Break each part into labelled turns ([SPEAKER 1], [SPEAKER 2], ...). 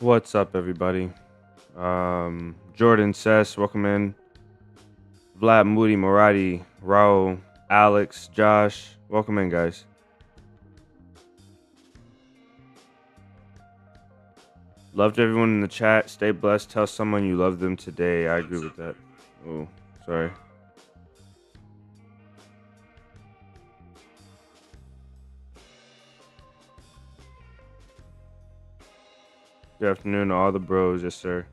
[SPEAKER 1] What's up, everybody? Jordan says, welcome in. Vlad, Moody, Morati, Raul, Alex, Josh, welcome in, guys. Loved everyone in the chat. Stay blessed. Tell someone you love them today. I agree with that. Oh, sorry. Good afternoon to all the bros. Yes, sir.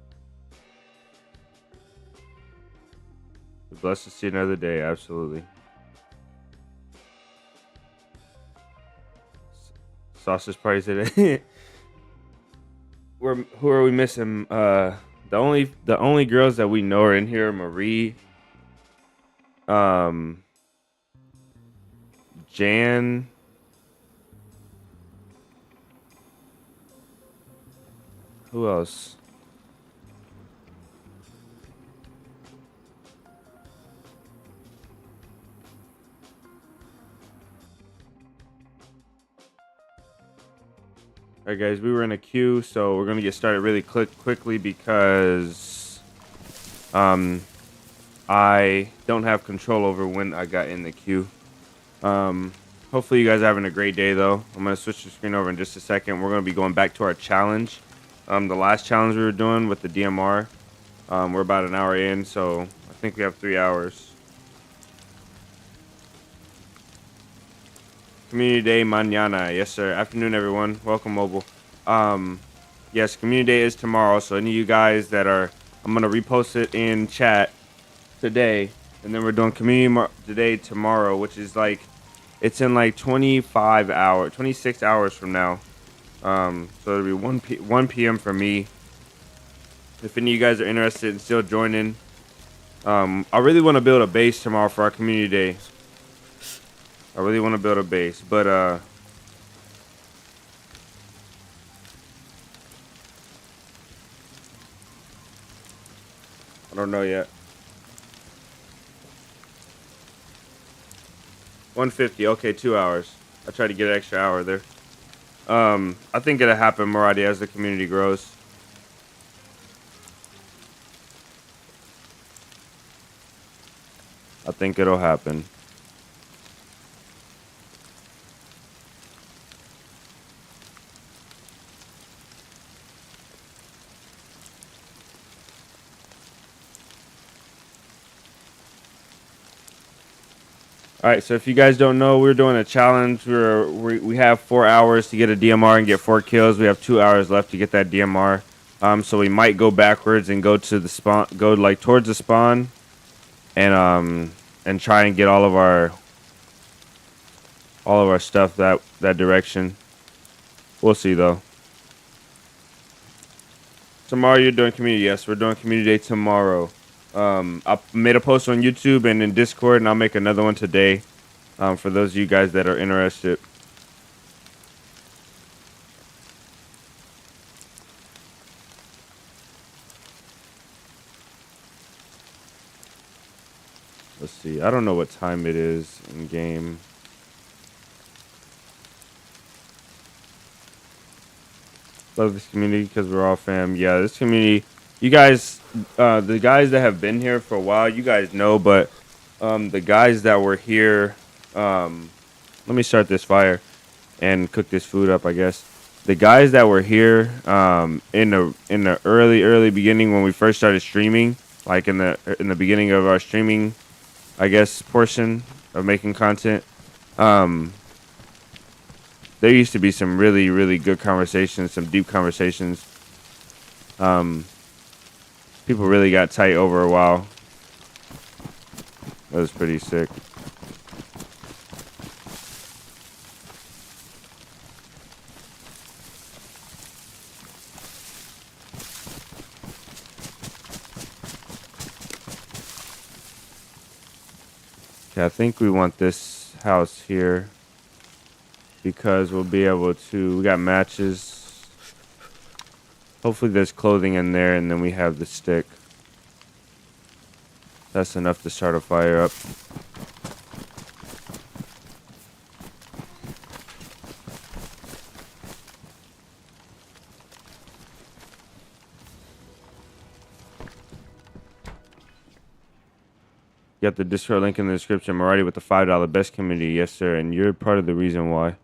[SPEAKER 1] Blessed to see another day. Absolutely. Sausage party today. Who are we missing? The only girls that we know are in here are Marie, Jan, who else? All right, guys, we were in a queue, so we're gonna get started really quickly because I don't have control over when I got in the queue. Hopefully you guys are having a great day, though. I'm gonna switch the screen over in just a second. We're gonna be going back to our challenge. The last challenge we were doing with the DMR. We're about an hour in, so I think we have 3 hours. Community Day mañana. Yes, sir. Afternoon, everyone. Welcome, mobile. Yes, Community Day is tomorrow, so any of you guys that are, I'm gonna repost it in chat today, and then we're doing Community Day tomorrow, which is like, it's in like 26 hours from now. So it'll be 1 p.m. for me. If any of you guys are interested in still joining, I really want to build a base tomorrow for our Community Day. I really want to build a base, but I don't know yet. 150. Okay, 2 hours. I tried to get an extra hour there. I think it'll happen, Maradi, as the community grows. I think it'll happen. All right, so if you guys don't know, we're doing a challenge. We have 4 hours to get a DMR and get 4 kills. We have 2 hours left to get that DMR. So we might go backwards and go to the spawn, go like towards the spawn, and try and get all of our stuff that direction. We'll see though. Tomorrow you're doing community. Yes, we're doing community day tomorrow. I made a post on YouTube and in Discord, and I'll make another one today for those of you guys that are interested. Let's see. I don't know what time it is in game. Love this community because we're all fam. Yeah, this community. You guys, the guys that have been here for a while, you guys know, but the guys that were here, let me start this fire and cook this food up, I guess. The guys that were here in the early beginning when we first started streaming, like in the beginning of our streaming, I guess, portion of making content, there used to be some really good conversations, some deep conversations. People really got tight over a while. That was pretty sick. Okay, I think we want this house here because we'll be able to, we got matches. Hopefully there's clothing in there, and then we have the stick. That's enough to start a fire up. Got the Discord link in the description. Already with the $5 best community, yes sir, and you're part of the reason why.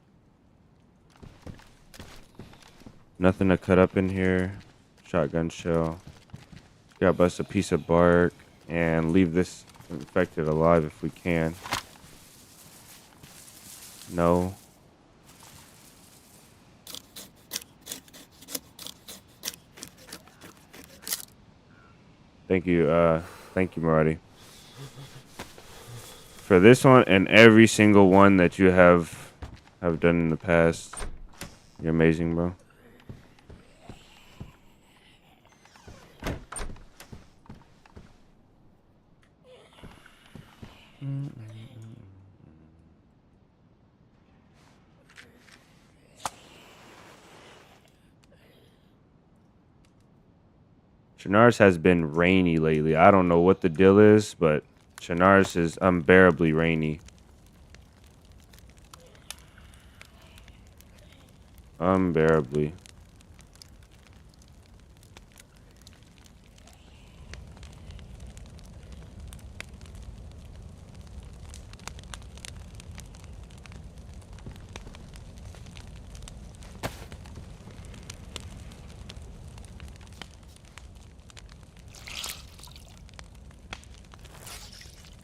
[SPEAKER 1] Nothing to cut up in here. Shotgun shell. Got bust a piece of bark and leave this infected alive if we can. No. Thank you, Marty. For this one and every single one that you have done in the past. You're amazing, bro. Chernarus has been rainy lately. I don't know what the deal is, but Chernarus is unbearably rainy. Unbearably.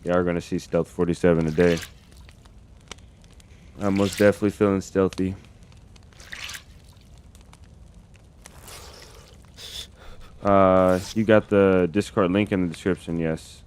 [SPEAKER 1] You are going to see Stealth 47 today. I'm most definitely feeling stealthy. You got the Discord link in the description, yes.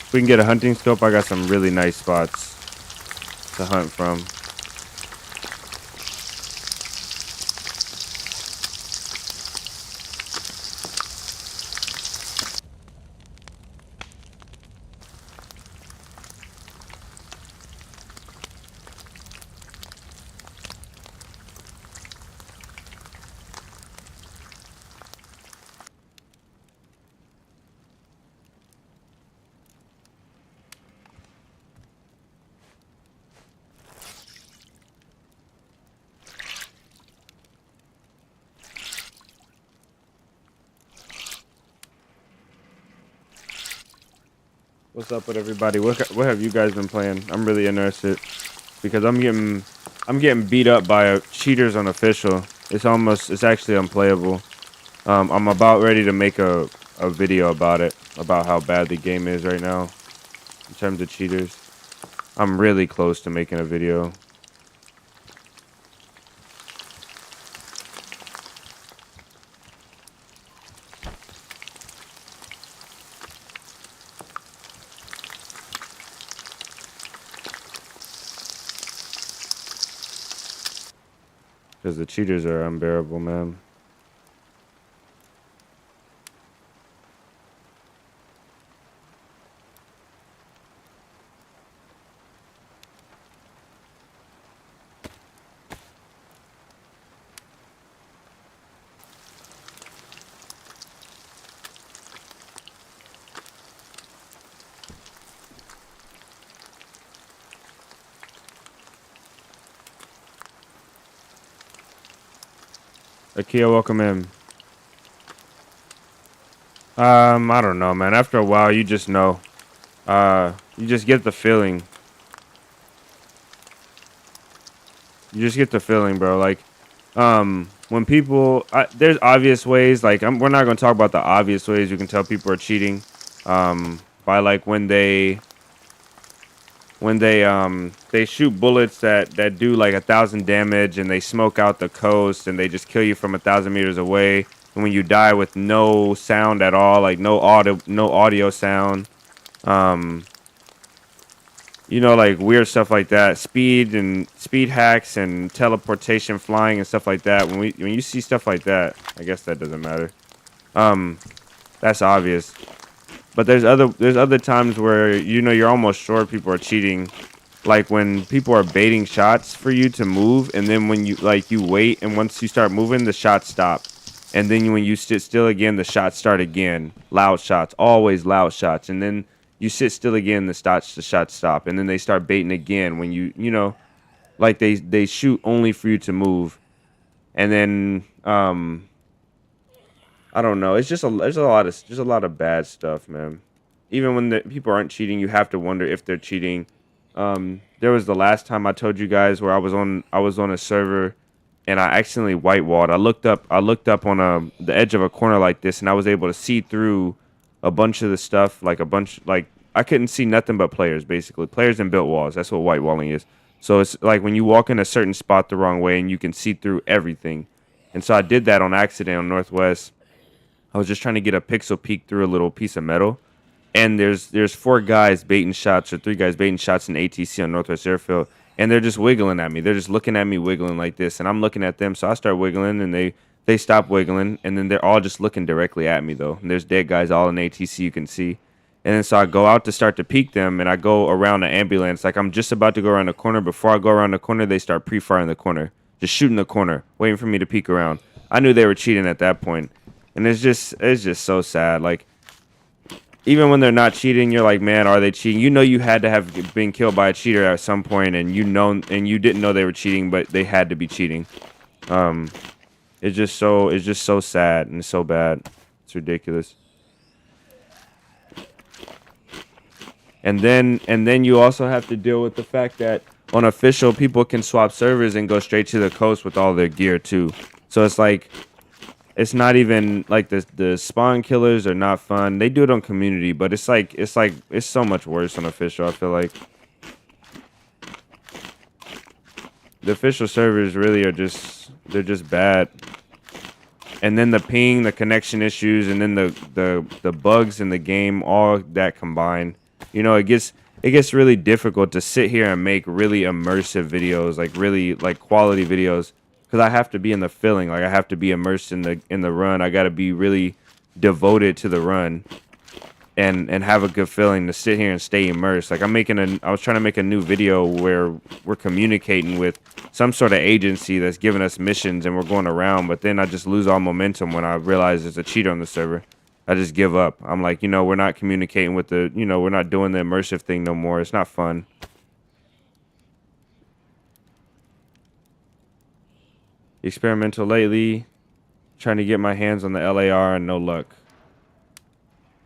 [SPEAKER 1] If we can get a hunting scope, I got some really nice spots to hunt from. What's up with everybody? What have you guys been playing? I'm really interested because I'm getting beat up by cheaters on official. It's actually unplayable. I'm about ready to make a video about it, about how bad the game is right now in terms of cheaters. I'm really close to making a video. Because the cheaters are unbearable, man. Akia, welcome in. I don't know, man. After a while, you just know. You just get the feeling. You just get the feeling, bro. Like, when people, there's obvious ways. Like, we're not gonna talk about the obvious ways you can tell people are cheating. By like when they shoot bullets that do like 1,000 damage and they smoke out the coast and they just kill you from 1,000 meters away. And when you die with no sound at all, like no audio sound, you know, like weird stuff like that, speed hacks and teleportation, flying and stuff like that. When you see stuff like that, I guess that doesn't matter. That's obvious. But there's other times where, you know, you're almost sure people are cheating, like when people are baiting shots for you to move, and then when you wait, and once you start moving, the shots stop, and then when you sit still again, the shots start again. Loud shots, always loud shots, and then you sit still again, the shots stop, and then they start baiting again when you know, like they shoot only for you to move, and then I don't know. It's just there's a lot of bad stuff, man. Even when the people aren't cheating, you have to wonder if they're cheating. There was the last time I told you guys where I was on a server, and I accidentally whitewalled. I looked up on the edge of a corner like this, and I was able to see through a bunch of the stuff, like I couldn't see nothing but players, basically players and built walls. That's what whitewalling is. So it's like when you walk in a certain spot the wrong way, and you can see through everything. And so I did that on accident on Northwest. I was just trying to get a pixel peek through a little piece of metal, and there's four guys baiting shots, or three guys baiting shots in ATC on Northwest Airfield, and they're just wiggling at me. They're just looking at me wiggling like this, and I'm looking at them. So I start wiggling, and they stop wiggling, and then they're all just looking directly at me though. And there's dead guys all in ATC you can see. And then so I go out to start to peek them, and I go around the ambulance. Like I'm just about to go around the corner. Before I go around the corner, they start pre-firing the corner, just shooting the corner, waiting for me to peek around. I knew they were cheating at that point. And it's just so sad. Like, even when they're not cheating, you're like, man, are they cheating? You know, you had to have been killed by a cheater at some point, and you didn't know they were cheating, but they had to be cheating. It's just so sad and so bad. It's ridiculous. And then you also have to deal with the fact that on official, people can swap servers and go straight to the coast with all their gear too. So it's like, it's not even like the spawn killers are not fun. They do it on community, but it's so much worse on official. I feel like the official servers really are they're just bad. And then the ping, the connection issues, and then the bugs in the game, all that combined, you know, it gets really difficult to sit here and make really immersive videos, like really like quality videos. Because I have to be in the feeling, like I have to be immersed in the run. I got to be really devoted to the run, and have a good feeling to sit here and stay immersed. Like I was trying to make a new video where we're communicating with some sort of agency that's giving us missions, and we're going around. But then I just lose all momentum when I realize there's a cheater on the server. I just give up. I'm like, we're not communicating with we're not doing the immersive thing no more. It's not fun. Experimental lately, trying to get my hands on the LAR and no luck.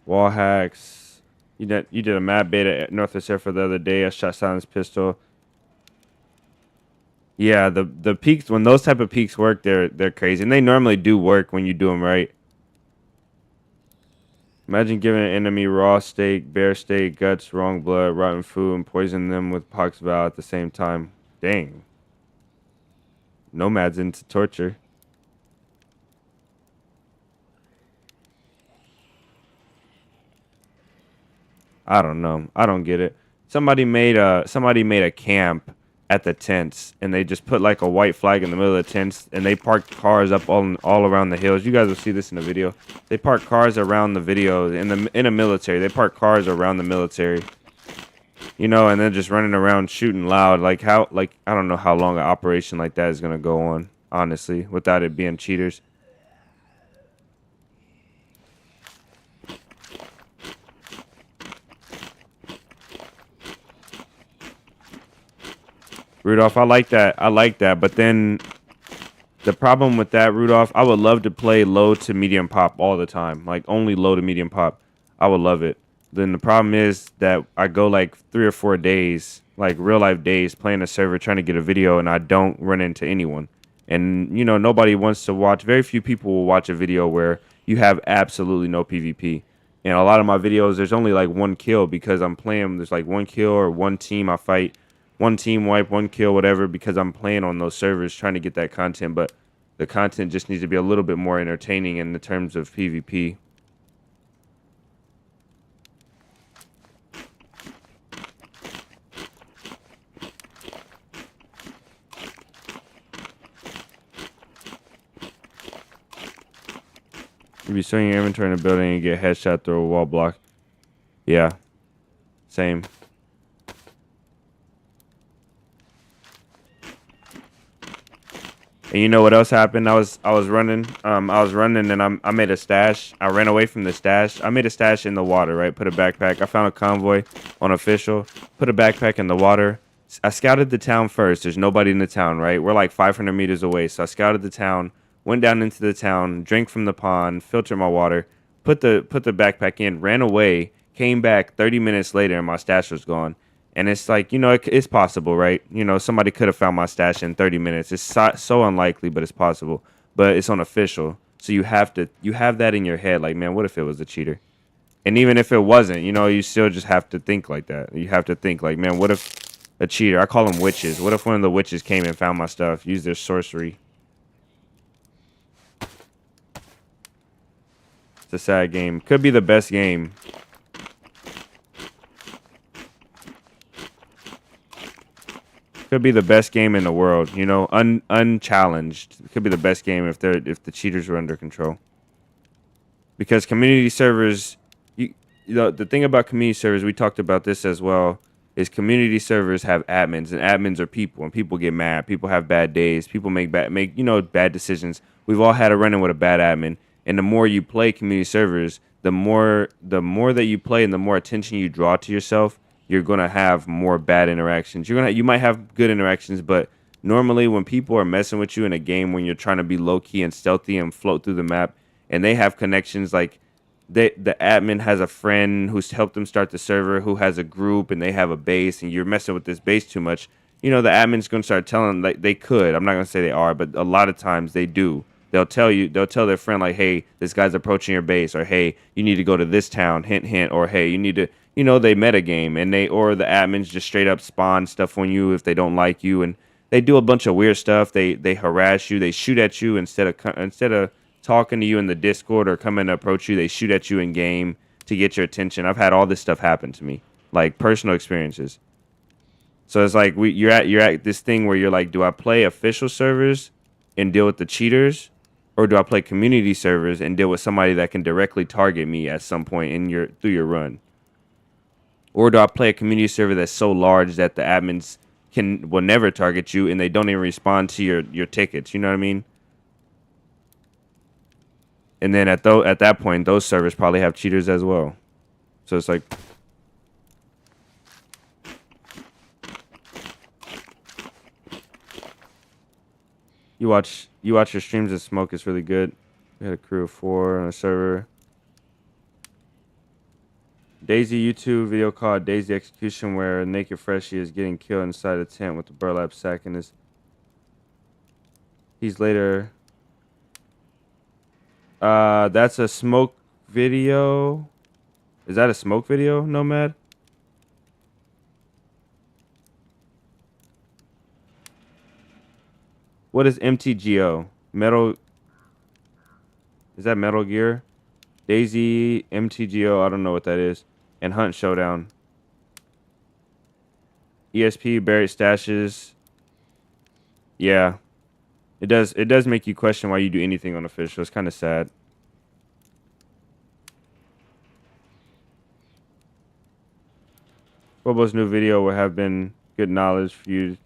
[SPEAKER 1] Wall hacks. You did a mad beta at Northwest Air for the other day. I shot silence pistol. Yeah, the peaks, when those type of peaks work, they're crazy, and they normally do work when you do them right. Imagine giving an enemy raw steak, bare steak, guts, wrong blood, rotten food, and poisoning them with pox valve at the same time. Dang. Nomad's into torture. I don't know. I don't get it. Somebody made a camp at the tents, and they just put like a white flag in the middle of the tents, and they parked cars up all around the hills. You guys will see this in the video. They park cars around the video in a military. They park cars around the military. And then just running around shooting loud. Like I don't know how long an operation like that is gonna go on, honestly, without it being cheaters. Rudolph, I like that. But then the problem with that, Rudolph, I would love to play low to medium pop all the time. Like only low to medium pop. I would love it. Then the problem is that I go like 3 or 4 days, like real life days, playing a server trying to get a video, and I don't run into anyone. And nobody wants to watch. Very few people will watch a video where you have absolutely no PvP. And a lot of my videos, there's only like one kill because I'm playing. There's like one kill or one team I fight, one team wipe, one kill, whatever, because I'm playing on those servers trying to get that content. But the content just needs to be a little bit more entertaining in the terms of PvP. If you swing your inventory in a building and get headshot through a wall block. Yeah. Same. And you know what else happened? I was running. I was running and I made a stash. I ran away from the stash. I made a stash in the water, right? Put a backpack. I found a convoy on official. Put a backpack in the water. I scouted the town first. There's nobody in the town, right? We're like 500 meters away. So I scouted the town, went down into the town, drank from the pond, filtered my water, put the backpack in, ran away, came back 30 minutes later, and my stash was gone. And it's like, it's possible, right? Somebody could have found my stash in 30 minutes. It's so unlikely, but it's possible. But it's on official. So you have that in your head. Like, man, what if it was a cheater? And even if it wasn't, you still just have to think like that. You have to think like, man, what if a cheater? I call them witches. What if one of the witches came and found my stuff, used their sorcery? It's a sad game. Could be the best game. Could be the best game in the world, unchallenged. It could be the best game if the cheaters were under control. Because community servers, the thing about community servers, we talked about this as well, is community servers have admins, and admins are people, and people get mad. People have bad days. People make bad decisions. We've all had a run-in with a bad admin, and the more you play community servers, the more that you play and the more attention you draw to yourself, you're gonna have more bad interactions. You might have good interactions, but normally when people are messing with you in a game when you're trying to be low key and stealthy and float through the map, and they have connections like the admin has a friend who's helped them start the server, who has a group and they have a base, and you're messing with this base too much, the admin's gonna start telling, like, they could. I'm not gonna say they are, but a lot of times they do. They'll tell their friend, like, hey, this guy's approaching your base, or hey, you need to go to this town, hint hint, or hey, you need to, they metagame, and or the admins just straight up spawn stuff on you if they don't like you, and they do a bunch of weird stuff. They harass you, they shoot at you instead of talking to you in the Discord or coming to approach you. They shoot at you in game to get your attention. I've had all this stuff happen to me, like personal experiences. So it's like you're at this thing where you're like, do I play official servers and deal with the cheaters, or do I play community servers and deal with somebody that can directly target me at some point through your run? Or do I play a community server that's so large that the admins will never target you and they don't even respond to your tickets? You know what I mean? And then at that point, those servers probably have cheaters as well. So it's like, you watch your streams and smoke is really good. We had a crew of 4 on a server. DayZ YouTube video called DayZ Execution, where a naked freshie is getting killed inside a tent with a burlap sack in his. He's later. That's a smoke video. Is that a smoke video, Nomad? What is MTGO? Metal. Is that Metal Gear? DayZ, MTGO, I don't know what that is. And Hunt Showdown. ESP, buried stashes. Yeah. It does make you question why you do anything on official. It's kind of sad. Bobo's new video will have been good knowledge for you.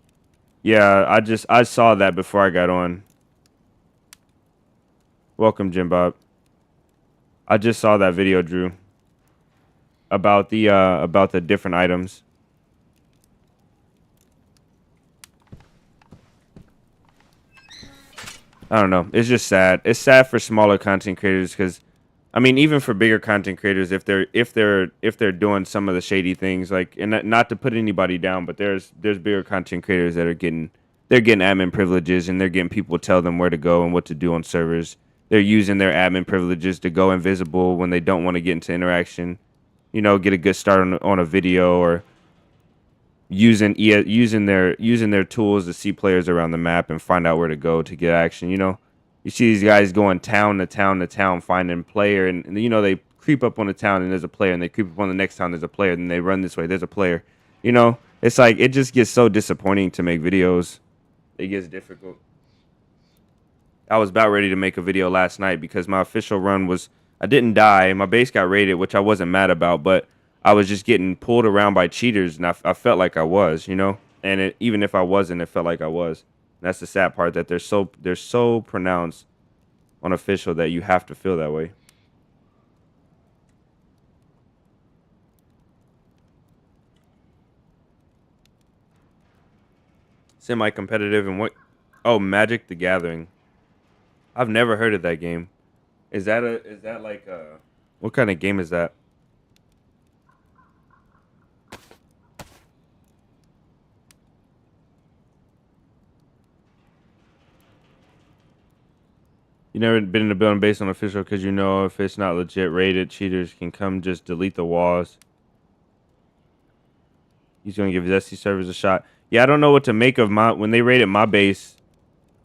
[SPEAKER 1] Yeah, I saw that before I got on. Welcome, Jim Bob. I just saw that video, Drew. About the different items. I don't know. It's just sad. It's sad for smaller content creators because, I mean, even for bigger content creators, if they're doing some of the shady things, like, and not to put anybody down, but there's bigger content creators that are getting admin privileges, and they're getting people to tell them where to go and what to do on servers. They're using their admin privileges to go invisible when they don't want to get into interaction. Get a good start on a video, or using their tools to see players around the map and find out where to go to get action. You see these guys going town to town to town finding player, and they creep up on a town and there's a player, and they creep up on the next town, there's a player, and they run this way, there's a player. It's like, it just gets so disappointing to make videos. It gets difficult. I was about ready to make a video last night because my official run was, I didn't die. My base got raided, which I wasn't mad about, but I was just getting pulled around by cheaters, and I felt like I was, And even if I wasn't, it felt like I was. That's the sad part, that they're so pronounced on official that you have to feel that way. Semi-competitive and what? Oh, Magic the Gathering. I've never heard of that game. Is that like a what kind of game is that? You never been in a building based on official because you know if it's not legit rated, cheaters can come just delete the walls. He's gonna give Zesty servers a shot. Yeah, I don't know what to make of when they raided my base.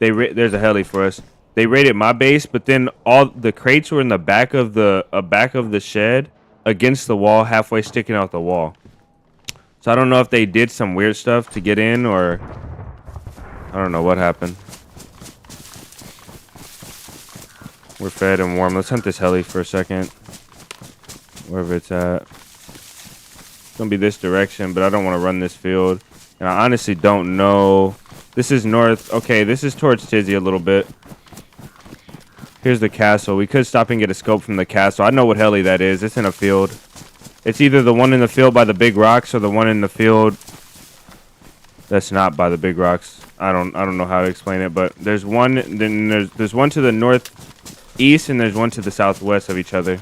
[SPEAKER 1] There's a heli for us. They raided my base, but then all the crates were in the back of the shed against the wall, halfway sticking out the wall. So I don't know if they did some weird stuff to get in, or I don't know what happened. We're fed and warm. Let's hunt this heli for a second. Wherever it's at. It's gonna be this direction, but I don't want to run this field. And I honestly don't know. This is north. Okay, this is towards Tizzy a little bit. Here's the castle. We could stop and get a scope from the castle. I know what heli that is. It's in a field. It's either the one in the field by the big rocks or the one in the field that's not by the big rocks. I don't know how to explain it, but there's one. Then there's one to the northeast and there's one to the southwest of each other.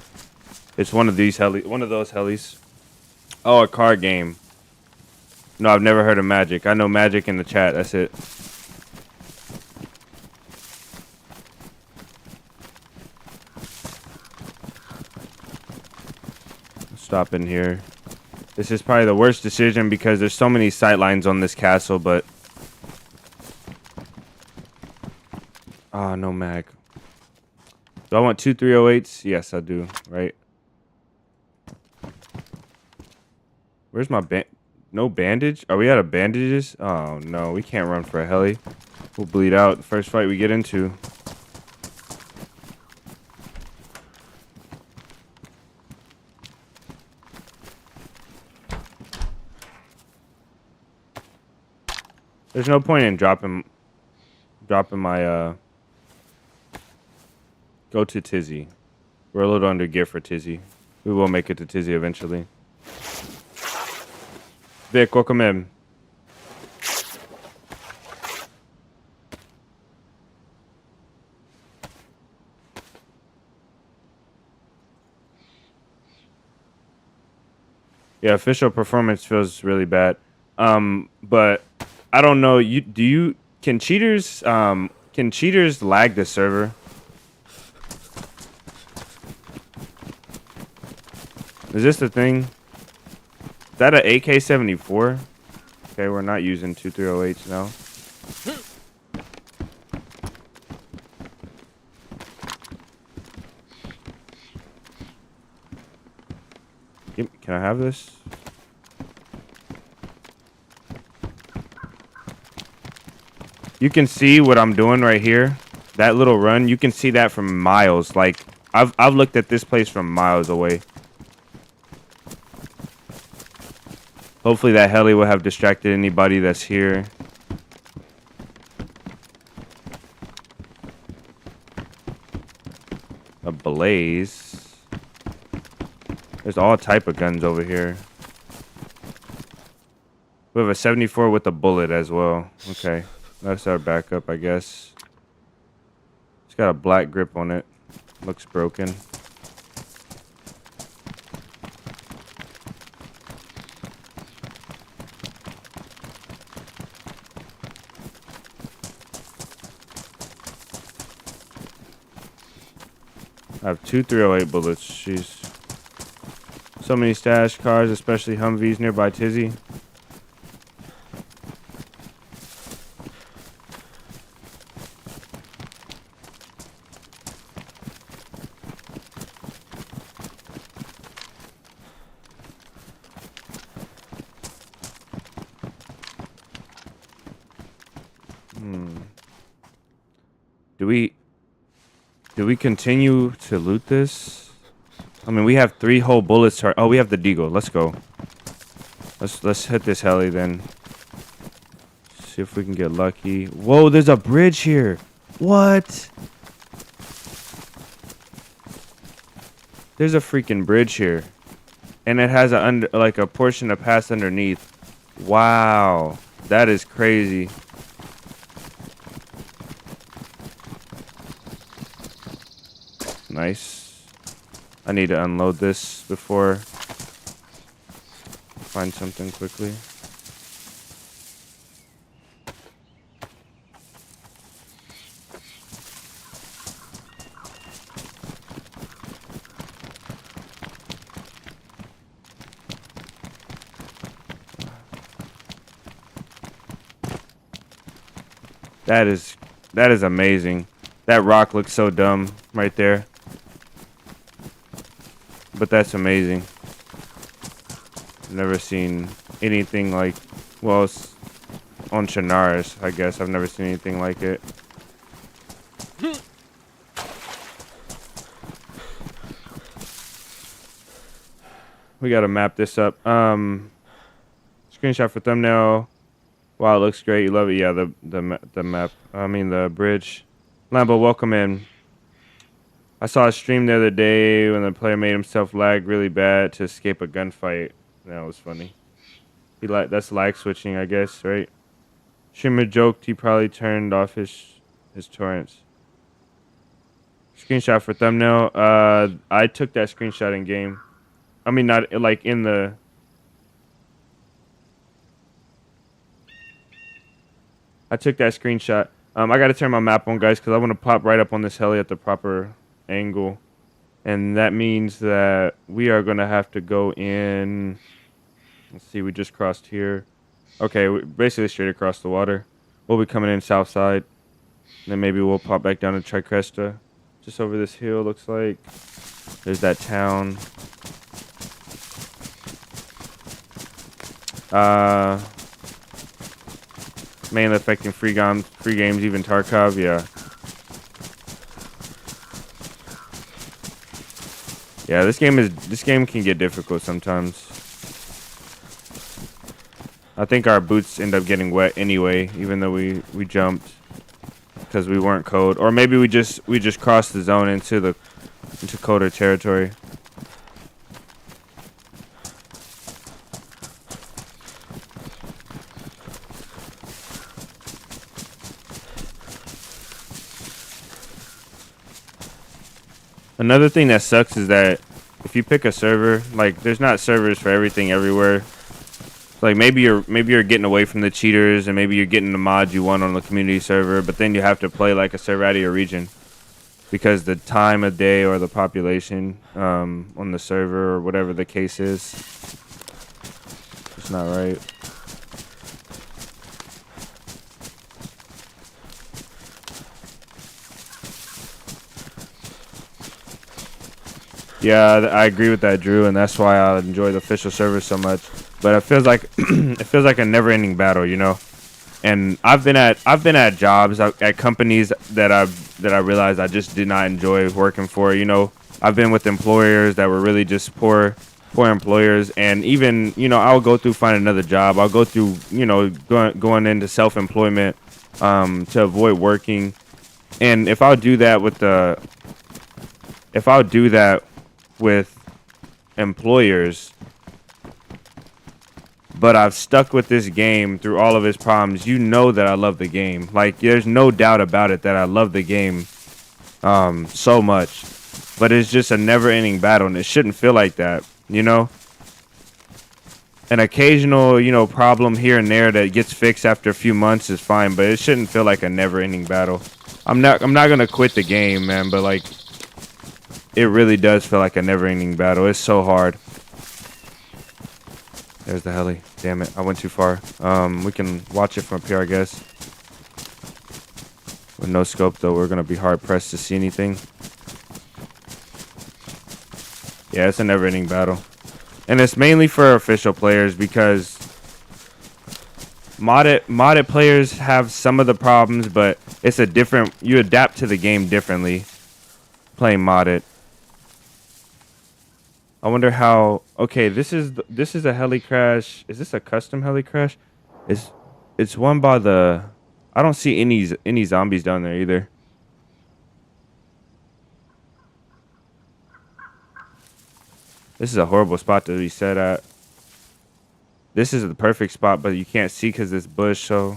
[SPEAKER 1] It's one of these one of those helis. Oh, a card game. No, I've never heard of Magic. I know Magic in the chat. That's it. Stop in here. This is probably the worst decision because there's so many sightlines on this castle, but ah, no mag. Do I want 2 308s? Yes, I do. Right. Where's my no bandage? Are we out of bandages? Oh no, we can't run for a heli. We'll bleed out the first fight we get into. There's no point in dropping my go to Tizzy. We're a little under gear for Tizzy. We will make it to Tizzy eventually. Vic, welcome in. Yeah, official performance feels really bad. But I don't know. Can cheaters lag the server? Is this the thing? Is that an AK-74? Okay, we're not using 2 308s now. Can I have this? You can see what I'm doing right here. That little run, you can see that from miles. Like I've looked at this place from miles away. Hopefully that heli will have distracted anybody that's here. A blaze. There's all type of guns over here. We have a 74 with a bullet as well. Okay, that's our backup, I guess. It's got a black grip on it. Looks broken. I have 2 308 bullets. Jeez. So many stash cars, especially Humvees nearby Tizzy. Do we continue to loot this? I mean, we have 3 whole bullets. Oh, we have the Deagle. Let's go. Let's hit this heli then. see if we can get lucky. Whoa, there's a bridge here. What? There's a freaking bridge here. And it has like a portion to pass underneath. Wow. That is crazy. Nice. I need to unload this before find something quickly. That is amazing. That rock looks so dumb right there. But that's amazing. I've never seen anything like, well, it's on Chernarus, I guess. I've never seen anything like it. We gotta map this up. Screenshot for thumbnail. Wow, it looks great. You love it. Yeah, the map. I mean the bridge. Lambo, welcome in. I saw a stream the other day when the player made himself lag really bad to escape a gunfight. That was funny. That's lag switching, I guess, right? Streamer joked he probably turned off his torrents. Screenshot for thumbnail. I took that screenshot in game. I mean, not like in the. I took that screenshot. I got to turn my map on, guys, because I want to pop right up on this heli at the proper angle. And that means that we are going to have to go in. Let's see, we just crossed here. Okay, basically straight across the water. We'll be coming in south side. And then maybe we'll pop back down to Tricresta. Just over this hill, looks like. There's that town. Mainly affecting free games, even Tarkov, yeah. Yeah, this game can get difficult sometimes. I think our boots end up getting wet anyway, even though we jumped because we weren't cold, or maybe we just crossed the zone into colder territory. Another thing that sucks is that if you pick a server, like there's not servers for everything everywhere. Like maybe you're getting away from the cheaters and maybe you're getting the mods you want on the community server, but then you have to play like a server out of your region because the time of day or the population on the server or whatever the case is, it's not right. Yeah, I agree with that, Drew, and that's why I enjoy the official server so much. But it feels like a never-ending battle, you know. And I've been at jobs at companies that I realized I just did not enjoy working for. You know, I've been with employers that were really just poor employers, and even I'll go through find another job. I'll go through going into self-employment to avoid working. And if I'll do that with employers, but I've stuck with this game through all of its problems, that I love the game. Like, there's no doubt about it that I love the game so much. But it's just a never-ending battle, and it shouldn't feel like that, you know? An occasional, problem here and there that gets fixed after a few months is fine, but it shouldn't feel like a never-ending battle. I'm not gonna quit the game, man, but like, it really does feel like a never-ending battle. It's so hard. There's the heli. Damn it, I went too far. We can watch it from up here, I guess. With no scope, though, we're gonna be hard-pressed to see anything. Yeah, it's a never-ending battle. And it's mainly for official players because modded players have some of the problems, but it's you adapt to the game differently playing modded. I wonder how. Okay, this is a heli crash. Is this a custom heli crash? It's one by the... I don't see any zombies down there either. This is a horrible spot to be set at. This is the perfect spot, but you can't see because this bush, so...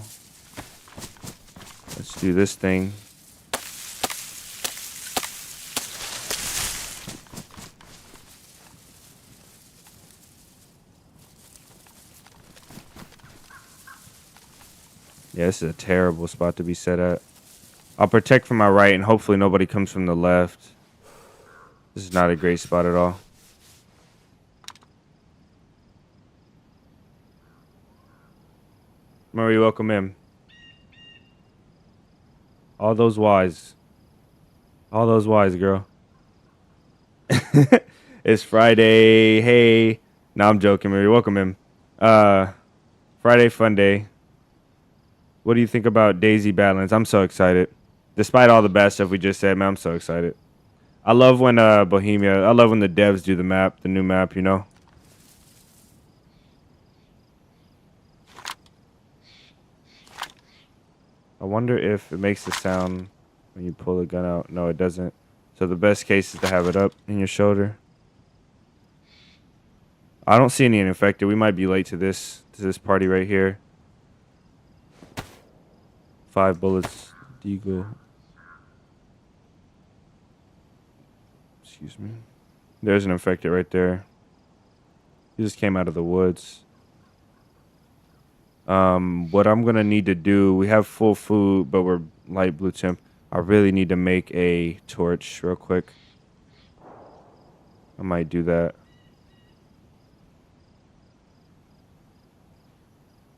[SPEAKER 1] Let's do this thing. Yeah, this is a terrible spot to be set at. I'll protect from my right, and hopefully nobody comes from the left. This is not a great spot at all. Murray, welcome in. All those wise. All those wise, girl. It's Friday. Hey. No, I'm joking, Murray. Welcome in. Friday fun day. What do you think about DayZ Badlands? I'm so excited. Despite all the bad stuff we just said, man, I'm so excited. I love when Bohemia, I love when the devs do the map, the new map, you know? I wonder if it makes the sound when you pull the gun out. No, it doesn't. So the best case is to have it up in your shoulder. I don't see any infected. We might be late to this party right here. 5 bullets, Deagle. Excuse me. There's an infected right there. He just came out of the woods. What I'm gonna need to do, we have full food, but we're light blue temp. I really need to make a torch real quick. I might do that.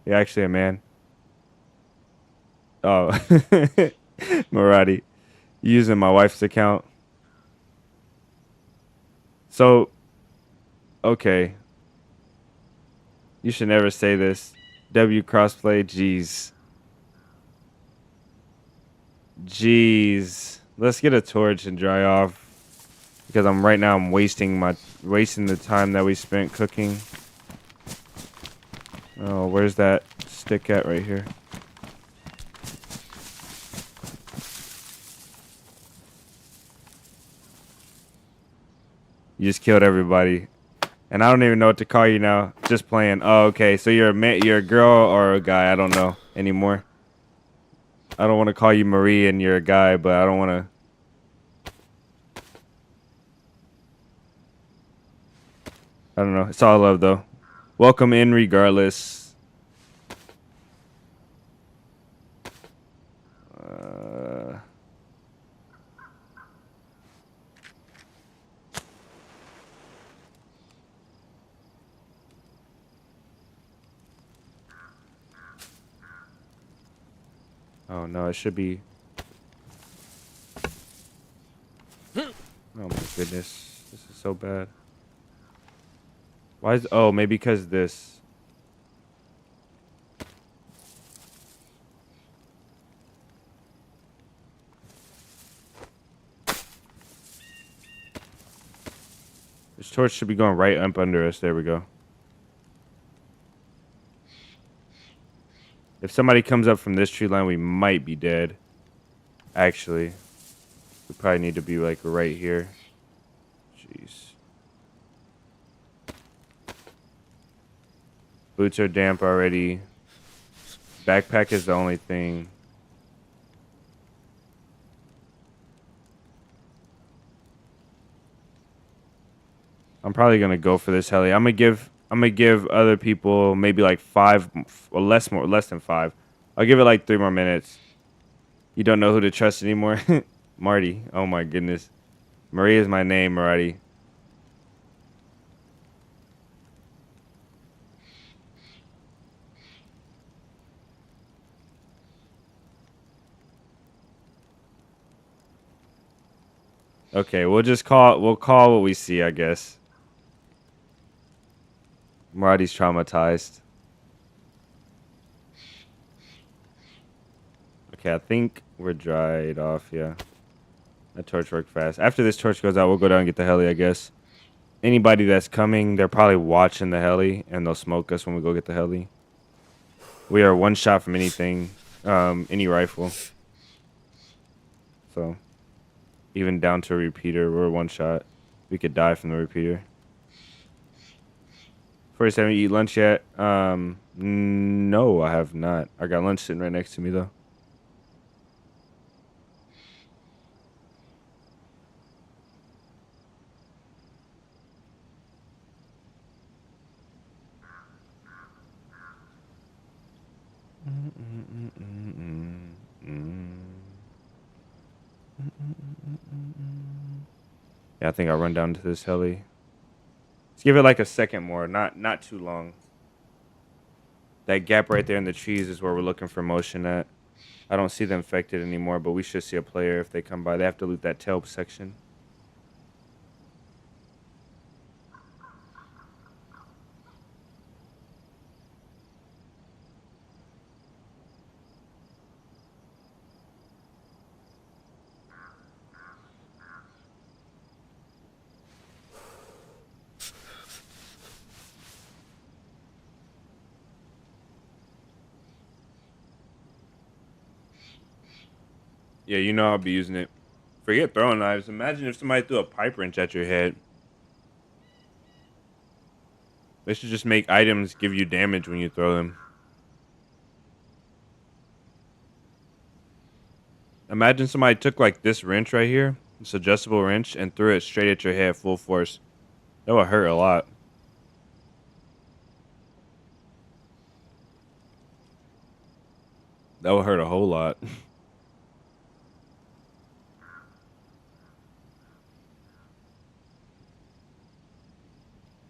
[SPEAKER 1] Yeah, actually, a man. Oh, Marati, using my wife's account. So, okay. You should never say this. W crossplay, jeez. Jeez. Let's get a torch and dry off. Because I'm wasting the time that we spent cooking. Oh, where's that stick at right here? You just killed everybody. And I don't even know what to call you now. Just playing. Oh, okay. So you're a girl or a guy? I don't know anymore. I don't want to call you Marie and you're a guy, but I don't want to. I don't know. It's all love, though. Welcome in regardless. Oh, no, it should be... Oh, my goodness. This is so bad. Why is... Oh, maybe because this... This torch should be going right up under us. There we go. If somebody comes up from this tree line, we might be dead. Actually, we probably need to be like right here. Jeez. Boots are damp already. Backpack is the only thing. I'm probably gonna go for this heli. I'm gonna give other people maybe like 5 or less than 5. I'll give it like 3 more minutes. You don't know who to trust anymore? Marty. Oh my goodness. Marie is my name, Marty. Okay, we'll call what we see, I guess. Marty's traumatized. Okay, I think we're dried off, yeah. That torch worked fast. After this torch goes out, we'll go down and get the heli, I guess. Anybody that's coming, they're probably watching the heli, and they'll smoke us when we go get the heli. We are one shot from anything, any rifle. So even down to a repeater, we're one shot. We could die from the repeater. First, haven't you eat lunch yet? No, I have not. I got lunch sitting right next to me though. Yeah, I think I'll run down to this heli. Let's give it like a second more, not too long. That gap right there in the trees is where we're looking for motion at. I don't see the infected anymore, but we should see a player if they come by. They have to loot that tail section. Yeah, you know I'll be using it. Forget throwing knives. Imagine if somebody threw a pipe wrench at your head. They should just make items give you damage when you throw them. Imagine somebody took like this wrench right here, this adjustable wrench, and threw it straight at your head full force. That would hurt a lot. That would hurt a whole lot.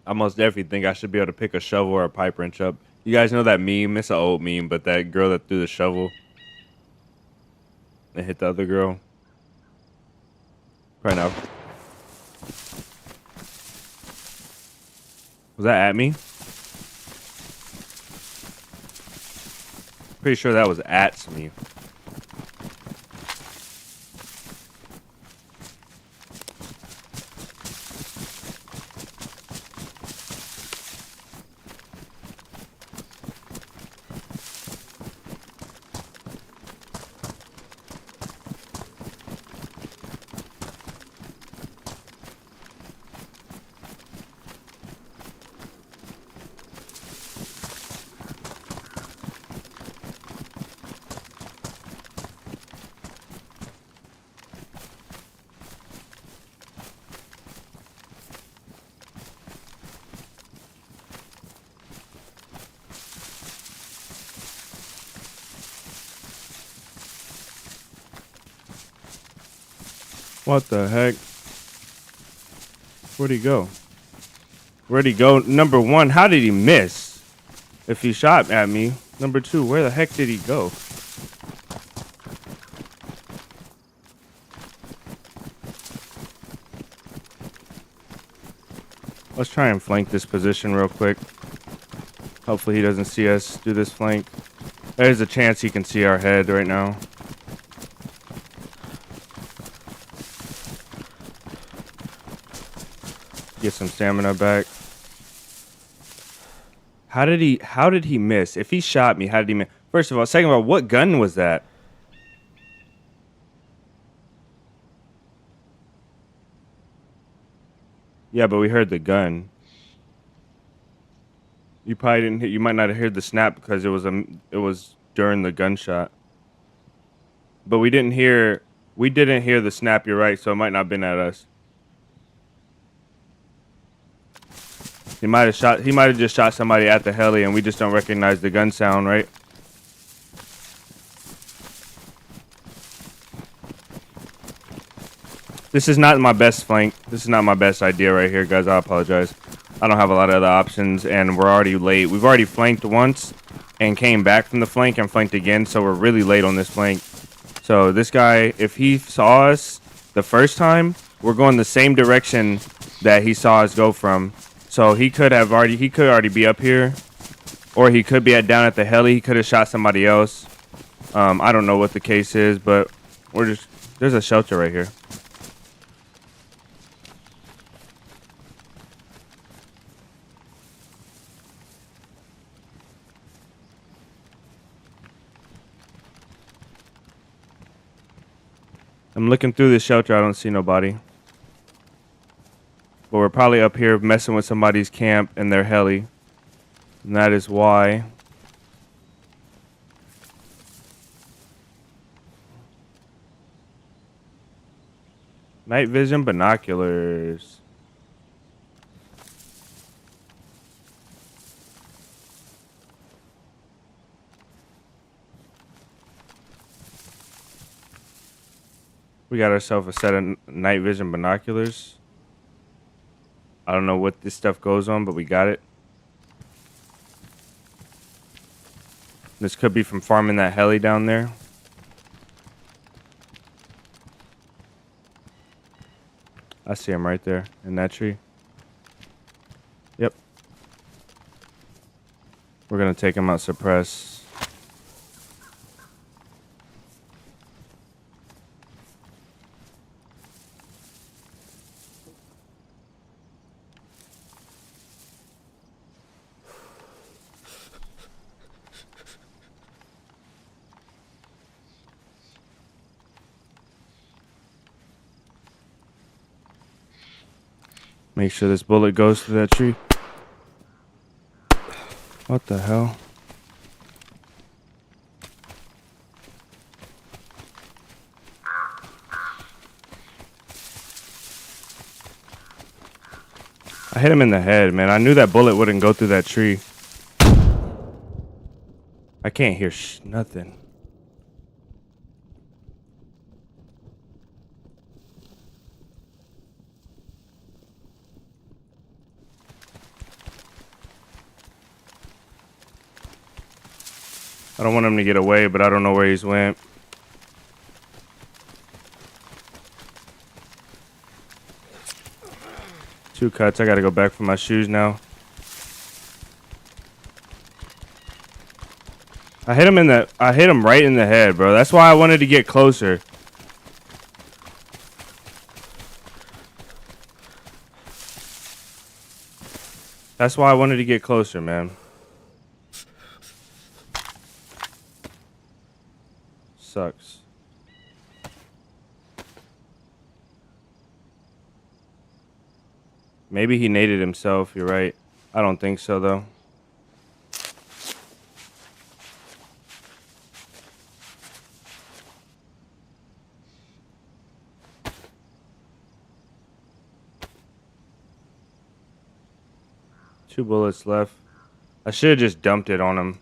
[SPEAKER 1] I most definitely think I should be able to pick a shovel or a pipe wrench up. You guys know that meme? It's an old meme, but that girl that threw the shovel and hit the other girl. Right now. Was that at me? Pretty sure that was at me. What the heck? Where'd he go? Where'd he go? Number one, how did he miss? If he shot at me. Number two, where the heck did he go? Let's try and flank this position real quick. Hopefully he doesn't see us do this flank. There's a chance he can see our head right now. Get some stamina back. How did he miss? If he shot me, how did he miss? First of all, second of all, what gun was that? Yeah, but we heard the gun. You probably didn't hit, you might not have heard the snap because it was during the gunshot. But we didn't hear the snap, you're right, so it might not have been at us. He might have just shot somebody at the heli and we just don't recognize the gun sound, right? This is not my best flank. This is not my best idea right here, guys. I apologize. I don't have a lot of other options and we're already late. We've already flanked once and came back from the flank and flanked again, so we're really late on this flank. So this guy, if he saw us the first time, we're going the same direction that he saw us go from. So he could already be up here, or he could be down at the heli. He could have shot somebody else. I don't know what the case is, but there's a shelter right here. I'm looking through the shelter. I don't see nobody. But we're probably up here messing with somebody's camp and their heli. And that is why. Night vision binoculars. We got ourselves a set of night vision binoculars. I don't know what this stuff goes on, but we got it. This could be from farming that heli down there. I see him right there in that tree. Yep. We're gonna take him out suppress. Make sure this bullet goes through that tree. What the hell? I hit him in the head, man. I knew that bullet wouldn't go through that tree. I can't hear nothing. I don't want him to get away, but I don't know where he's went. Two cuts. I gotta go back for my shoes now. I hit him right in the head, bro. That's why I wanted to get closer. That's why I wanted to get closer, man. Sucks. Maybe he naded himself. You're right. I don't think so, though. Two bullets left. I should have just dumped it on him.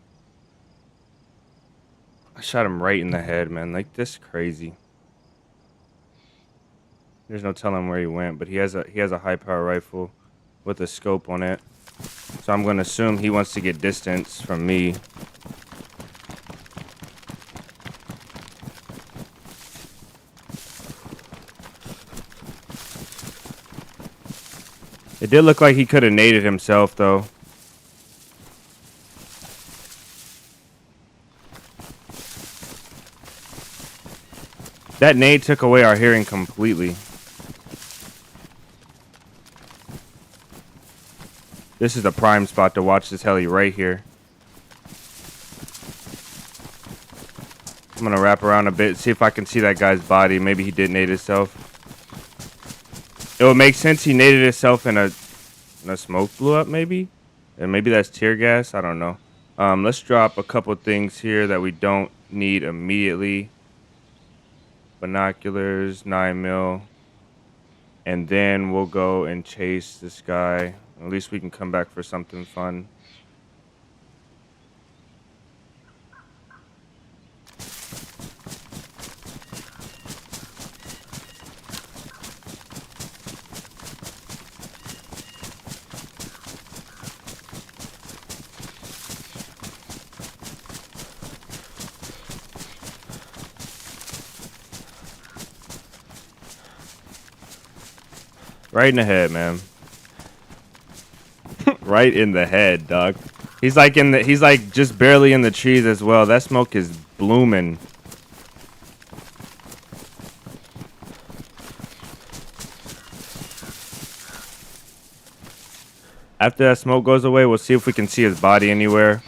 [SPEAKER 1] I shot him right in the head, man. Like, this is crazy. There's no telling where he went, but he has a high power rifle with a scope on it. So I'm going to assume he wants to get distance from me. It did look like he could have naded himself, though. That nade took away our hearing completely. This is the prime spot to watch this heli right here. I'm gonna wrap around a bit, see if I can see that guy's body. Maybe he did nade himself. It would make sense he naded himself and a smoke blew up, maybe? And maybe that's tear gas, I don't know. Let's drop a couple things here that we don't need immediately. Binoculars, 9mm, and then we'll go and chase this guy. At least we can come back for something fun. Right in the head, man. Right in the head, dog. He's like just barely in the trees as well. That smoke is blooming. After that smoke goes away, we'll see if we can see his body anywhere.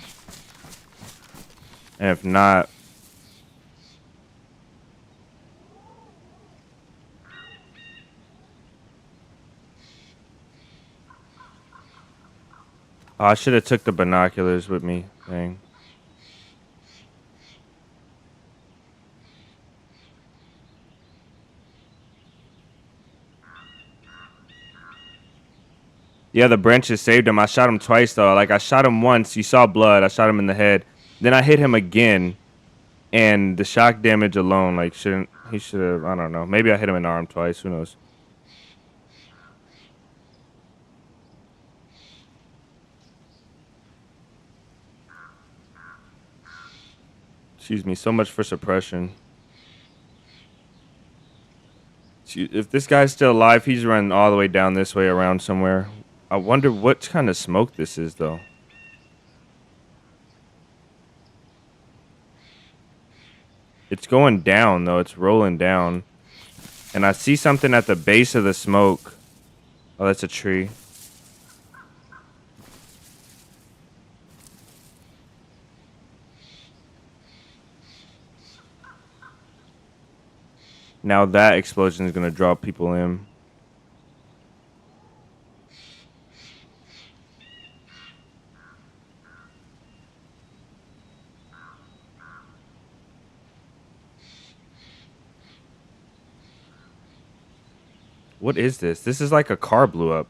[SPEAKER 1] And if not, Oh, I should have took the binoculars with me. Dang. Yeah, the branches saved him. I shot him twice though. Like I shot him once. You saw blood. I shot him in the head. Then I hit him again, and the shock damage alone, like, shouldn't he should have? I don't know. Maybe I hit him in the arm twice. Who knows? Excuse me. So much for suppression. If this guy's still alive, he's running all the way down this way around somewhere. I wonder what kind of smoke this is, though. It's going down, though. It's rolling down. And I see something at the base of the smoke. Oh, that's a tree. Now that explosion is going to draw people in. What is this? This is like a car blew up.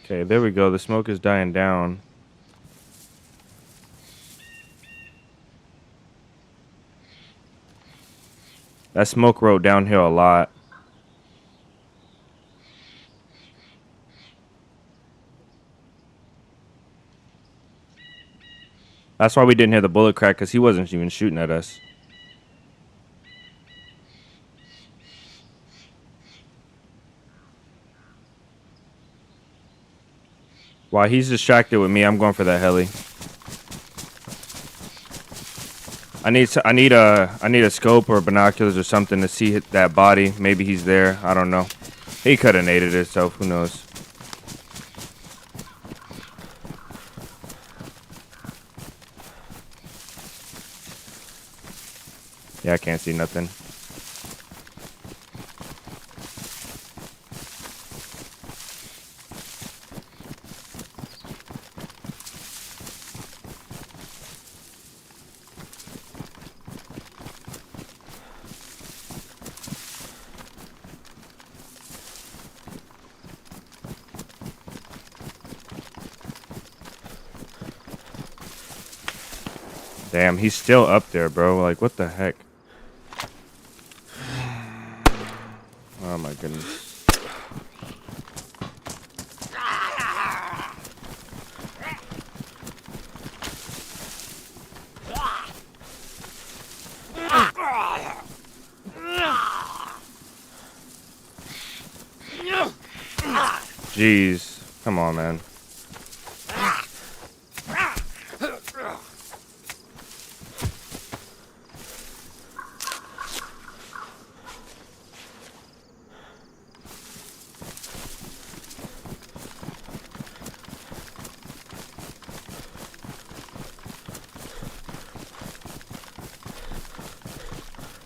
[SPEAKER 1] Okay, there we go. The smoke is dying down. That smoke rode downhill a lot. That's why we didn't hear the bullet crack, because he wasn't even shooting at us. While he's distracted with me, I'm going for that heli. I need a scope or binoculars or something to see that body. Maybe he's there. I don't know. He could have naded himself. Who knows? Yeah, I can't see nothing. Damn, he's still up there, bro. Like, what the heck? Oh my goodness. Jeez. Come on, man.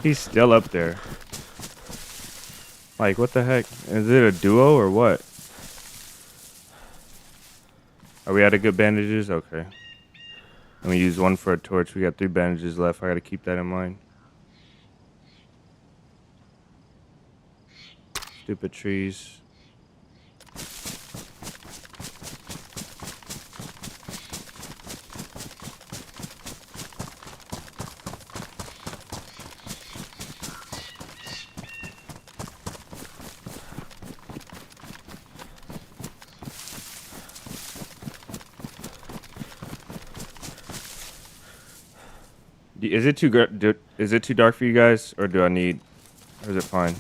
[SPEAKER 1] He's still up there. Like, what the heck? Is it a duo or what? Are we out of good bandages? Okay. Let me use one for a torch. We got 3 bandages left. I gotta keep that in mind. Stupid trees. Is it too dark for you guys, or do I need, or is it fine?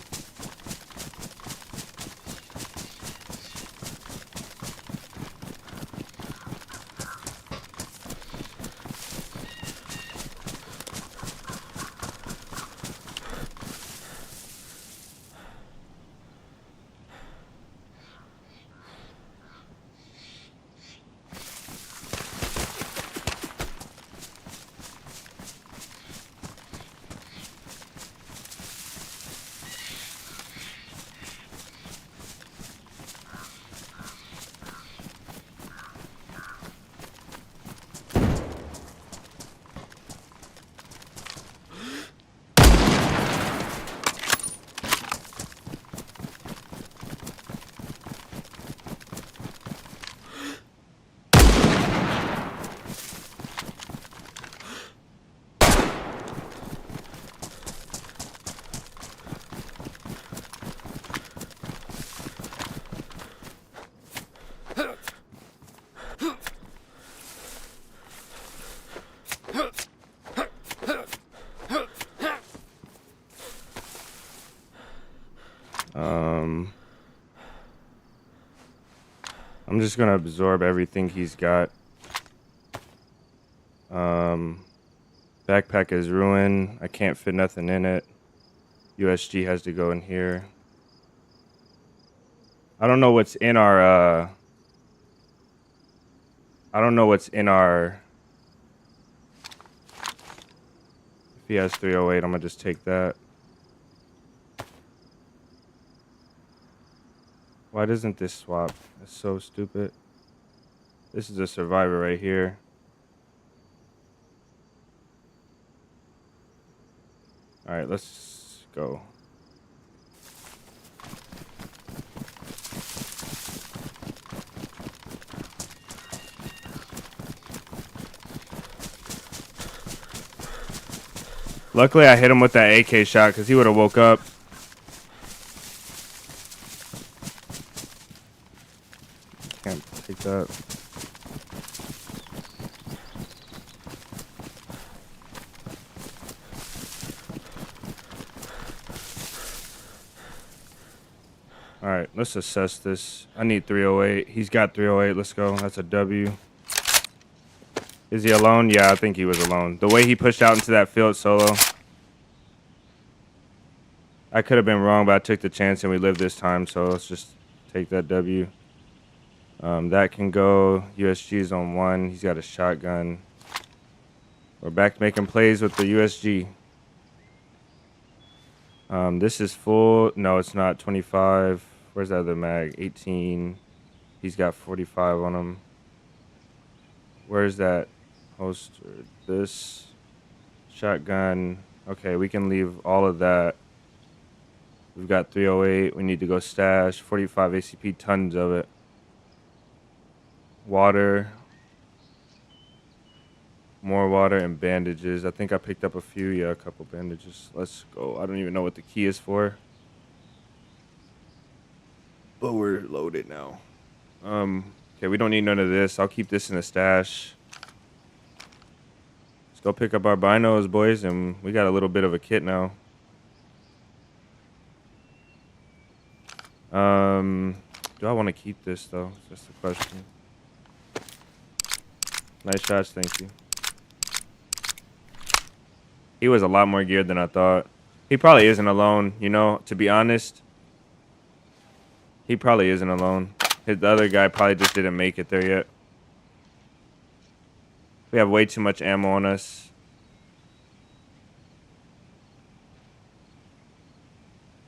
[SPEAKER 1] I'm just gonna absorb everything he's got. Backpack is ruined. I can't fit nothing in it. USG has to go in here. I don't know what's in our I don't know what's in our. If he has 308, I'm gonna just take that. Why doesn't this swap? That's so stupid. This is a survivor right here. All right, let's go. Luckily, I hit him with that AK shot because he would have woke up. Can't take that. All right, let's assess this. I need 308. He's got 308. Let's go. That's a W. Is he alone? Yeah, I think he was alone. The way he pushed out into that field solo. I could have been wrong, but I took the chance and we lived this time. So let's just take that W. That can go. USG's on 1. He's got a shotgun. We're back making plays with the USG. This is full. No, it's not. 25. Where's that other mag? 18. He's got 45 on him. Where's that holster? This shotgun. Okay, we can leave all of that. We've got 308. We need to go stash. 45 ACP, tons of it. Water. More water and bandages. I think I picked up a few. Yeah, a couple bandages. Let's go. I don't even know what the key is for. But we're loaded now. Okay, we don't need none of this. I'll keep this in the stash. Let's go pick up our binos, boys, and we got a little bit of a kit now. Do I want to keep this though? That's the question. Nice shots, thank you. He was a lot more geared than I thought. He probably isn't alone, you know, to be honest. He probably isn't alone. The other guy probably just didn't make it there yet. We have way too much ammo on us.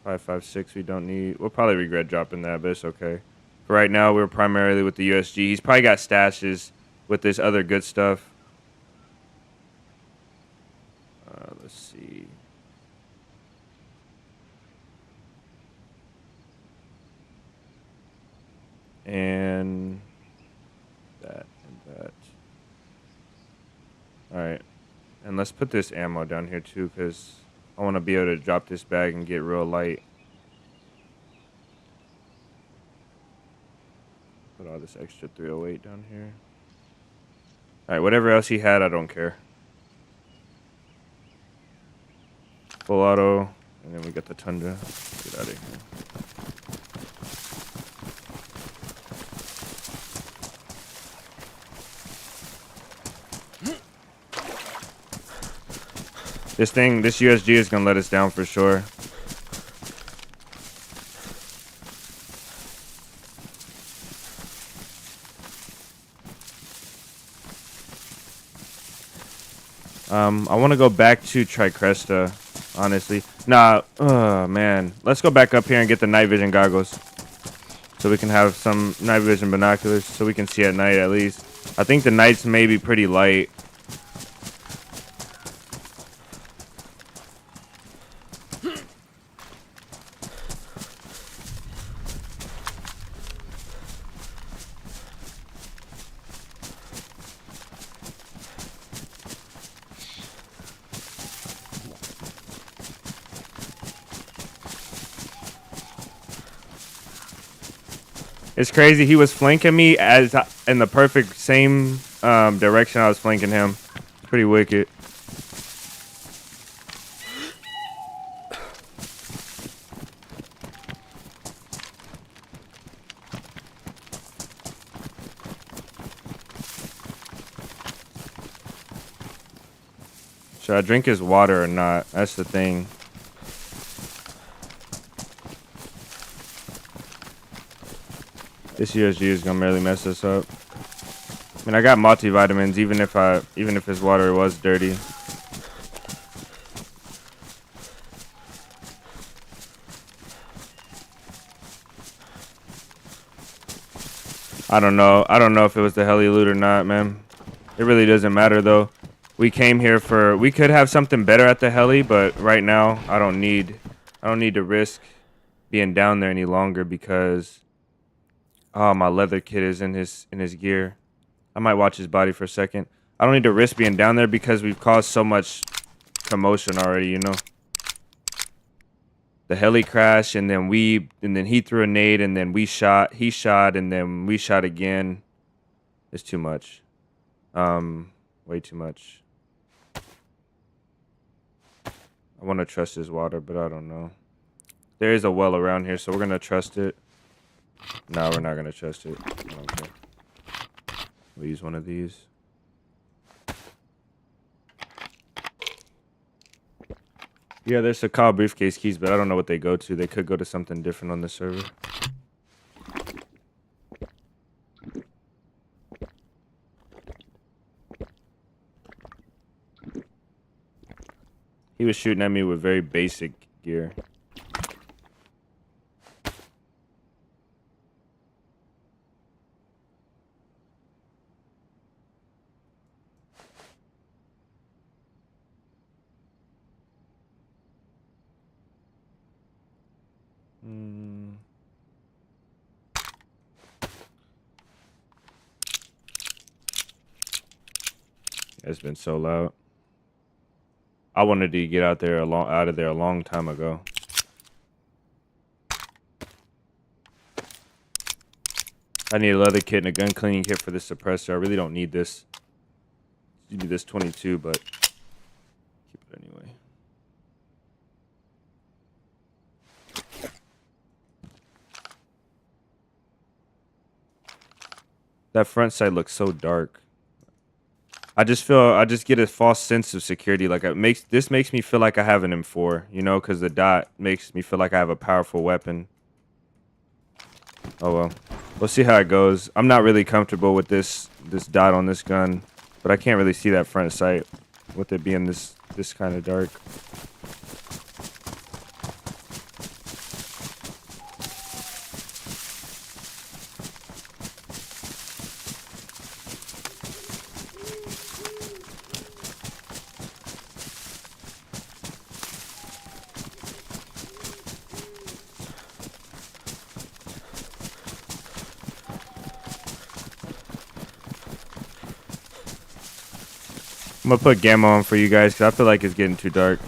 [SPEAKER 1] 5.56 we don't need. We'll probably regret dropping that, but it's okay. For right now, we're primarily with the USG. He's probably got stashes with this other good stuff. Let's see. And that and that. All right. And let's put this ammo down here too, because I want to be able to drop this bag and get real light. Put all this extra 308 down here. All right, whatever else he had, I don't care. Full auto, and then we got the Tundra. Get out of here. This USG is gonna let us down for sure. I want to go back to Tricresta, honestly. Nah, man. Let's go back up here and get the night vision goggles. So we can have some night vision binoculars so we can see at night at least. I think the nights may be pretty light. It's crazy. He was flanking me as in the perfect same direction I was flanking him. Pretty wicked. Should I drink his water or not? That's the thing. This USG is gonna really mess us up. I mean, I got multivitamins, even if his water was dirty. I don't know. I don't know if it was the heli loot or not, man. It really doesn't matter though. We came here for. We could have something better at the heli, but right now I don't need to risk being down there any longer because my leather kit is in his gear. I might watch his body for a second. I don't need to risk being down there because we've caused so much commotion already, you know. The heli crashed, and then he threw a nade, and then he shot, and then we shot again. It's too much. Way too much. I want to trust his water, but I don't know. There is a well around here, so we're gonna trust it. No, we're not gonna trust it. Okay. We'll use one of these. Yeah, there's a call briefcase keys, but I don't know what they go to. They could go to something different on the server. He was shooting at me with very basic gear. It's been so loud. I wanted to get out of there a long time ago. I need a leather kit and a gun cleaning kit for this suppressor. I really don't need this. You need this 22, but keep it anyway. That front side looks so dark. I just get a false sense of security. Like this makes me feel like I have an M4, you know, because the dot makes me feel like I have a powerful weapon. Oh well, we'll see how it goes. I'm not really comfortable with this dot on this gun, but I can't really see that front sight with it being this kind of dark. I'm gonna put gamma on for you guys because I feel like it's getting too dark.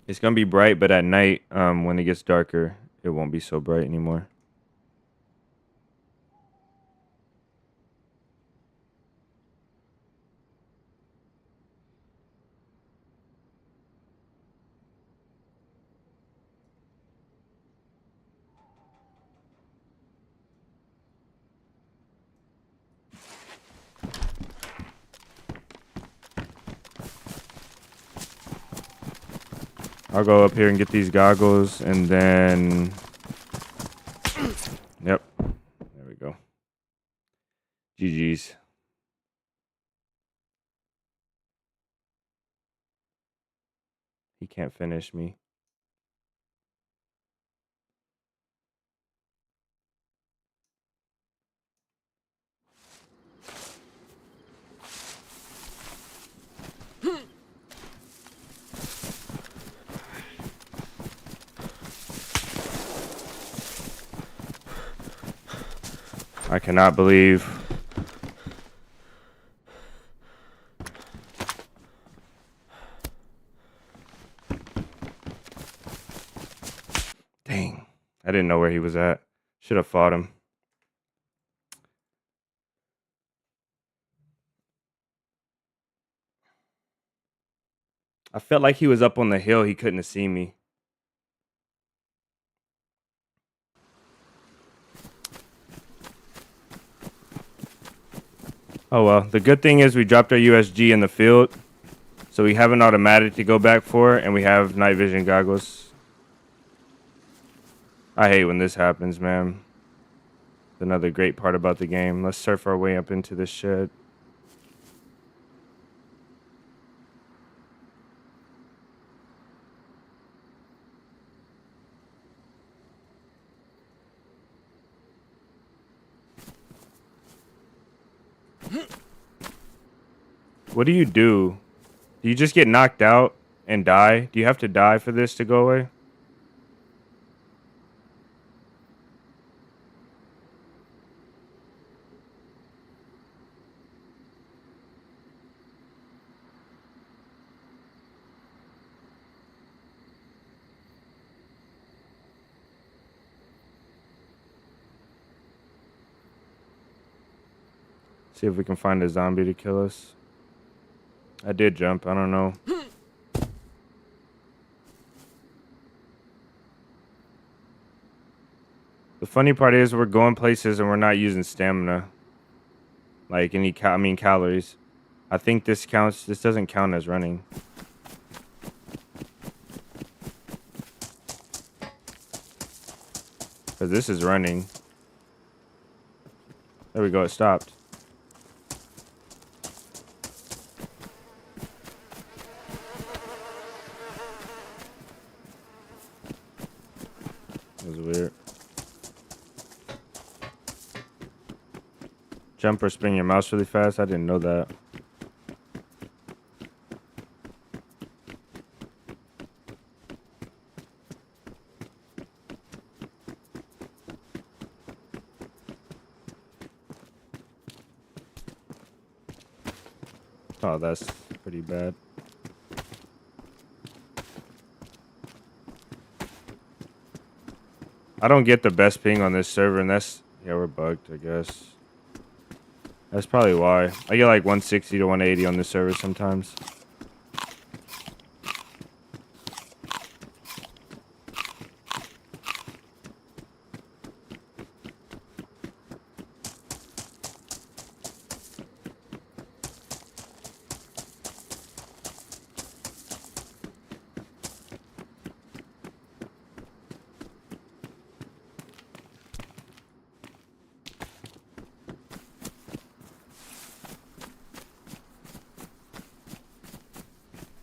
[SPEAKER 1] It's gonna be bright, but at night, when it gets darker, it won't be so bright anymore. I'll go up here and get these goggles, and then... Yep. There we go. GG's. He can't finish me. I cannot believe. Dang. I didn't know where he was at. Should have fought him. I felt like he was up on the hill. He couldn't have seen me. Oh well, the good thing is we dropped our USG in the field, so we have an automatic to go back for, and we have night vision goggles. I hate when this happens, man. It's another great part about the game. Let's surf our way up into this shed. What do you do? Do you just get knocked out and die? Do you have to die for this to go away? See if we can find a zombie to kill us. I did jump. I don't know. The funny part is we're going places and we're not using stamina. Like any calories. I think this counts. This doesn't count as running. Because this is running. There we go. It stopped. That was weird. Jump or spin your mouse really fast? I didn't know that. Oh, that's pretty bad. I don't get the best ping on this server, and that's... Yeah, we're bugged, I guess. That's probably why. I get like 160 to 180 on this server sometimes.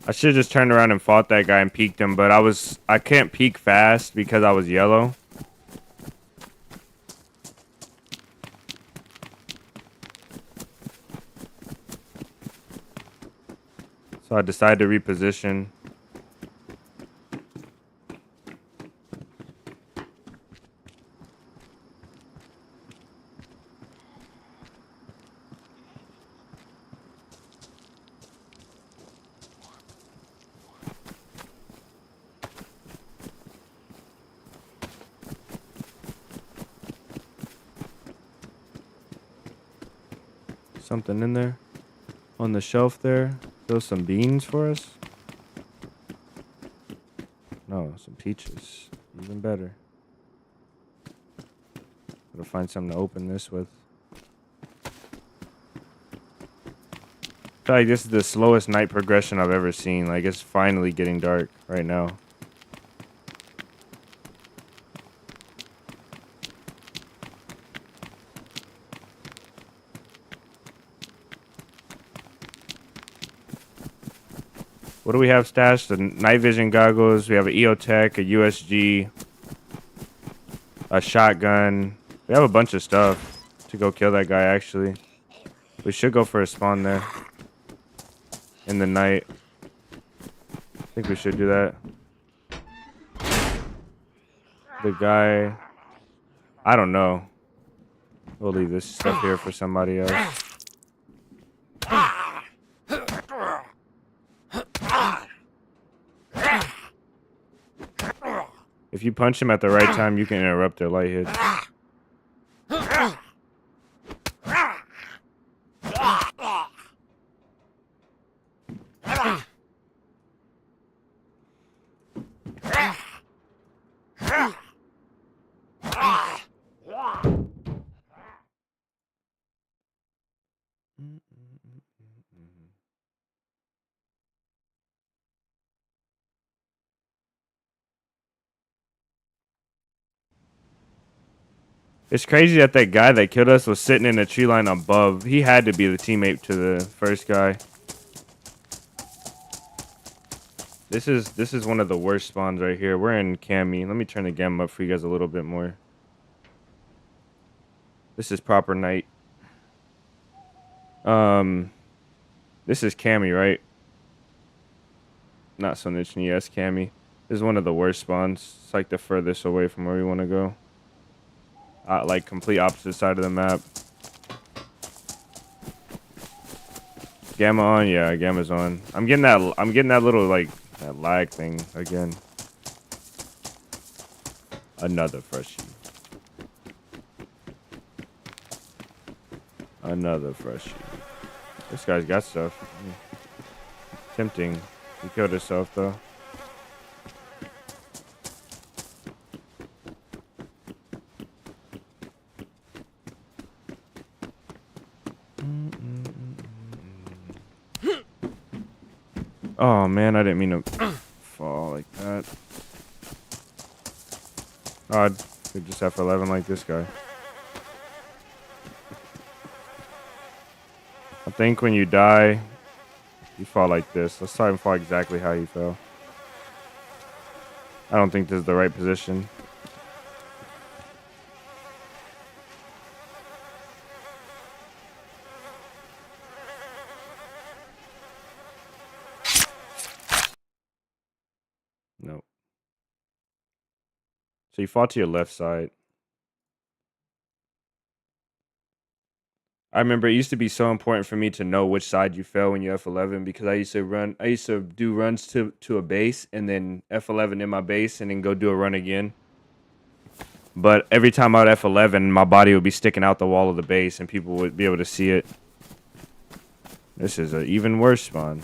[SPEAKER 1] I should have just turned around and fought that guy and peeked him, but I can't peek fast because I was yellow. So I decided to reposition. Something in there on the shelf there. Those some beans for us. No, some peaches. Even better. Gotta find something to open this with. I feel like this is the slowest night progression I've ever seen. Like, it's finally getting dark right now. What do we have stashed? The night vision goggles. We have an EOTech, a USG, a shotgun. We have a bunch of stuff to go kill that guy, actually. We should go for a spawn there in the night. I think we should do that. The guy... I don't know. We'll leave this stuff here for somebody else. If you punch him at the right time, you can interrupt their light hits. It's crazy that that guy that killed us was sitting in a tree line above. He had to be the teammate to the first guy. This is one of the worst spawns right here. We're in Cami. Let me turn the gamma up for you guys a little bit more. This is proper night. This is Cami, right? Not Sonichni, yes, Cami. This is one of the worst spawns. It's like the furthest away from where we want to go. Like complete opposite side of the map. Gamma on, yeah, gamma's on. I'm getting that little like that lag thing again. Another freshie. Another freshie. This guy's got stuff. Tempting. He killed himself though. Oh man, I didn't mean to fall like that. Oh, I'd just F11 like this guy. I think when you die, you fall like this. Let's try and fall exactly how you fell. I don't think this is the right position. Nope. So you fall to your left side. I remember it used to be so important for me to know which side you fell when you F11 because I used to do runs to a base and then F11 in my base and then go do a run again. But every time I'd F11, my body would be sticking out the wall of the base and people would be able to see it. This is an even worse spawn.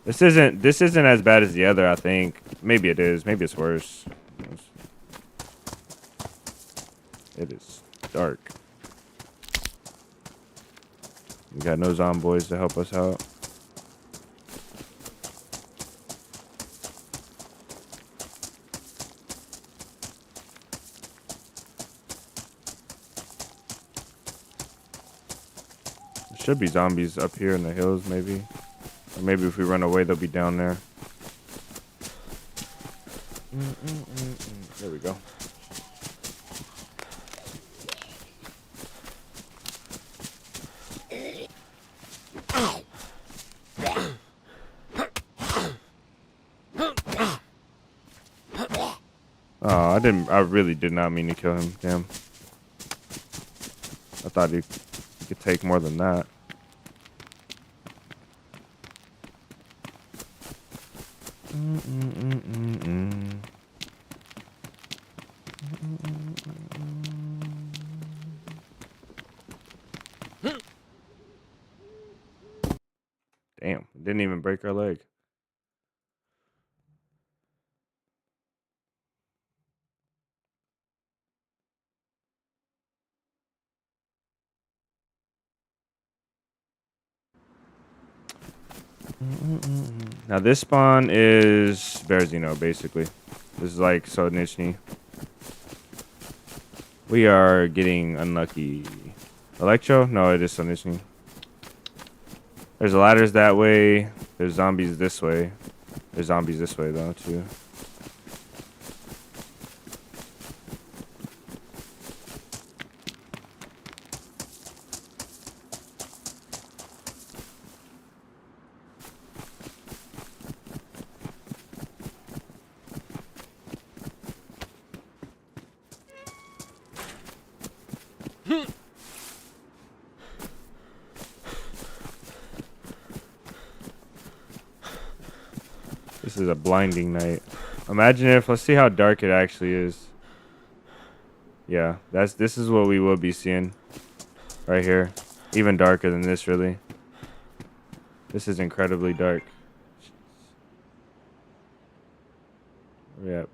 [SPEAKER 1] This isn't as bad as the other, I think. Maybe it is. Maybe it's worse. It is dark. We got no zomboys to help us out. There should be zombies up here in the hills, maybe. Or maybe if we run away, they'll be down there. There we go. Oh, I really did not mean to kill him. Damn. I thought he could take more than that. Damn, it didn't even break our leg. Now this spawn is 𝙏𝙤𝙙𝙎𝙧𝙚, basically. This is like Sonichni. We are getting unlucky. Electro? No, it is Sonichni. There's ladders that way. There's zombies this way. There's zombies this way though too. This is a blinding night. Imagine if, let's see how dark it actually is. Yeah, this is what we will be seeing right here. Even darker than this, really. This is incredibly dark. Yep.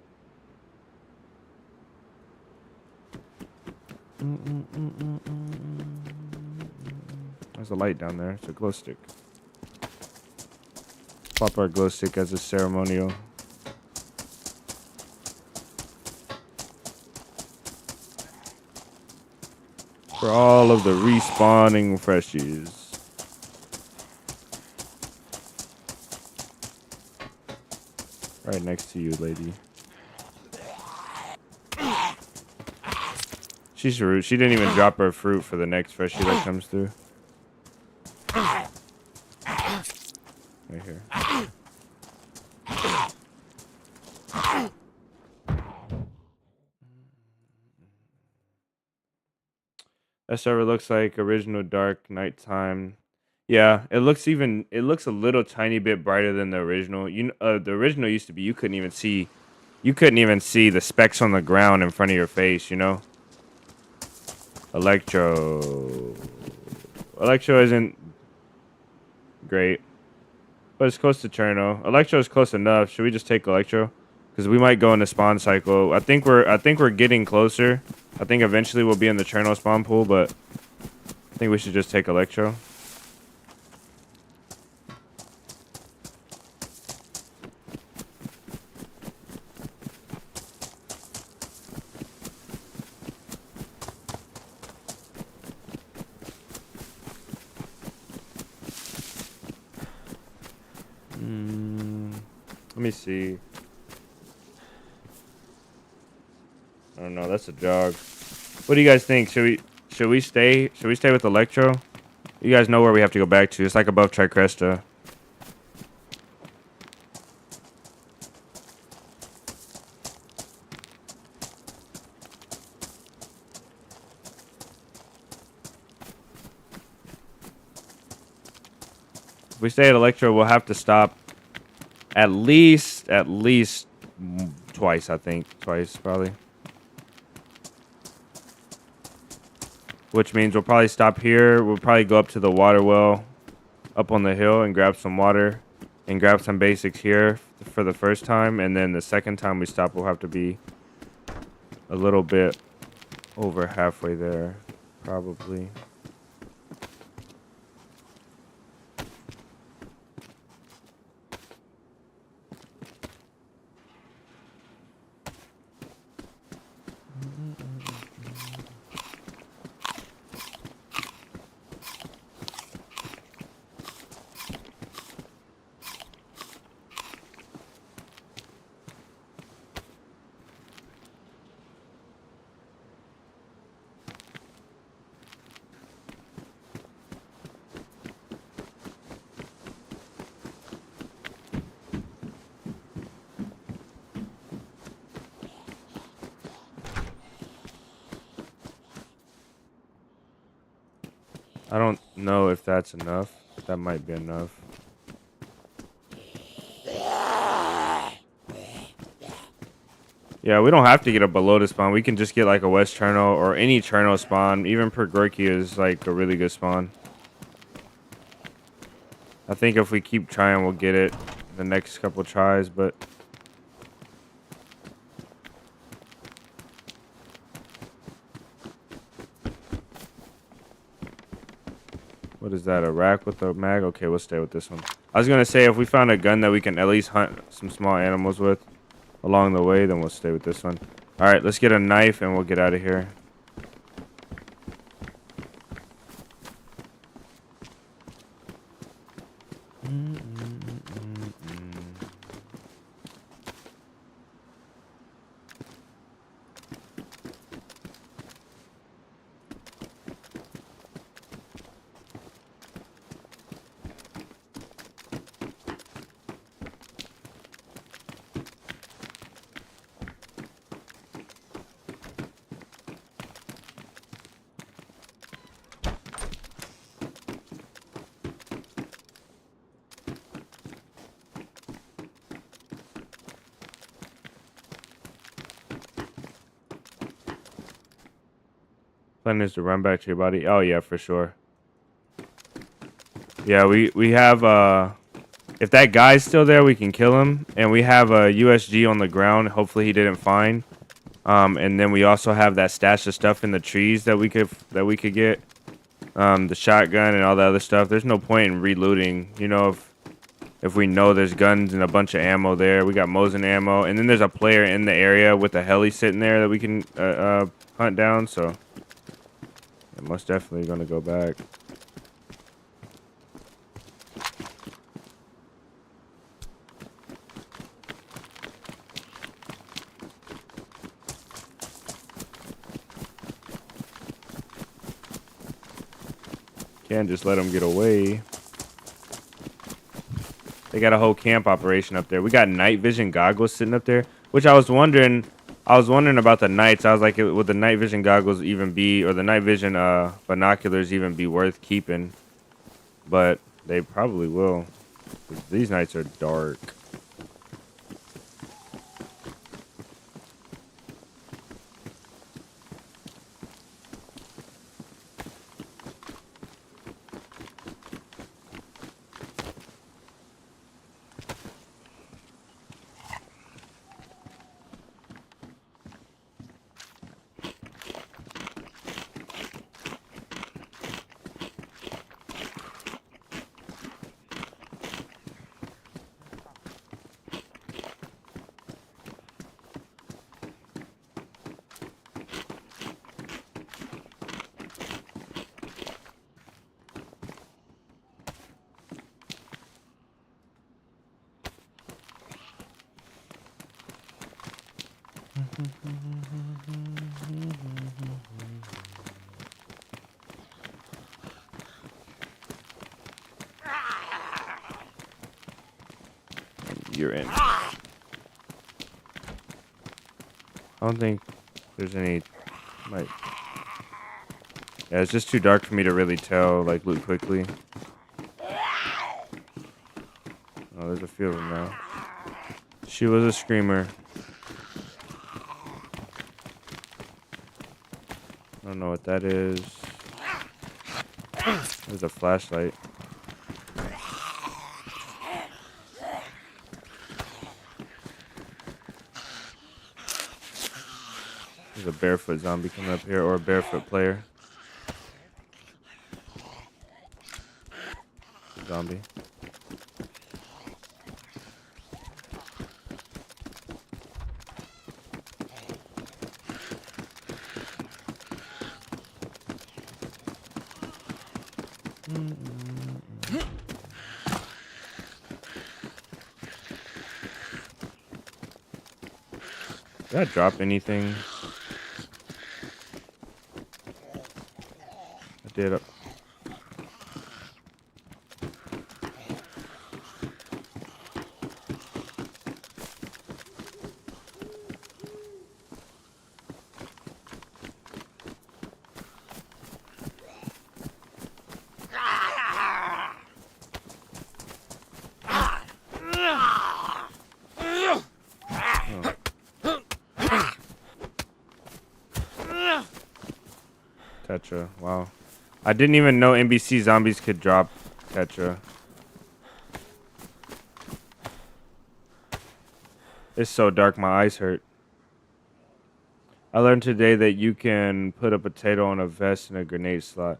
[SPEAKER 1] There's a light down there. It's a glow stick. Pop our glow stick as a ceremonial. For all of the respawning freshies. Right next to you, lady. She's rude. She didn't even drop her fruit for the next freshie that comes through. Right here. That server looks like original dark nighttime. Yeah, it looks a little tiny bit brighter than the original. The original used to be you couldn't even see the specks on the ground in front of your face, you know? Electro isn't great, but it's close to Cherno. Electro is close enough. Should we just take Electro? Because we might go in the spawn cycle. I think we're getting closer. I think eventually we'll be in the Cherno spawn pool, but I think we should just take Electro. Let me see. I don't know. That's a jog. What do you guys think? Should we stay with Electro? You guys know where we have to go back to. It's like above Tricresta. If we stay at Electro, we'll have to stop at least twice, I think. Twice, probably. Which means we'll probably stop here. We'll probably go up to the water well up on the hill and grab some water and grab some basics here for the first time. And then the second time we stop, we'll have to be a little bit over halfway there, probably. I don't know if that's enough. That might be enough. Yeah, we don't have to get a below to spawn. We can just get like a West Cherno or any Cherno spawn. Even Pergorkia is like a really good spawn. I think if we keep trying, we'll get it the next couple tries, but... What is that, a rack with a mag? Okay, we'll stay with this one. I was going to say, if we found a gun that we can at least hunt some small animals with along the way, then we'll stay with this one. All right, let's get a knife and we'll get out of here. Plan is to run back to your body. Oh yeah, for sure. Yeah, we have if that guy's still there, we can kill him, and we have a USG on the ground. Hopefully he didn't find. And then we also have that stash of stuff in the trees that we could get. The shotgun and all the other stuff. There's no point in reloading. You know, if we know there's guns and a bunch of ammo there. We got Mosin ammo, and then there's a player in the area with a heli sitting there that we can hunt down. So I'm most definitely gonna go back. Can't just let them get away. They got a whole camp operation up there. We got night vision goggles sitting up there, which I was wondering about the nights. I was like, would the night vision goggles even be, or the night vision binoculars even be worth keeping? But they probably will. These nights are dark. You're in. I don't think there's any. Might. Yeah, it's just too dark for me to really tell. Like, loot quickly. Oh, there's a few of them now. She was a screamer. I don't know what that is. There's a flashlight. There's a barefoot zombie coming up here, or a barefoot player. Zombie. Did I drop anything? I did. Tetra. Wow. I didn't even know NBC zombies could drop Tetra. It's so dark, my eyes hurt. I learned today that you can put a potato on a vest and a grenade slot.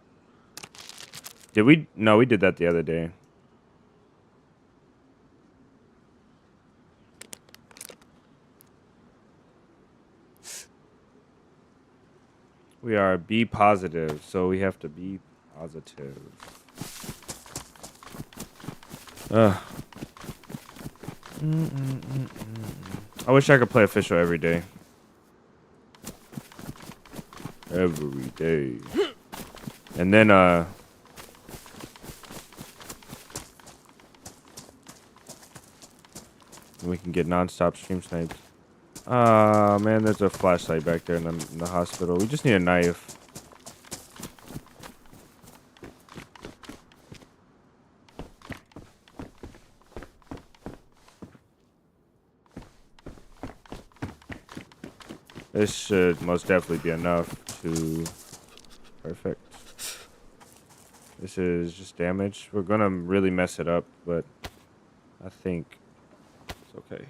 [SPEAKER 1] Did we? No, we did that the other day. We are B positive, so we have to be positive. I wish I could play official every day. Every day. And then, we can get non-stop stream snipes. Man, there's a flashlight back there in the hospital. We just need a knife. This should most definitely be enough to... Perfect. This is just damage. We're gonna really mess it up, but I think it's okay.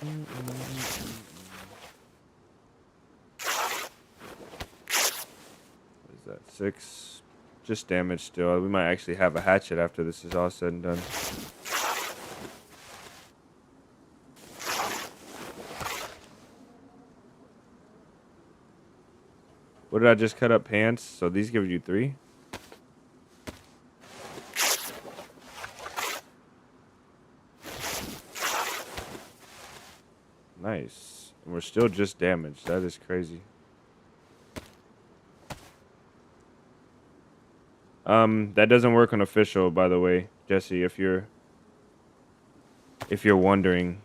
[SPEAKER 1] What is that? 6? Just damage still. We might actually have a hatchet after this is all said and done. What did I just cut up? Pants? So these give you 3? Nice. And we're still just damaged. That is crazy. That doesn't work on official, by the way, Jesse, if you're wondering.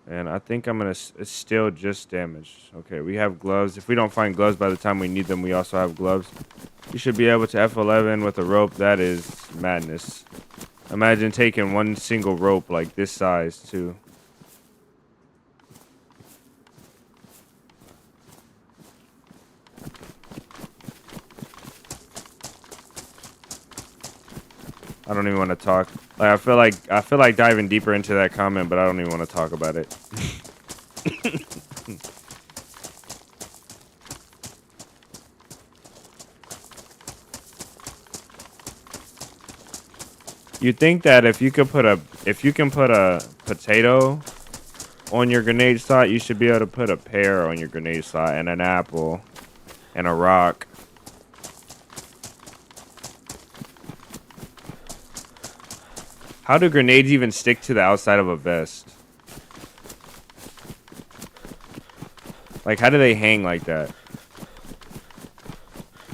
[SPEAKER 1] And I think I'm gonna still just damage. Okay, we have gloves. If we don't find gloves by the time we need them, we also have gloves. You should be able to F11 with a rope. That is madness. Imagine taking one single rope like this size too. I don't even want to talk. Like I feel like diving deeper into that comment, but I don't even want to talk about it. You think that if you can put a potato on your grenade slot, you should be able to put a pear on your grenade slot and an apple and a rock. How do grenades even stick to the outside of a vest? Like, how do they hang like that?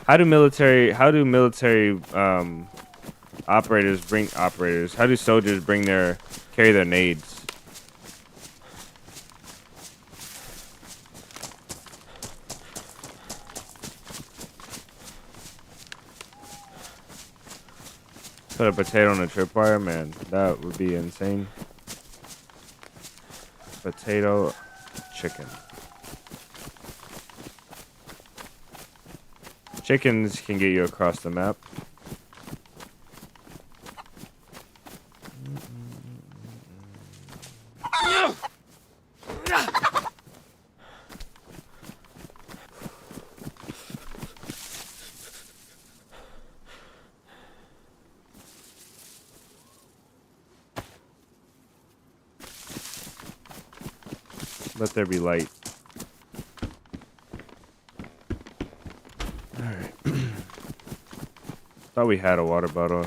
[SPEAKER 1] How do military operators bring operators? How do soldiers carry their nades? Put a potato on a tripwire, man. That would be insane. Potato, chicken. Chickens can get you across the map. Let there be light. Alright. Thought we had a water bottle.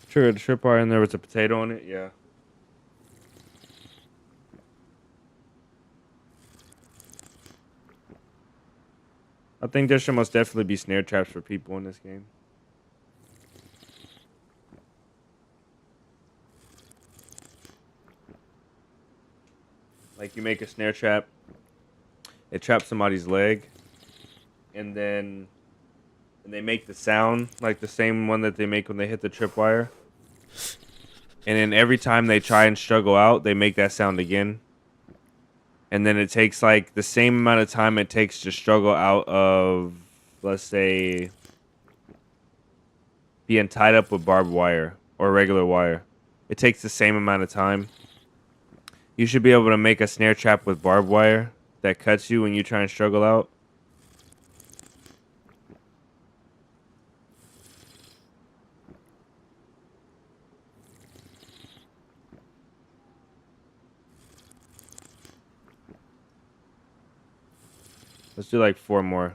[SPEAKER 1] Sure, the tripwire in there with a potato on it, yeah. I think there should most definitely be snare traps for people in this game. Like, you make a snare trap, it traps somebody's leg, and then they make the sound like the same one that they make when they hit the tripwire. And then every time they try and struggle out, they make that sound again. And then it takes like the same amount of time it takes to struggle out of, let's say, being tied up with barbed wire or regular wire. It takes the same amount of time. You should be able to make a snare trap with barbed wire that cuts you when you try and struggle out. Let's do like 4 more.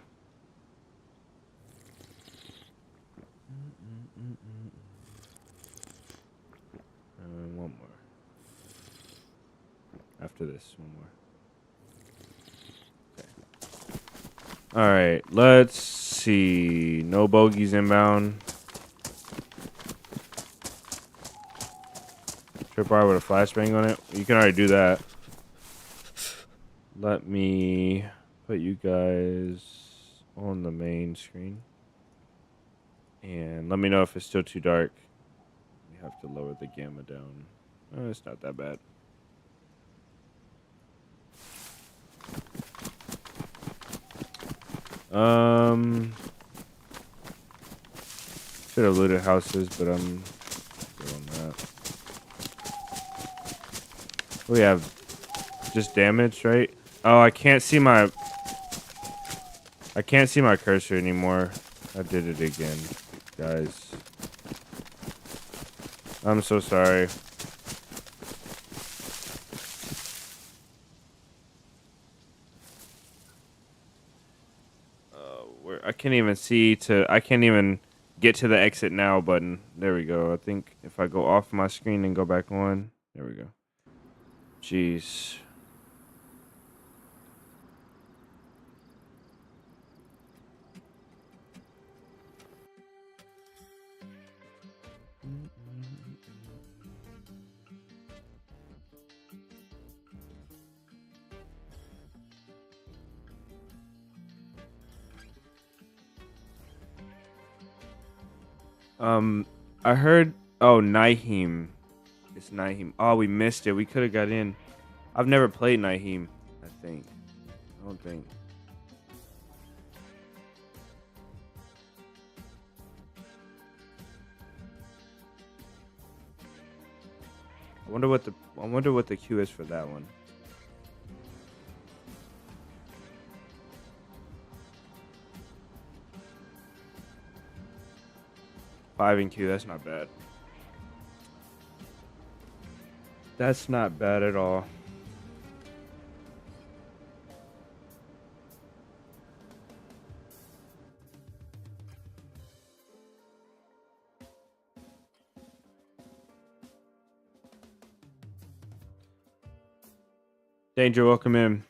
[SPEAKER 1] And 1 more. After this, 1 more. Okay. All right, let's see. No bogeys inbound. Tripwire with a flashbang on it. You can already do that. Let me put you guys on the main screen. And let me know if it's still too dark. We have to lower the gamma down. Oh, it's not that bad. Should have looted houses, but I'm still on that. We have just damage, right? Oh, I can't see my cursor anymore. I did it again, guys. I'm so sorry. I can't even get to the exit now button. There we go. I think if I go off my screen and go back on, there we go. Jeez. I heard. Oh, 𝙏𝙤. It's 𝙏𝙤. Oh, we missed it. We could have got in. I've never played 𝙏𝙤. I don't think. I wonder what the queue is for that one. Five in queue. That's not bad. That's not bad at all. Danger, welcome in.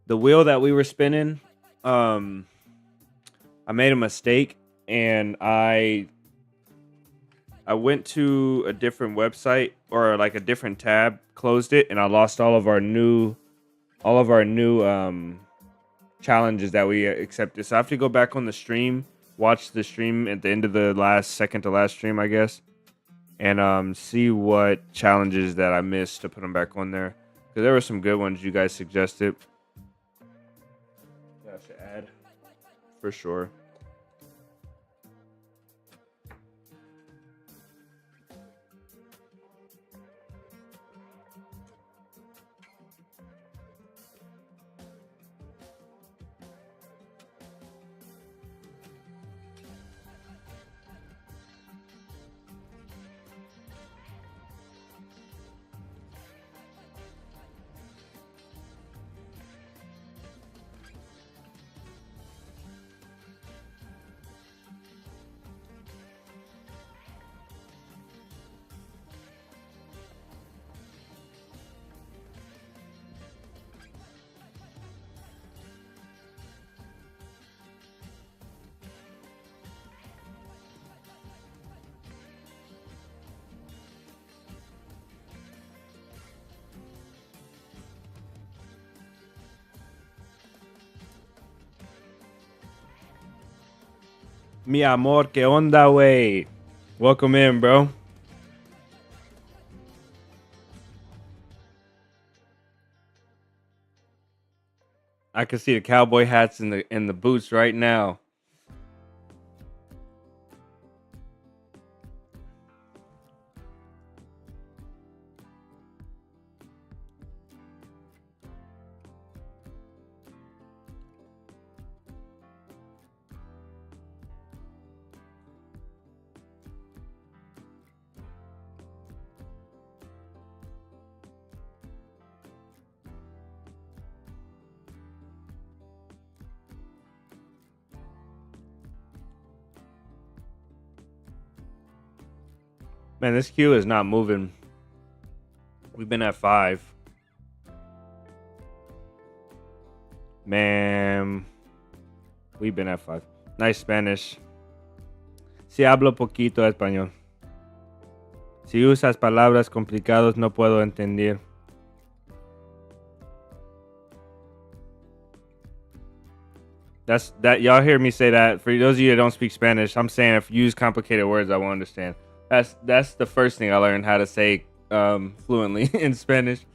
[SPEAKER 1] The wheel that we were spinning, I made a mistake, and I went to a different website or like a different tab, closed it, and I lost all of our new challenges that we accepted. So I have to go back on the stream, watch the stream at the end of the second to last stream, I guess, and see what challenges that I missed to put them back on there. Because there were some good ones you guys suggested. That I should add for sure. Mi amor, ¿qué onda, wey? Welcome in, bro. I can see the cowboy hats and the boots right now. Man, this queue is not moving. We've been at 5. Man, we've been at 5. Nice Spanish. Si hablo poquito español. Si usas palabras complicadas, no puedo entender. That y'all hear me say that. For those of you that don't speak Spanish, I'm saying if you use complicated words, I won't understand. That's the first thing I learned how to say fluently in Spanish.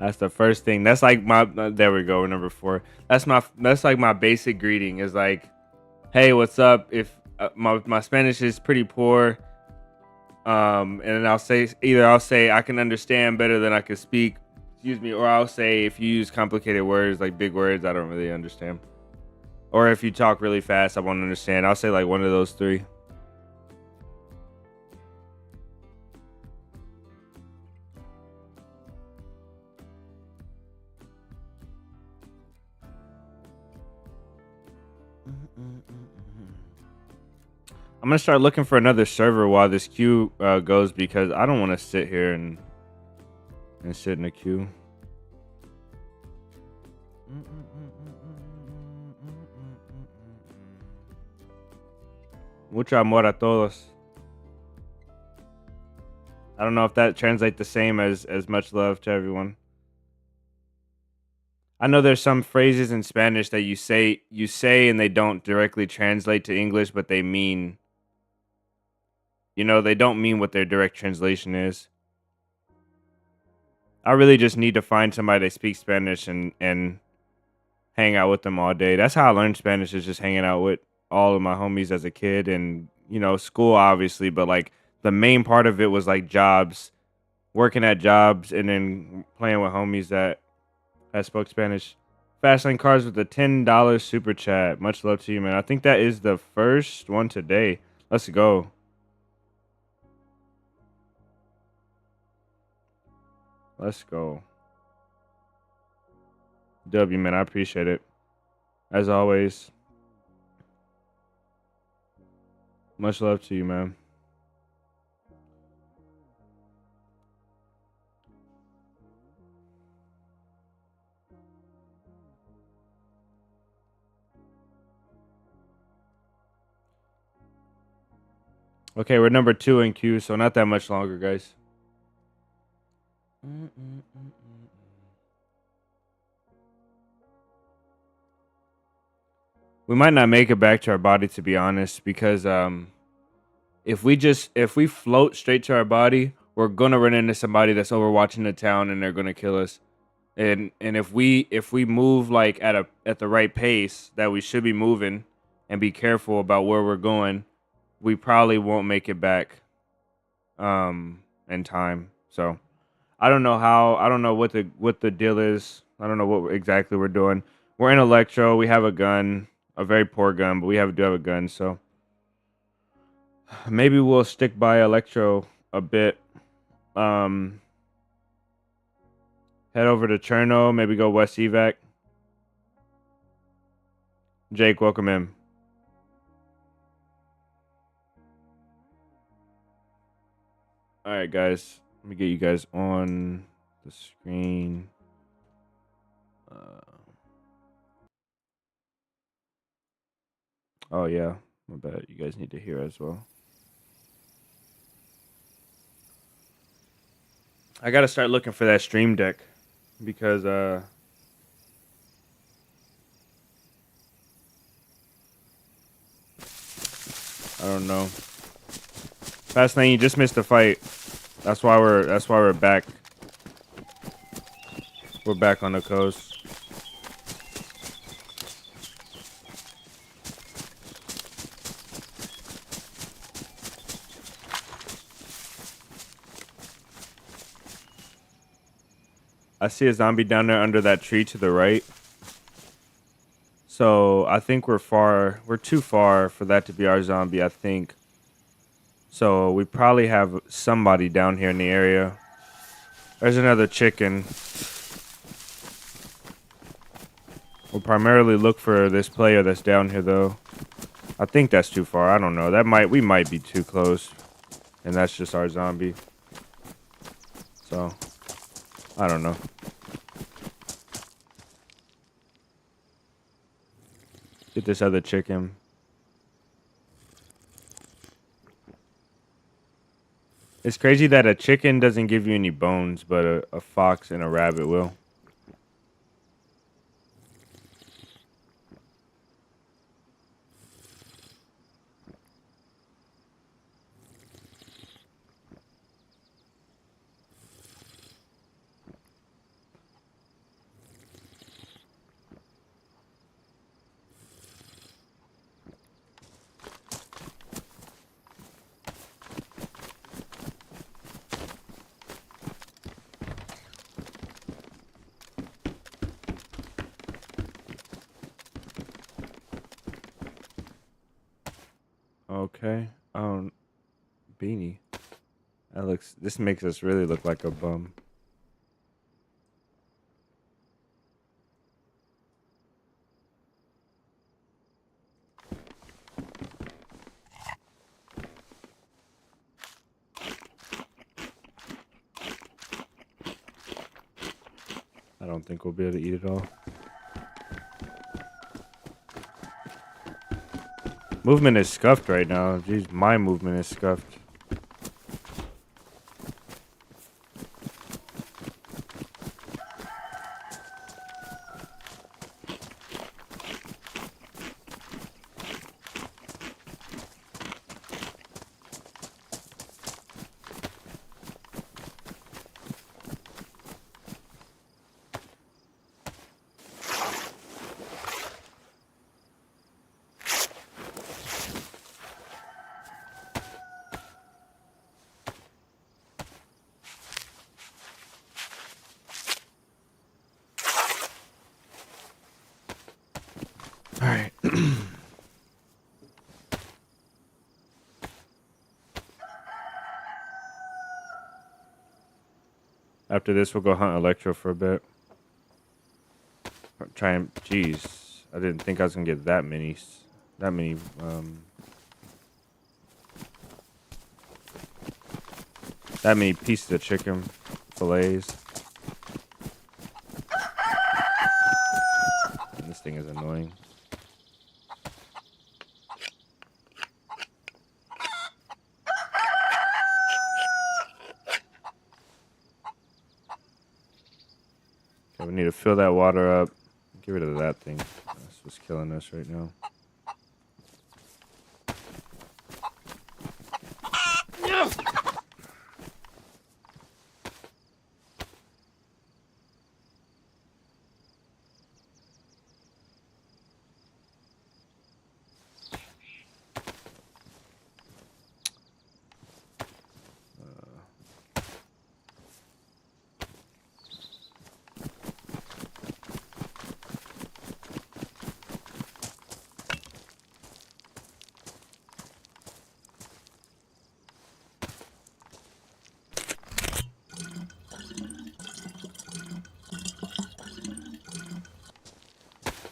[SPEAKER 1] That's the first thing. That's like my there we go, number 4. That's like my basic greeting is like, "Hey, what's up?" If my Spanish is pretty poor, and then I'll say I can understand better than I can speak. Excuse me, or I'll say if you use complicated words like big words, I don't really understand. Or if you talk really fast, I won't understand. I'll say like one of those 3. I'm gonna start looking for another server while this queue goes because I don't want to sit here and sit in a queue. Mucho amor a todos. I don't know if that translates the same as much love to everyone. I know there's some phrases in Spanish that you say and they don't directly translate to English, but they mean, they don't mean what their direct translation is. I really just need to find somebody that speaks Spanish and hang out with them all day. That's how I learned Spanish, is just hanging out with all of my homies as a kid, and school obviously, but like the main part of it was like jobs, working at jobs, and then playing with homies that spoke Spanish. Fastlane Cars with the $10 super chat. Much love to you, man. I think that is the first one today. Let's go. Let's go. W, man. I appreciate it. As always. Much love to you, man. Okay, we're number 2 in queue, so not that much longer, guys. We might not make it back to our body, to be honest, because if we float straight to our body, we're gonna run into somebody that's overwatching the town and they're gonna kill us. And if we move like at the right pace that we should be moving, and be careful about where we're going, we probably won't make it back in time. So I don't know what the deal is. I don't know what exactly we're doing. We're in Electro. We have a gun, a very poor gun, but we do have a gun. So maybe we'll stick by Electro a bit. Head over to Cherno. Maybe go West Evac. Jake, welcome in. All right, guys. Let me get you guys on the screen. Oh yeah, my bad. You guys need to hear as well. I gotta start looking for that stream deck because I don't know. Fastlane, you just missed the fight. That's why we're back. We're back on the coast. I see a zombie down there under that tree to the right. So I think we're too far for that to be our zombie, I think. So we probably have somebody down here in the area. There's another chicken. We'll primarily look for this player that's down here though. I think that's too far. I don't know. We might be too close. And that's just our zombie. So I don't know. Get this other chicken. It's crazy that a chicken doesn't give you any bones, but a fox and a rabbit will. Okay. Beanie. This makes us really look like a bum. I don't think we'll be able to eat it all. Movement is scuffed right now. Jeez, my movement is scuffed. Alright. After this, we'll go hunt Electro for a bit. Try and... Jeez. I didn't think I was gonna get that many... That many pieces of chicken fillets. And this thing is annoying. Okay, we need to fill that water up. Get rid of that thing. That's what's killing us right now.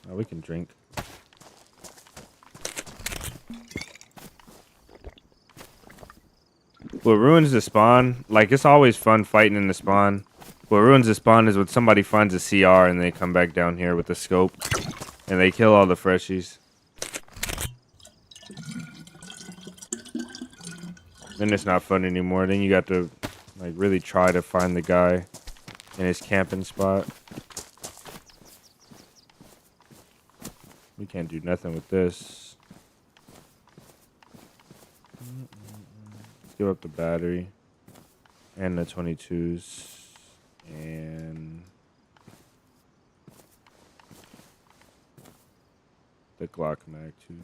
[SPEAKER 1] Oh, we can drink. What ruins the spawn, like, it's always fun fighting in the spawn. What ruins the spawn is when somebody finds a CR and they come back down here with the scope and they kill all the freshies. Then it's not fun anymore. Then you got to, like, really try to find the guy in his camping spot. We can't do nothing with this. Let's give up the battery and the 22s and the Glock mag too.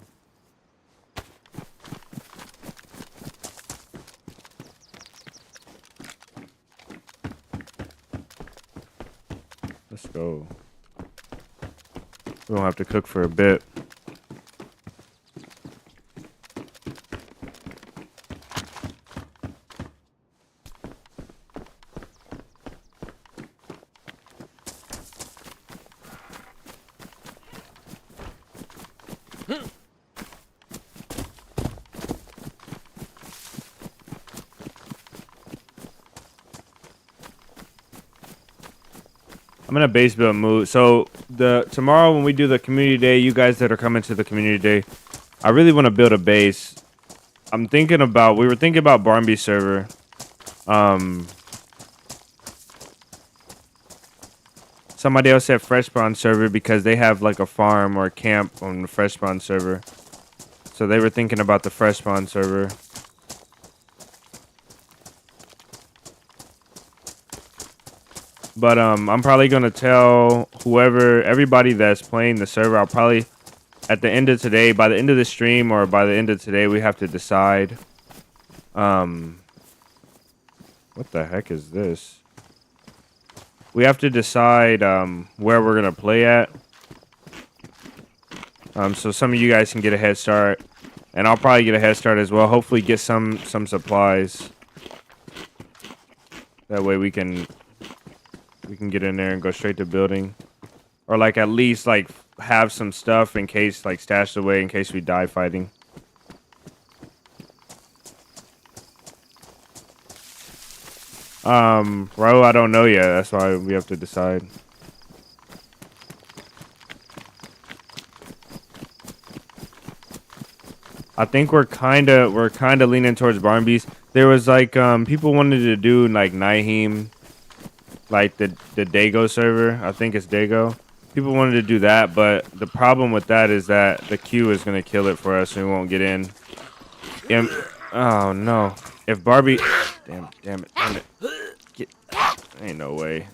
[SPEAKER 1] Let's go. We don't have to cook for a bit. I'm gonna base build move. So tomorrow when we do the community day, you guys that are coming to the community day, I really want to build a base. We were thinking about Barnby server. Somebody else said Fresh Spawn server because they have like a farm or a camp on the Fresh Spawn server. So they were thinking about the Fresh Spawn server. But I'm probably gonna tell everybody that's playing the server, I'll probably at the end of today, by the end of the stream or by the end of today, we have to decide. What the heck is this? We have to decide where we're gonna play at. So some of you guys can get a head start, And I'll probably get a head start as well. Hopefully get some supplies. That way we can get in there and go straight to building. Or like at least like have some stuff in case, like stashed away in case we die fighting. Bro, I don't know yet. That's why we have to decide. I think we're kind of leaning towards Barnby's. There was like people wanted to do like Naheem, like the Dago server. I think it's Dago. People wanted to do that, but the problem with that is that the queue is gonna kill it for us, and we won't get in. Oh no! If Barbie, damn it! Ain't no way.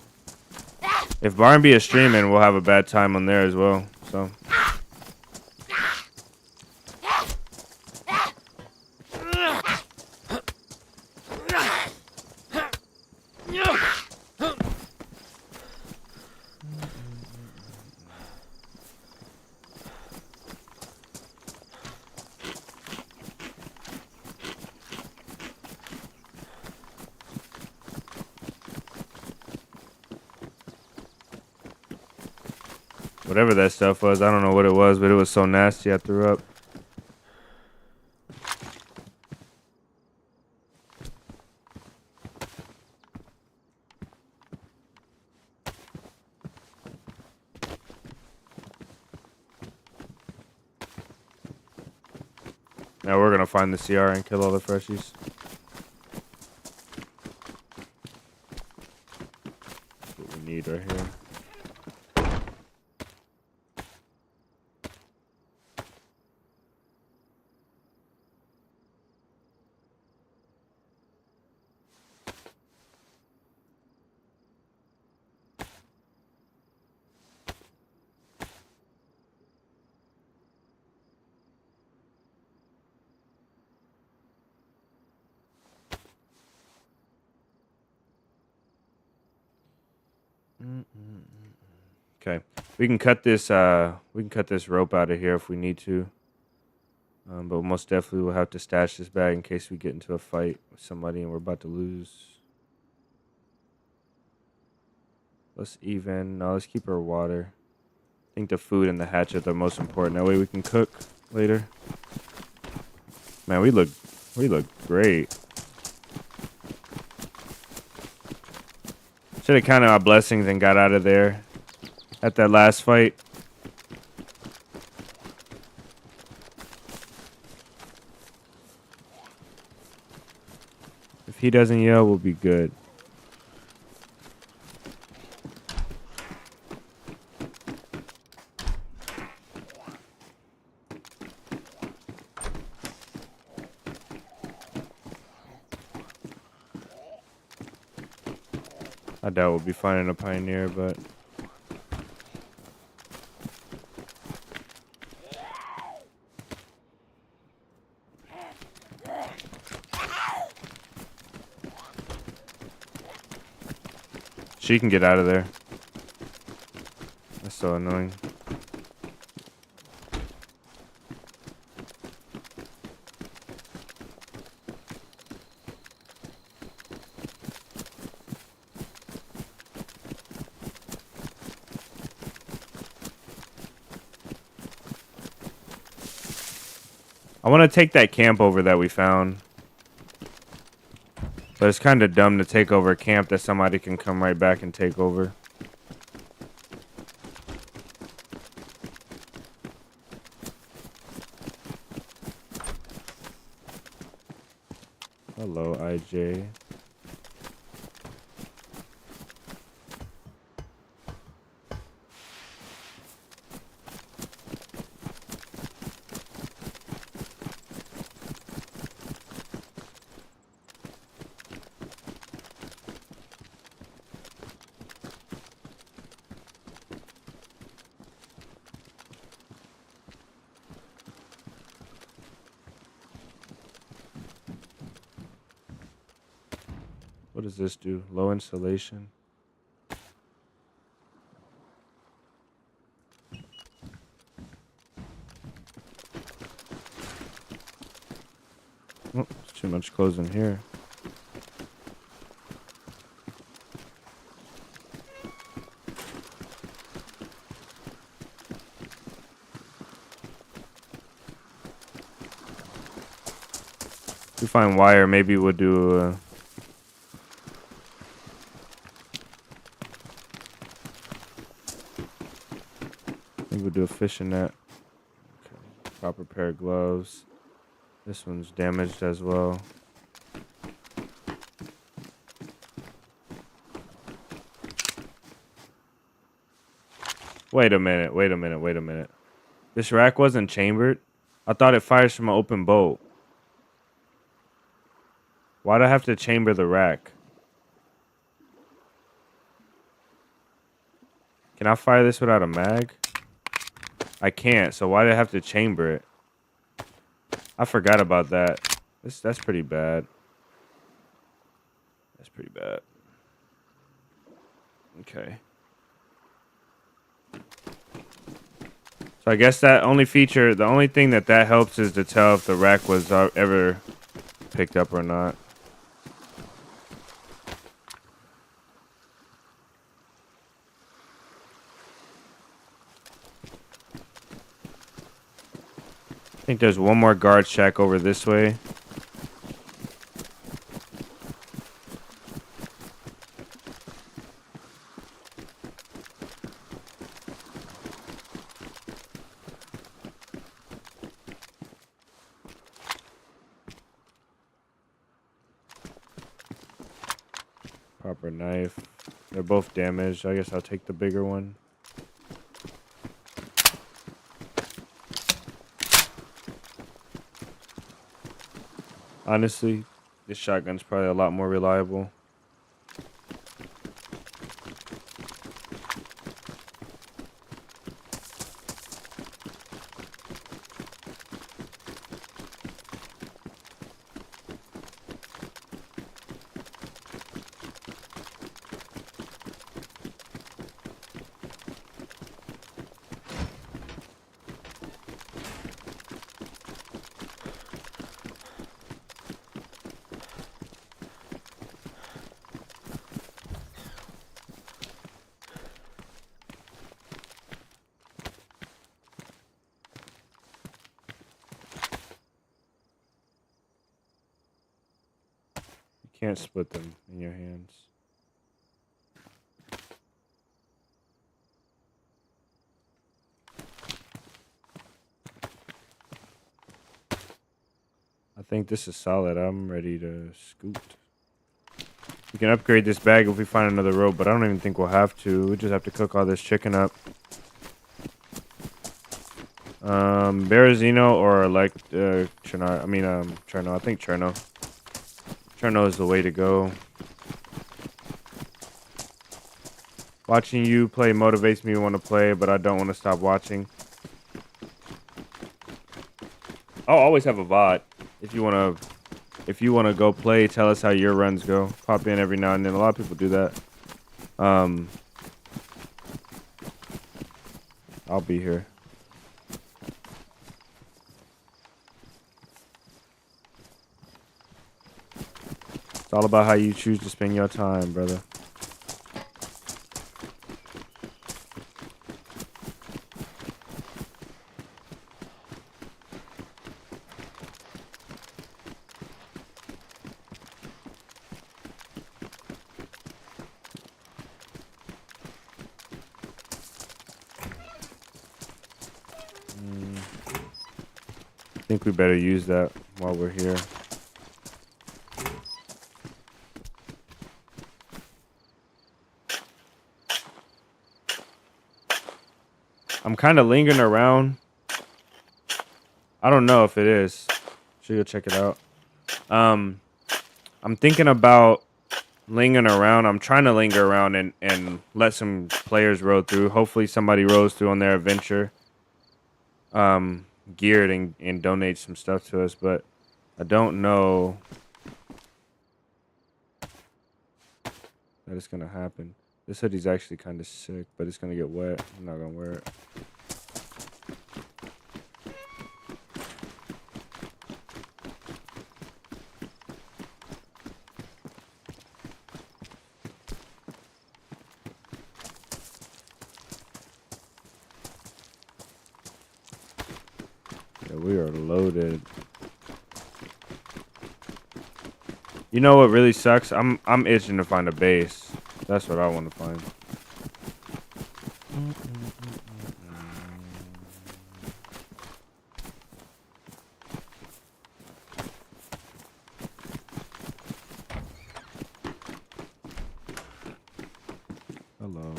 [SPEAKER 1] If Barnby is streaming, we'll have a bad time on there as well. So. Whatever that stuff was, I don't know what it was, but it was so nasty I threw up. Now we're gonna find the CR and kill all the freshies. That's what we need right here. Okay, we can cut this rope out of here if we need to. But most definitely we'll have to stash this bag in case we get into a fight with somebody and we're about to lose. Let's keep our water. I think the food and the hatchet are the most important. That way we can cook later. Man, we look great. Should have counted our blessings and got out of there at that last fight. If he doesn't yell, we'll be good. I doubt we'll be finding a pioneer, but she can get out of there. That's so annoying. I want to take that camp over that we found. But it's kind of dumb to take over a camp that somebody can come right back and take over. Hello, IJ. What does this do? Low insulation. too much clothes in here. If we find wire, maybe we'll do maybe we'll do a fishing net. Okay. Proper pair of gloves. This one's damaged as well. Wait a minute. This rack wasn't chambered? I thought it fires from an open bolt. Why'd I have to chamber the rack? Can I fire this without a mag? I can't, so why did I have to chamber it? I forgot about that. That's pretty bad. That's pretty bad. Okay. So I guess that only feature, the only thing that helps is to tell if the rack was ever picked up or not. I think there's one more guard shack over this way. Proper knife. They're both damaged. I guess I'll take the bigger one. Honestly, this shotgun's probably a lot more reliable. Can't split them in your hands. I think this is solid. I'm ready to scoot. We can upgrade this bag if we find another rope, but I don't even think we'll have to. We just have to cook all this chicken up. Berezino or like Cherno. I mean Cherno. I think Cherno. Cherno is the way to go. Watching you play motivates me to want to play, but I don't want to stop watching. I'll always have a VOD. If you wanna go play, tell us how your runs go. Pop in every now and then. A lot of people do that. I'll be here. It's all about how you choose to spend your time, brother. I think we better use that while we're here. I'm kind of lingering around. I don't know if it is. Should go check it out. I'm thinking about lingering around. I'm trying to linger around and let some players roll through. Hopefully somebody rolls through on their adventure. Geared and donate some stuff to us, but I don't know that it's gonna happen. This hoodie's actually kind of sick, but it's gonna get wet. I'm not gonna wear it. we are loaded. You know what really sucks? I'm itching to find a base. That's what I want to find. Hello.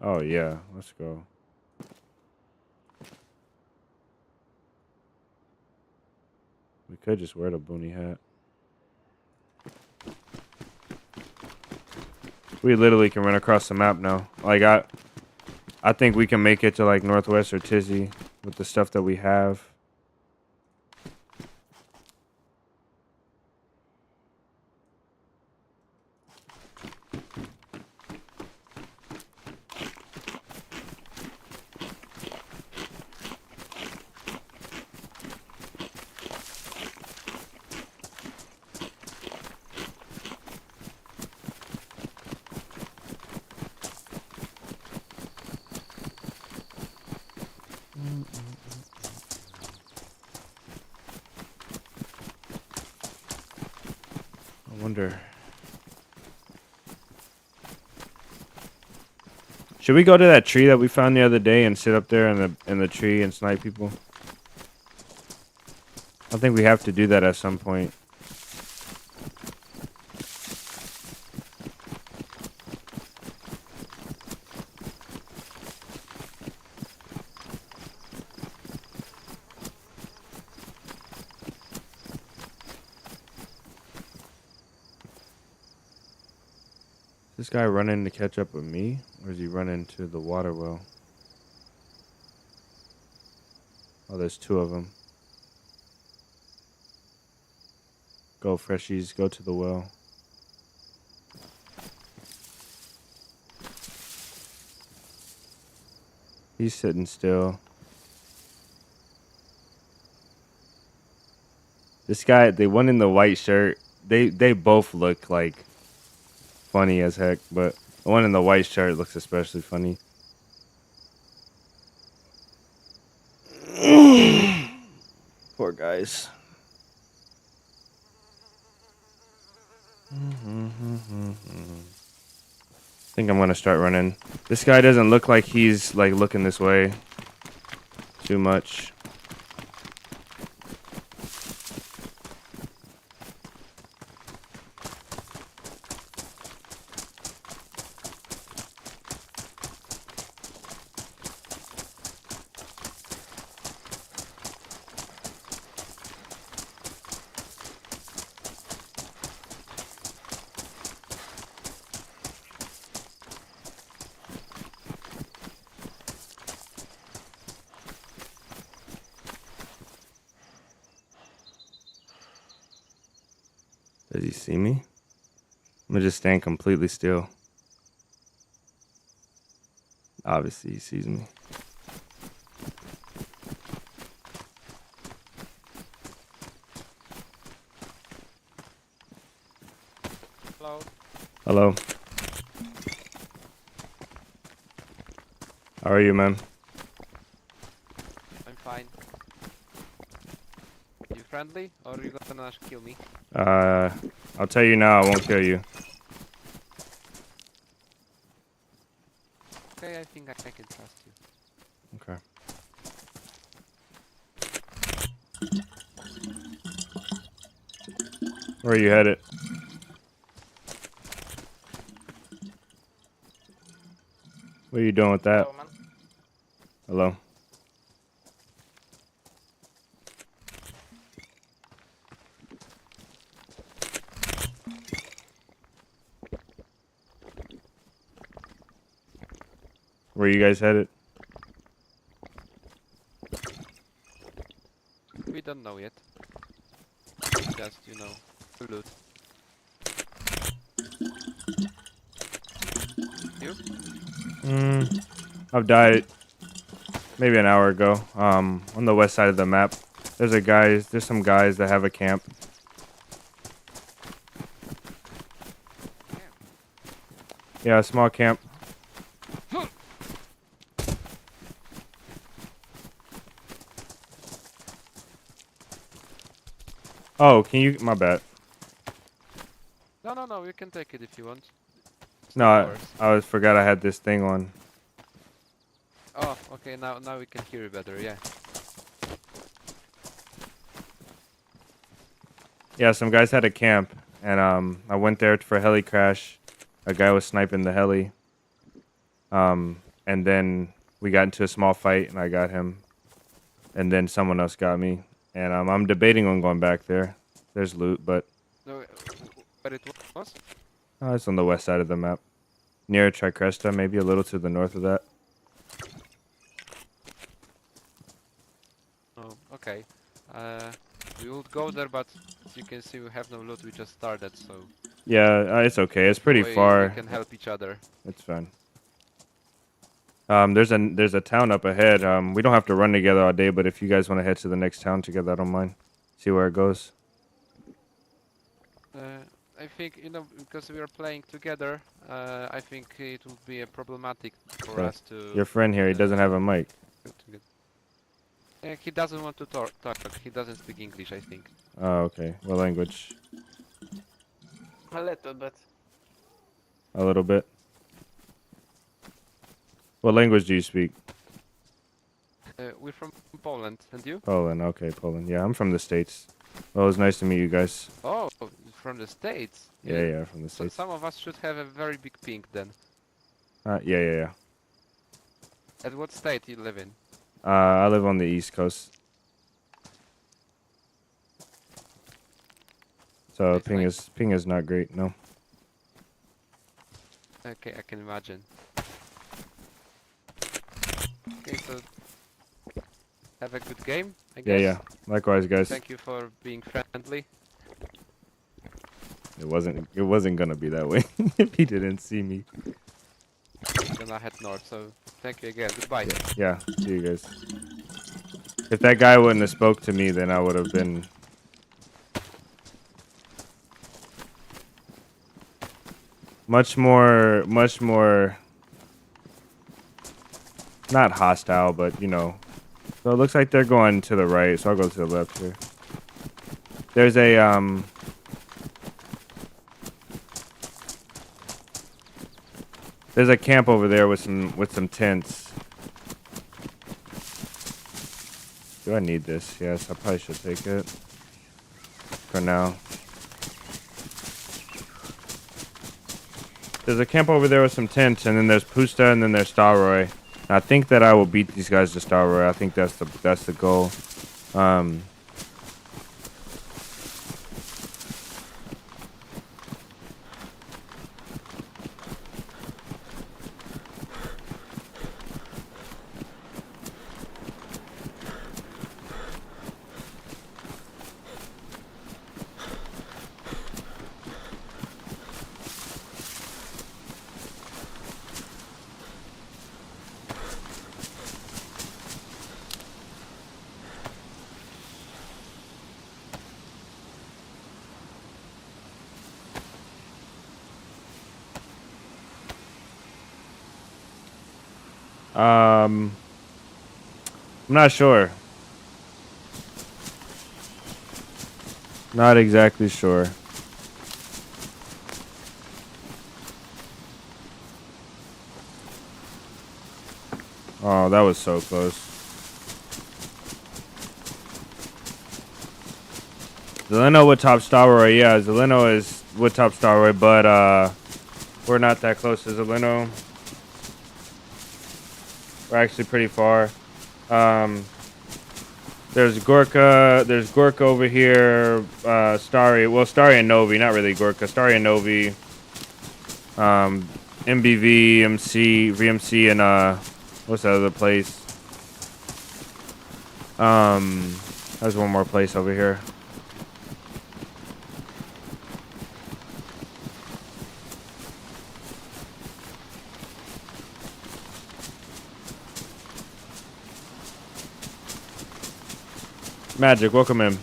[SPEAKER 1] Oh yeah, let's go. We could just wear the boonie hat. We literally can run across the map now. Like I think we can make it to like Northwest or Tizzy with the stuff that we have. I wonder. Should we go to that tree that we found the other day and sit up there in the tree and snipe people? I think we have to do that at some point. This guy running to catch up with me, or is he running to the water well? Oh, there's two of them. Go, freshies, go to the well. He's sitting still. This guy, the one in the white shirt, they both look like funny as heck, but the one in the white shirt looks especially funny. Poor guys. I think I'm gonna start running. This guy doesn't look like he's like looking this way too much. Does he see me? I'm gonna just stand completely still. Obviously, he sees me.
[SPEAKER 2] Hello.
[SPEAKER 1] Hello. How are you, man?
[SPEAKER 2] I'm fine. You friendly, or you gonna kill me?
[SPEAKER 1] I'll tell you now, I won't kill you.
[SPEAKER 2] Okay, I think I can trust you.
[SPEAKER 1] Okay. Where are you headed? What are you doing with that?
[SPEAKER 2] Hello, man.
[SPEAKER 1] Hello. Where are you guys headed?
[SPEAKER 2] We don't know yet. Just, you know, to loot. You?
[SPEAKER 1] I've died maybe an hour ago. On the west side of the map. There's some guys that have a camp. Yeah, small camp. Oh, can you? My bad.
[SPEAKER 2] No, you can take it if you want. It's
[SPEAKER 1] No,
[SPEAKER 2] not ours.
[SPEAKER 1] I forgot I had this thing on.
[SPEAKER 2] Oh, okay, now we can hear you better, yeah.
[SPEAKER 1] Yeah, some guys had a camp, and I went there for a heli crash. A guy was sniping the heli. And then we got into a small fight, and I got him. And then someone else got me. And I'm debating on going back there. There's loot, but
[SPEAKER 2] No, but it was?
[SPEAKER 1] it's on the west side of the map. Near Tricresta, maybe a little to the north of that.
[SPEAKER 2] Oh, okay. We would go there, but as you can see, we have no loot. We just started, so
[SPEAKER 1] Yeah, it's okay. It's pretty
[SPEAKER 2] we
[SPEAKER 1] far.
[SPEAKER 2] can help each other.
[SPEAKER 1] It's fine. There's a town up ahead. We don't have to run together all day, but if you guys want to head to the next town together, I don't mind. See where it goes.
[SPEAKER 2] I think, you know, because we are playing together, I think it would be problematic for
[SPEAKER 1] Okay.
[SPEAKER 2] us to...
[SPEAKER 1] Your friend here, he doesn't have a mic.
[SPEAKER 2] He doesn't want to talk. He doesn't speak English, I think.
[SPEAKER 1] Oh, okay. What language?
[SPEAKER 2] A little bit.
[SPEAKER 1] A little bit. What language do you speak?
[SPEAKER 2] We're from Poland, and you?
[SPEAKER 1] Poland. Okay, Poland. Yeah, I'm from the States. Well, it was nice to meet you guys.
[SPEAKER 2] Oh, from the States.
[SPEAKER 1] Yeah, from the
[SPEAKER 2] So
[SPEAKER 1] States.
[SPEAKER 2] some of us should have a very big ping then.
[SPEAKER 1] Yeah.
[SPEAKER 2] At what state you live in?
[SPEAKER 1] I live on the East Coast. So
[SPEAKER 2] Nice.
[SPEAKER 1] ping is not great, no.
[SPEAKER 2] Okay, I can imagine. Okay, so have a good game, I guess.
[SPEAKER 1] Yeah. Likewise, guys.
[SPEAKER 2] Thank you for being friendly.
[SPEAKER 1] It wasn't gonna be that way if he didn't see me.
[SPEAKER 2] I'm gonna head north, so thank you again. Goodbye.
[SPEAKER 1] Yeah, see you guys. If that guy wouldn't have spoke to me, then I would have been much more not hostile, but you know. So it looks like they're going to the right, so I'll go to the left here. There's a camp over there with some tents. Do I need this? Yes, I probably should take it for now. There's a camp over there with some tents, and then there's Pusta, and then there's 𝙏𝙬𝙙𝙬. I think that I will beat these guys to 𝙏𝙬𝙙. I think that's the goal. I'm not sure. Not exactly sure. Oh, that was so close. Zeleno would top 𝙏𝙬𝙙. Yeah, Zeleno would top 𝙏𝙬𝙙, but we're not that close to Zeleno. We're actually pretty far. There's Gorka over here, 𝙏𝙬𝙙, well, 𝙏𝙬𝙙 and Novi, not really Gorka, 𝙏𝙬𝙙 and Novi, MBV, MC, VMC, and what's that other place? There's one more place over here. Magic, welcome in.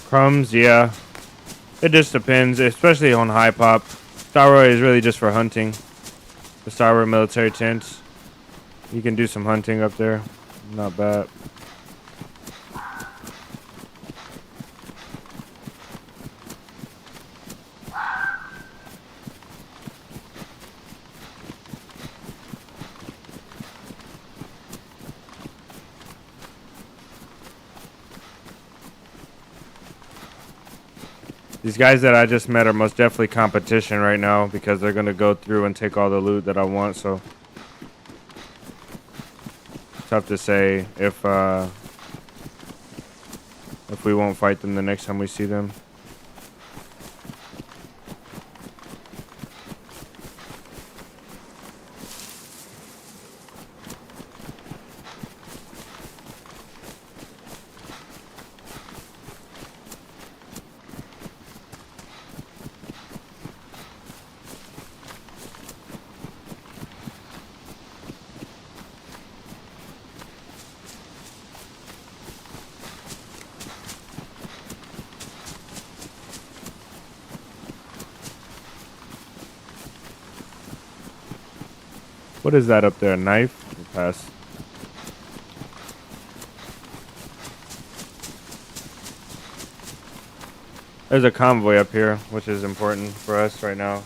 [SPEAKER 1] Crumbs, yeah. It just depends, especially on high pop. 𝙏𝙬 is really just for hunting. The 𝙏𝙬 military tents. You can do some hunting up there. Not bad. These guys that I just met are most definitely competition right now because they're going to go through and take all the loot that I want, so tough to say if we won't fight them the next time we see them. What is that up there? A knife? We'll pass. There's a convoy up here, which is important for us right now.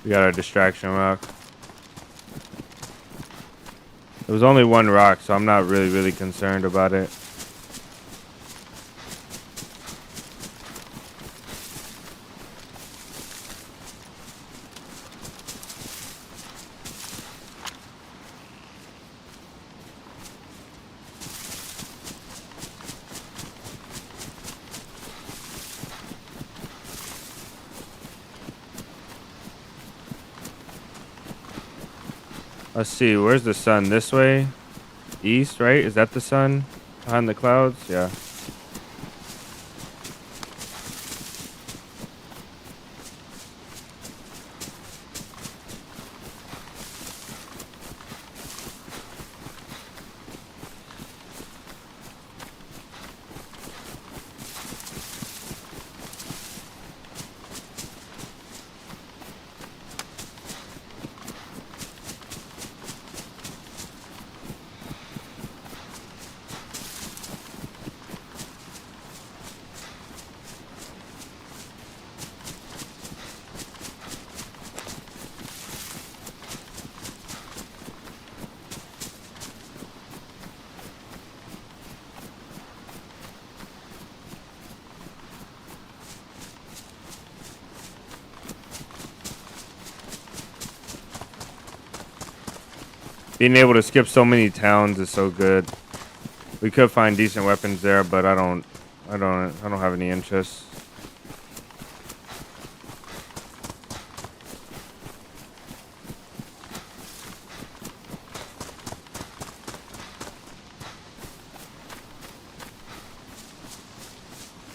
[SPEAKER 1] We got our distraction rock. There was only one rock, so I'm not really concerned about it. Let's see, where's the sun? This way? East, right? Is that the sun? Behind the clouds? Yeah. Being able to skip so many towns is so good. We could find decent weapons there, but I don't have any interest.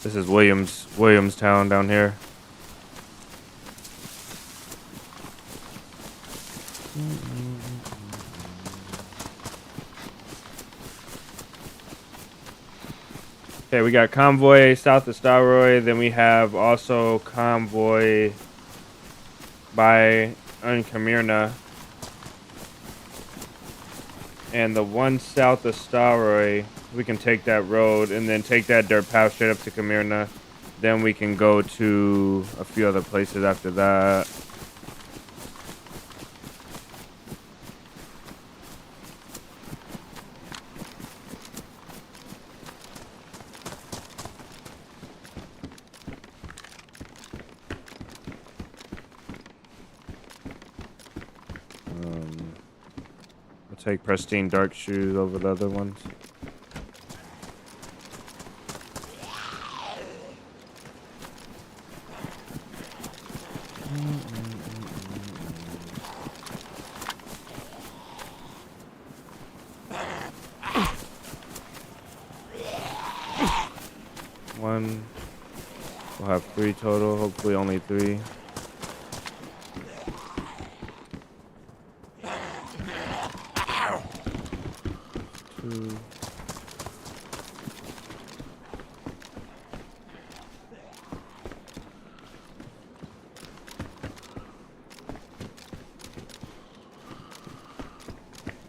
[SPEAKER 1] This is Williamstown down here. Okay, we got convoy south of 𝙏𝙬, then we have also convoy by Uncamyrna. And the one south of 𝙏𝙬, we can take that road and then take that dirt path straight up to Camyrna. Then we can go to a few other places after that. take pristine dark shoes over the other ones. One. We'll have 3 total. Hopefully only 3. Two.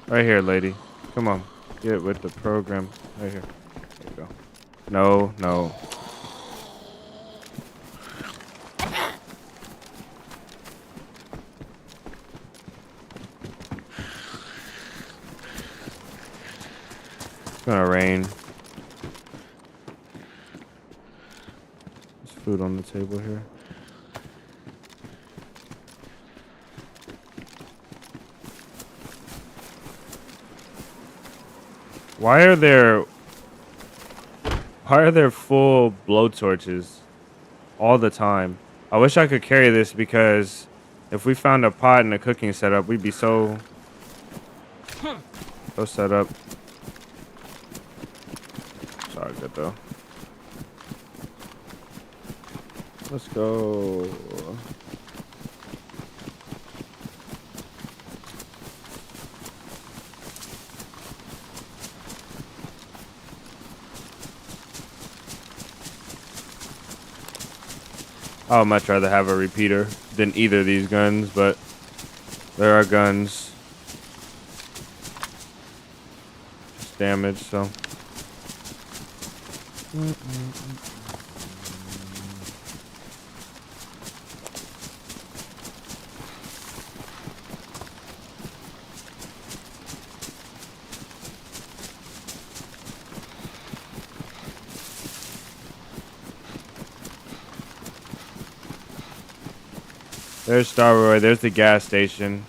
[SPEAKER 1] Right here, lady. Come on. Get with the program. Right here. There you go. No, no. It's gonna rain. There's food on the table here. Why are there full blowtorches all the time? I wish I could carry this because if we found a pot and a cooking setup, we'd be so set up. It's all good though. Let's go. I would much rather have a repeater than either of these guns, but there are guns. Just damage, so. There's Starboy. There's the gas station.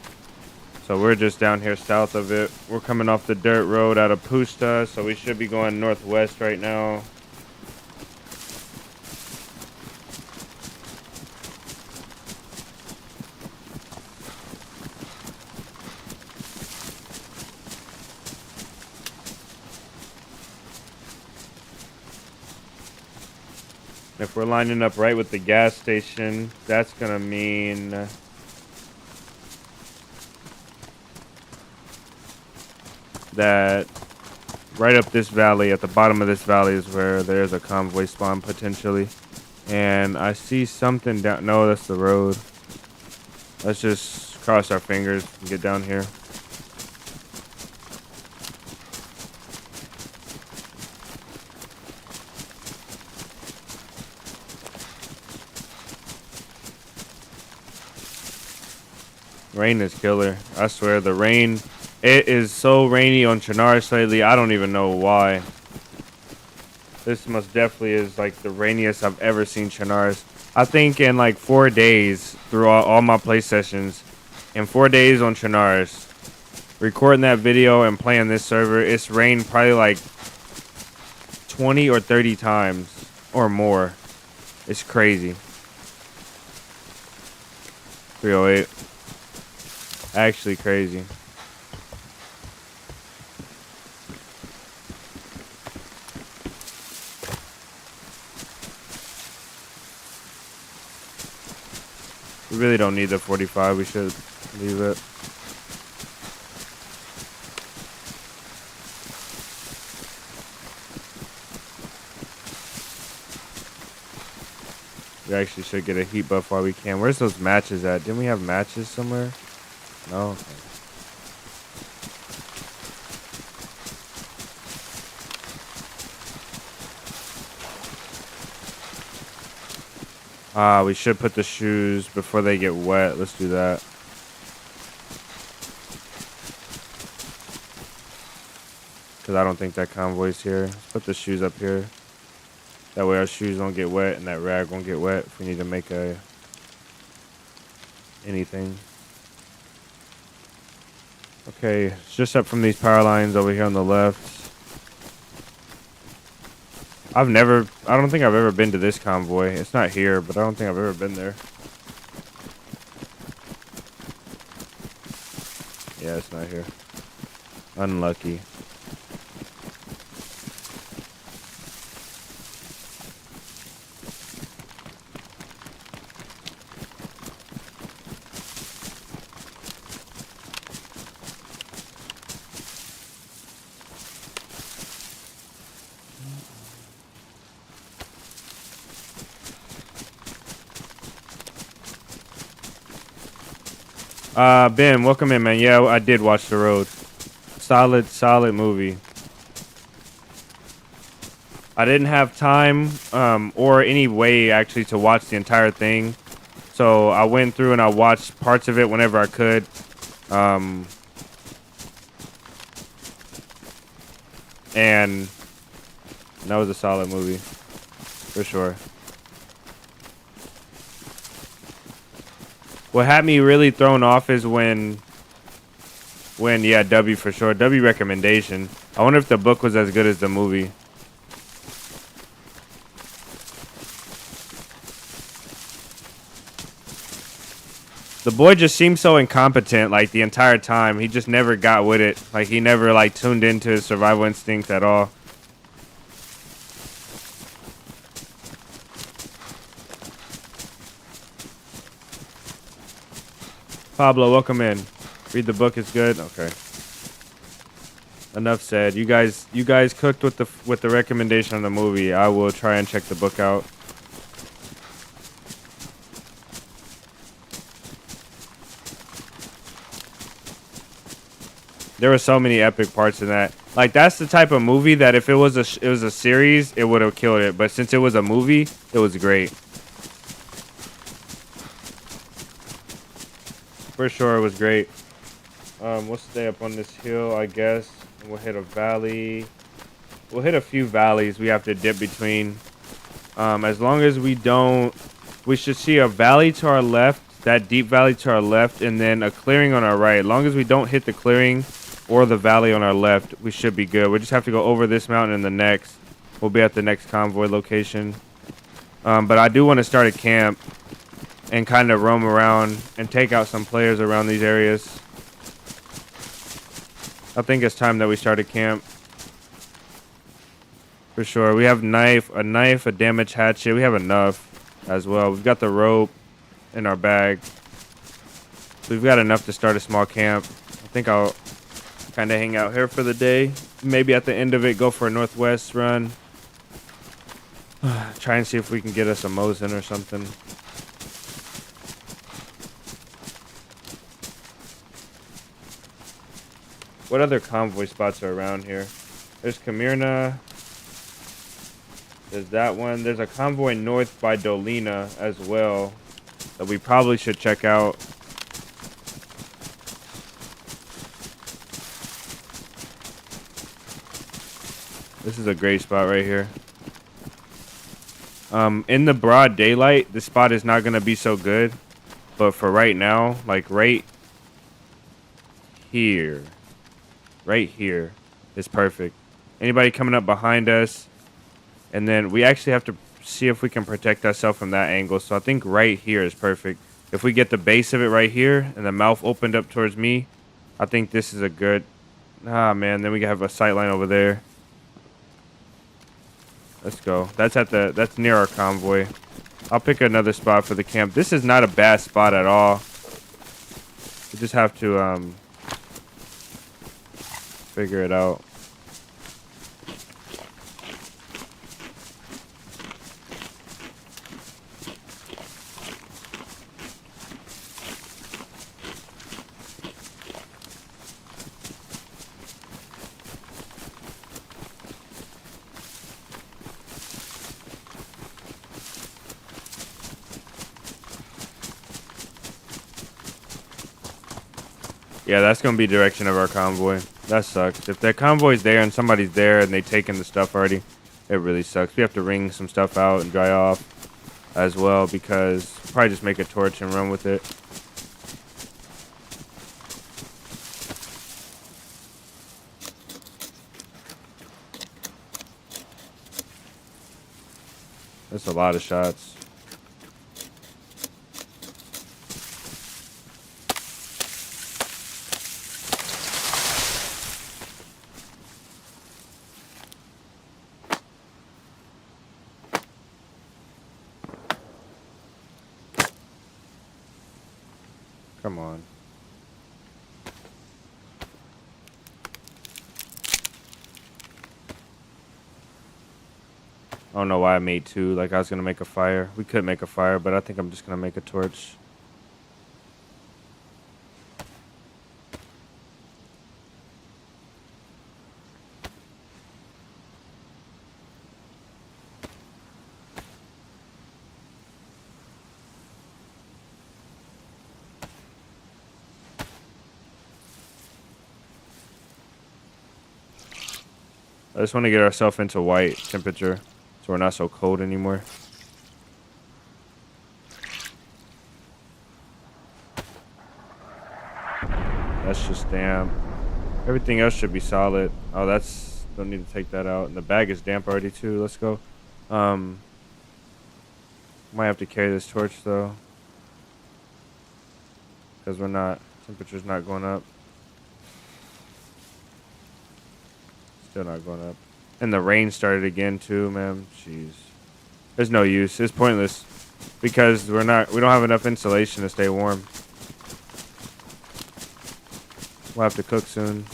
[SPEAKER 1] So we're just down here south of it. We're coming off the dirt road out of 𝙏𝙤𝙙𝙎𝙧𝙧𝙚, so we should be going northwest right now. If we're lining up right with the gas station, that's gonna mean that right up this valley, at the bottom of this valley, is where there's a convoy spawn potentially. And I see something down. No, that's the road. Let's just cross our fingers and get down here. Rain is killer. I swear, the rain. It is so rainy on Chernarus lately. I don't even know why. This most definitely is like the rainiest I've ever seen Chernarus. I think in like 4 days through all my play sessions, in 4 days on Chernarus, recording that video and playing this server, it's rained probably like 20 or 30 times or more. It's crazy. 308. Actually crazy. We really don't need the 45. We should leave it. We actually should get a heat buff while we can. Where's those matches at? Didn't we have matches somewhere? No. Okay. We should put the shoes before they get wet. Let's do that. Because I don't think that convoy's here. Let's put the shoes up here. That way our shoes don't get wet and that rag won't get wet if we need to make anything. Okay, it's just up from these power lines over here on the left. I don't think I've ever been to this convoy. It's not here, but I don't think I've ever been there. Yeah, it's not here. Unlucky. Ben, welcome in, man. Yeah, I did watch The Road. Solid movie. I didn't have time or any way actually to watch the entire thing. So I went through and I watched parts of it whenever I could. And that was a solid movie. For sure. What had me really thrown off is when yeah, W for sure. W recommendation. I wonder if the book was as good as the movie. The boy just seemed so incompetent like the entire time. He just never got with it. Like he never like tuned into his survival instinct at all. Pablo, welcome in. Read the book, it's good. Okay. Enough said. You guys cooked with the recommendation on the movie. I will try and check the book out. There were so many epic parts in that. Like that's the type of movie that if it was a series, it would have killed it. But since it was a movie, it was great. For sure, it was great. We'll stay up on this hill, I guess. And we'll hit a valley. We'll hit a few valleys we have to dip between. As long as we don't... We should see a valley to our left, that deep valley to our left, and then a clearing on our right. As long as we don't hit the clearing or the valley on our left, we should be good. We just have to go over this mountain and the next. We'll be at the next convoy location. But I do want to start a camp and kind of roam around and take out some players around these areas. I think it's time that we start a camp. For sure. We have a knife, a damage hatchet. We have enough as well. We've got the rope in our bag. So we've got enough to start a small camp. I think I'll kind of hang out here for the day. Maybe at the end of it, go for a northwest run. Try and see if we can get us a Mosin or something. What other convoy spots are around here? There's Kamirna. There's that one. There's a convoy north by Dolina as well that we probably should check out. This is a great spot right here. In the broad daylight, this spot is not going to be so good. But for right now, like right here is perfect. Anybody coming up behind us, and then we actually have to see if we can protect ourselves from that angle. So I think right here is perfect. If we get the base of it right here and the mouth opened up towards me, I think this is a good... Ah, man, then we have a sight line over there. Let's go. That's near our convoy. I'll pick another spot for the camp. This is not a bad spot at all. We just have to figure it out. Yeah, that's going to be direction of our convoy. That sucks. If the convoy's there and somebody's there and they've taken the stuff already, it really sucks. We have to wring some stuff out and dry off as well because we'll probably just make a torch and run with it. That's a lot of shots. Come on. I don't know why I made two. Like I was gonna make a fire. We could make a fire, but I think I'm just gonna make a torch. I just want to get ourselves into white temperature so we're not so cold anymore. That's just damp. Everything else should be solid. Oh, that's... Don't need to take that out. And the bag is damp already too. Let's go. Might have to carry this torch though. Because we're not... Temperature's not going up. Still not going up. And the rain started again too, man. Jeez. There's no use. It's pointless. Because we don't have enough insulation to stay warm. We'll have to cook soon.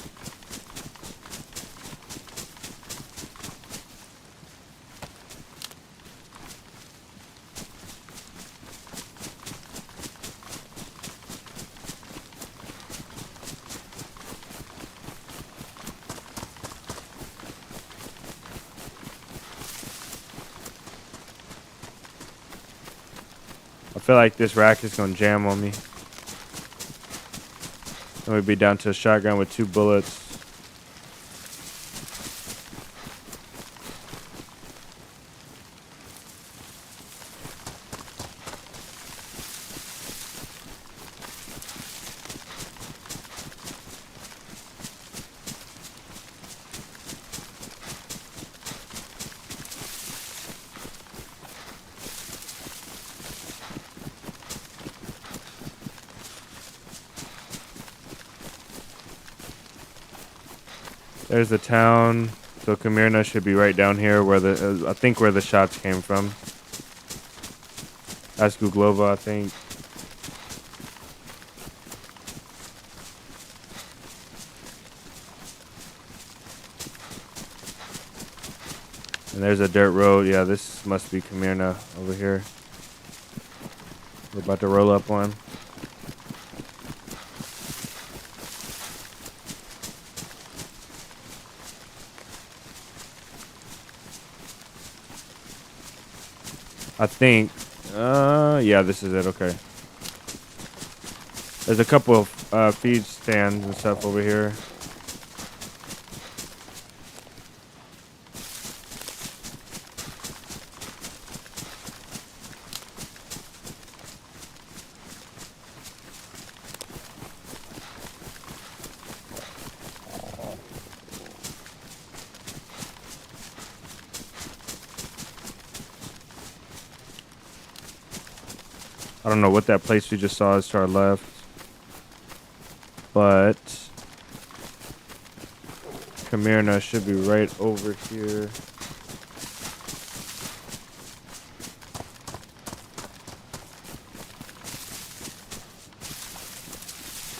[SPEAKER 1] I feel like this rack is gonna jam on me. Then we'd be down to a shotgun with 2 bullets. There's the town. So Kamirna should be right down here where the I think where the shots came from. That's Guglova, I think. And there's a dirt road. Yeah, this must be Kamirna over here. We're about to roll up one. I think, yeah, this is it. Okay. There's a couple of feed stands and stuff over here. I don't know what that place we just saw is to our left, but Kamirna should be right over here.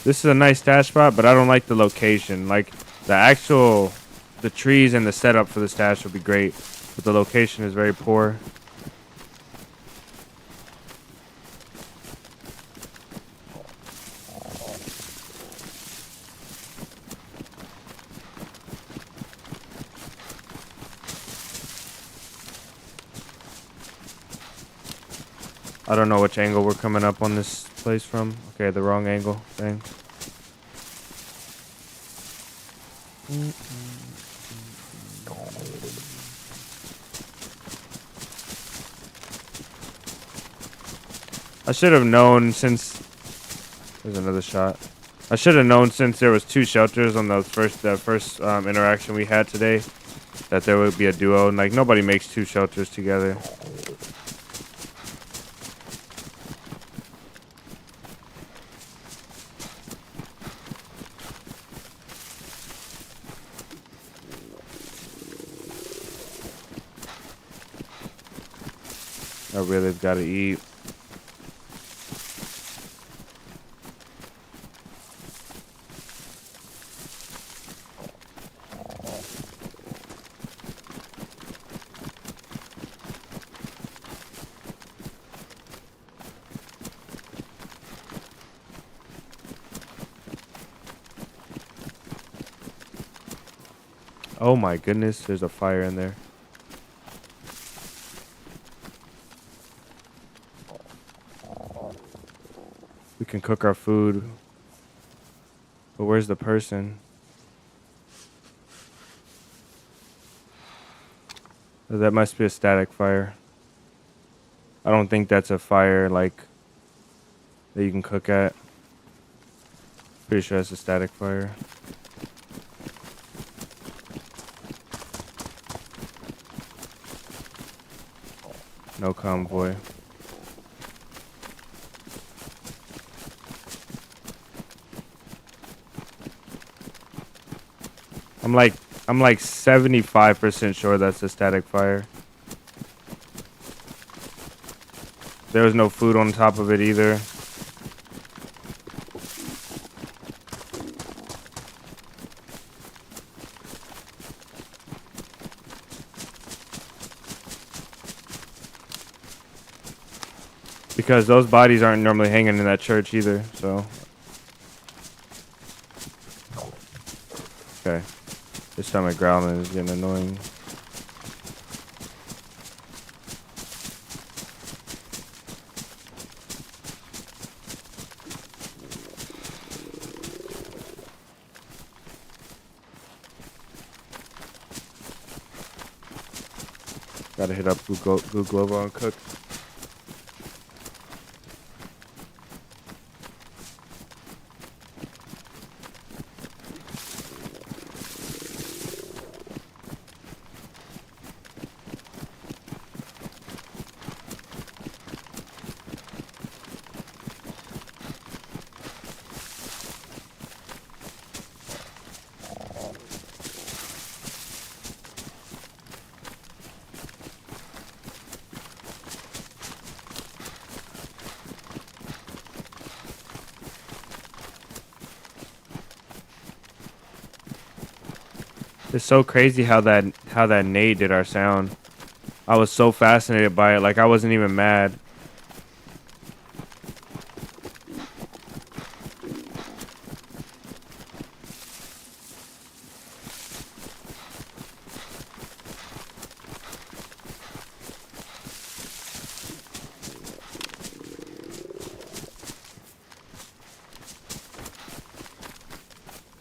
[SPEAKER 1] This is a nice stash spot, but I don't like the location. Like the trees and the setup for the stash would be great, but the location is very poor. I don't know which angle we're coming up on this place from. Okay, the wrong angle. Dang. I should have known since... There's another shot. I should have known since there was 2 shelters on the first interaction we had today that there would be a duo. And like nobody makes 2 shelters together. I really gotta eat. Oh my goodness, there's a fire in there. We can cook our food. But where's the person? Oh, that must be a static fire. I don't think that's a fire like that you can cook at. Pretty sure that's a static fire. No convoy. I'm like 75% sure that's a static fire. There was no food on top of it either. Because those bodies aren't normally hanging in that church either, so. Okay. This stomach growling is getting annoying. Gotta hit up Google and cook. It's so crazy how that nade did our sound. I was so fascinated by it, like I wasn't even mad.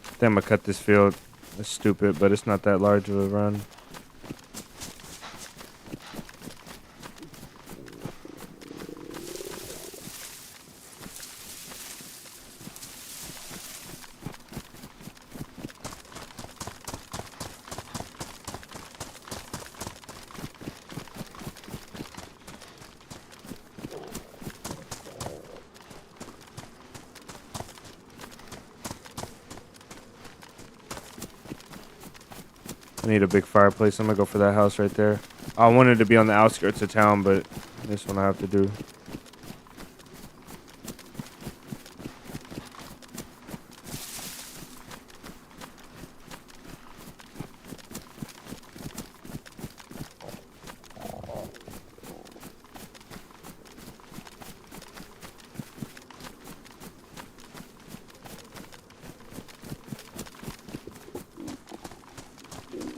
[SPEAKER 1] I think I'm gonna cut this field. It's stupid, but it's not that large of a run. I need a big fireplace. I'm gonna go for that house right there. I wanted to be on the outskirts of town, but this one I have to do.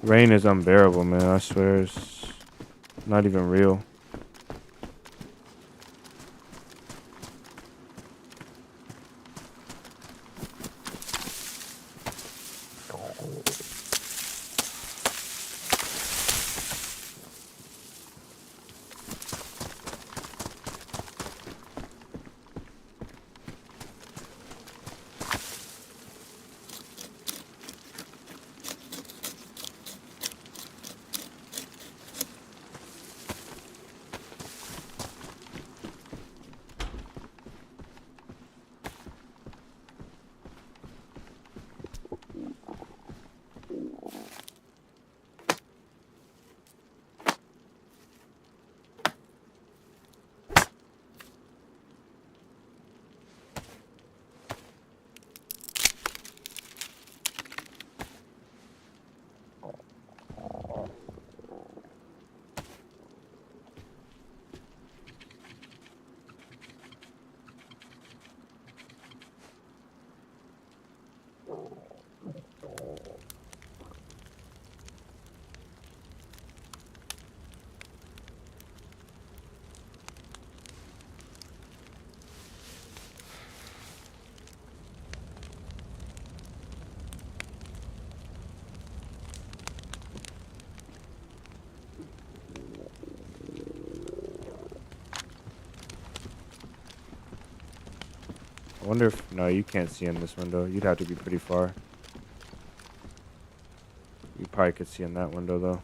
[SPEAKER 1] Rain is unbearable, man. I swear it's not even real. I wonder if... No, you can't see in this window. You'd have to be pretty far. You probably could see in that window, though.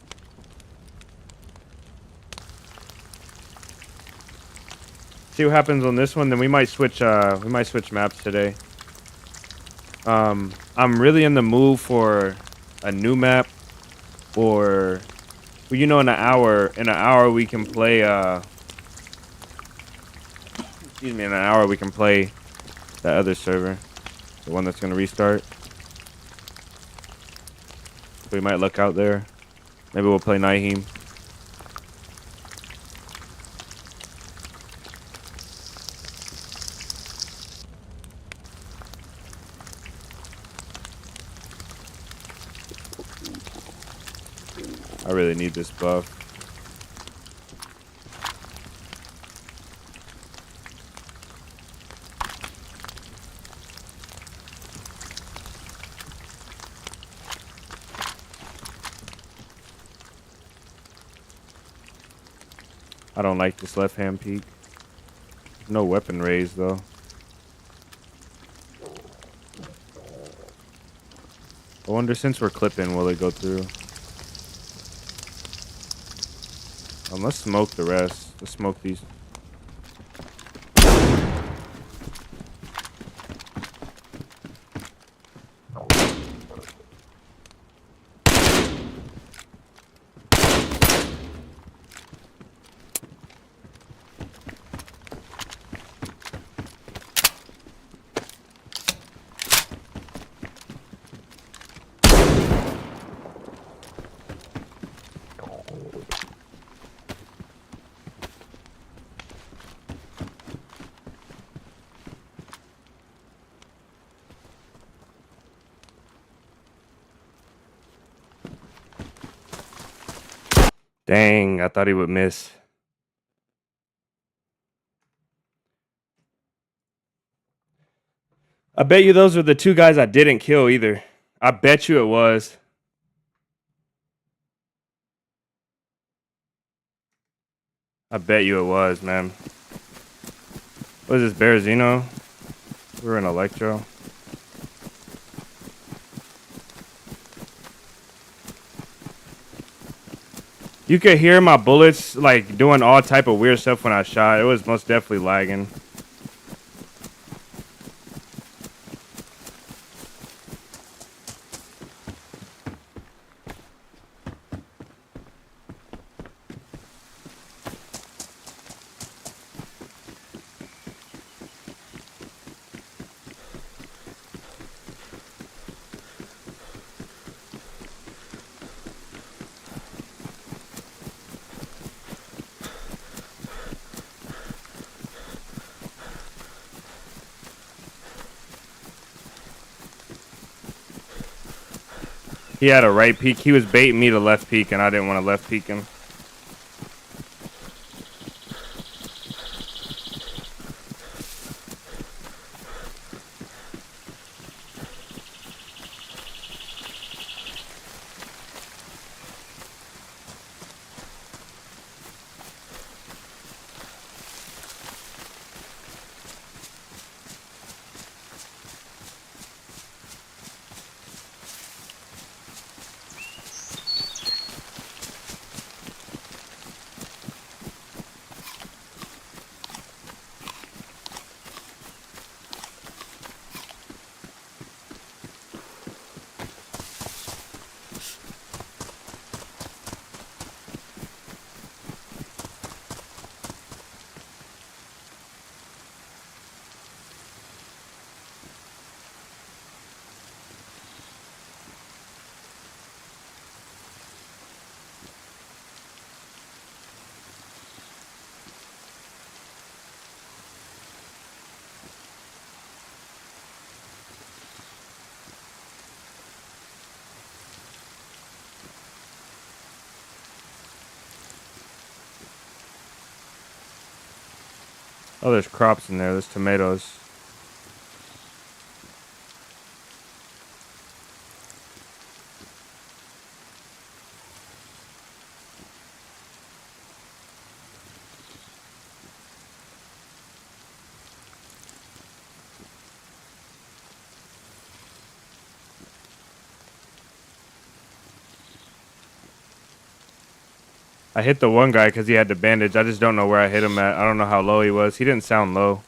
[SPEAKER 1] See what happens on this one, then we might switch maps today. I'm really in the mood for a new map, or well, you know, in an hour we can play excuse me, in an hour we can play that other server, the one that's gonna restart. We might look out there. Maybe we'll play 𝙏𝙤𝙙𝙎𝙬𝙧𝙚. I really need this buff. I don't like this left-hand peek. No weapon raise, though. I wonder, since we're clipping, will it go through? Let's smoke the rest. Let's smoke these. Dang, I thought he would miss. I bet you those are the two guys I didn't kill either. I bet you it was. I bet you it was, man. What is this, 𝙏𝙤𝙙𝙧𝙚? We're in Electro. You could hear my bullets like doing all type of weird stuff when I shot. It was most definitely lagging. He had a right peek. He was baiting me to left peek, and I didn't want to left peek him. Oh, there's crops in there. There's tomatoes. I hit the one guy because he had the bandage. I just don't know where I hit him at. I don't know how low he was. He didn't sound low.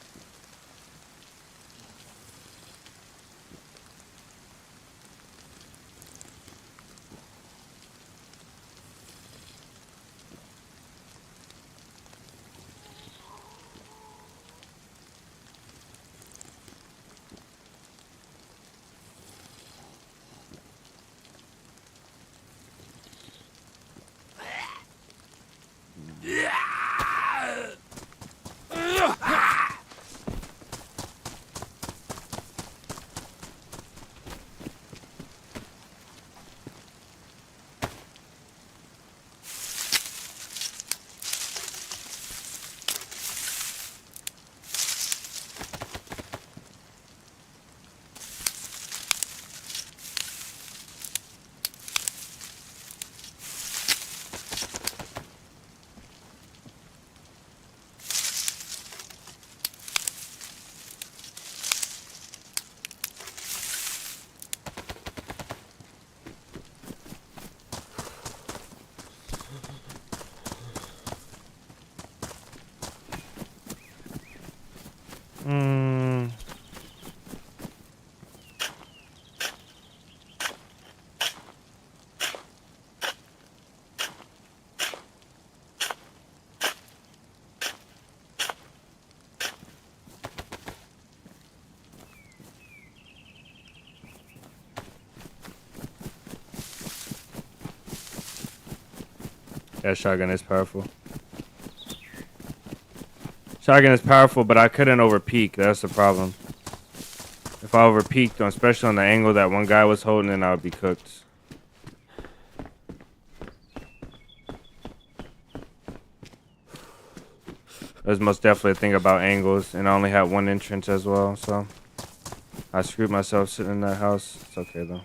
[SPEAKER 1] Yeah, shotgun is powerful. Shotgun is powerful, but I couldn't over peek. That's the problem. If I over peeked, especially on the angle that one guy was holding, then I would be cooked. There's most definitely a thing about angles, and I only had one entrance as well, so I screwed myself sitting in that house. It's okay though.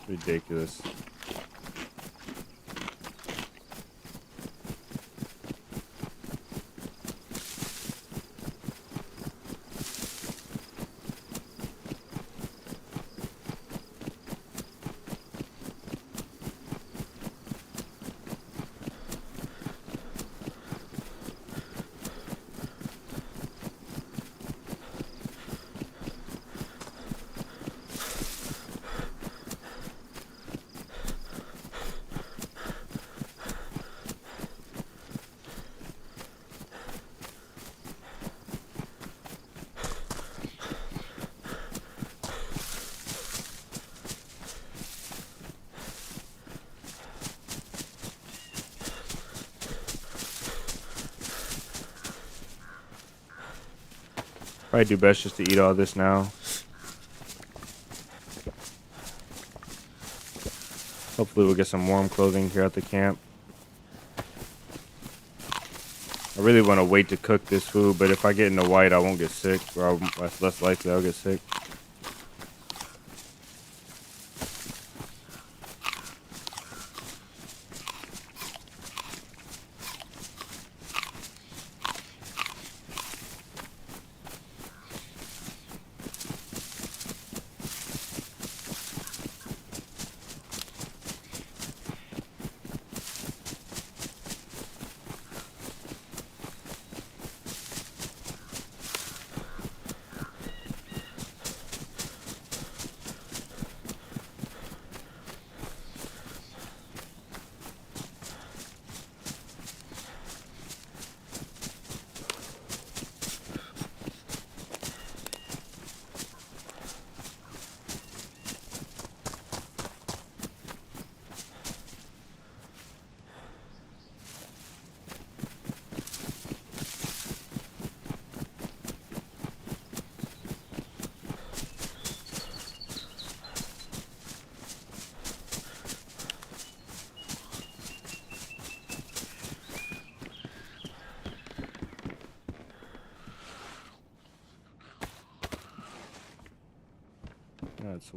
[SPEAKER 1] Ridiculous. Probably do best just to eat all this now. Hopefully we'll get some warm clothing here at the camp. I really want to wait to cook this food, but if I get into white, I won't get sick, or that's less likely I'll get sick.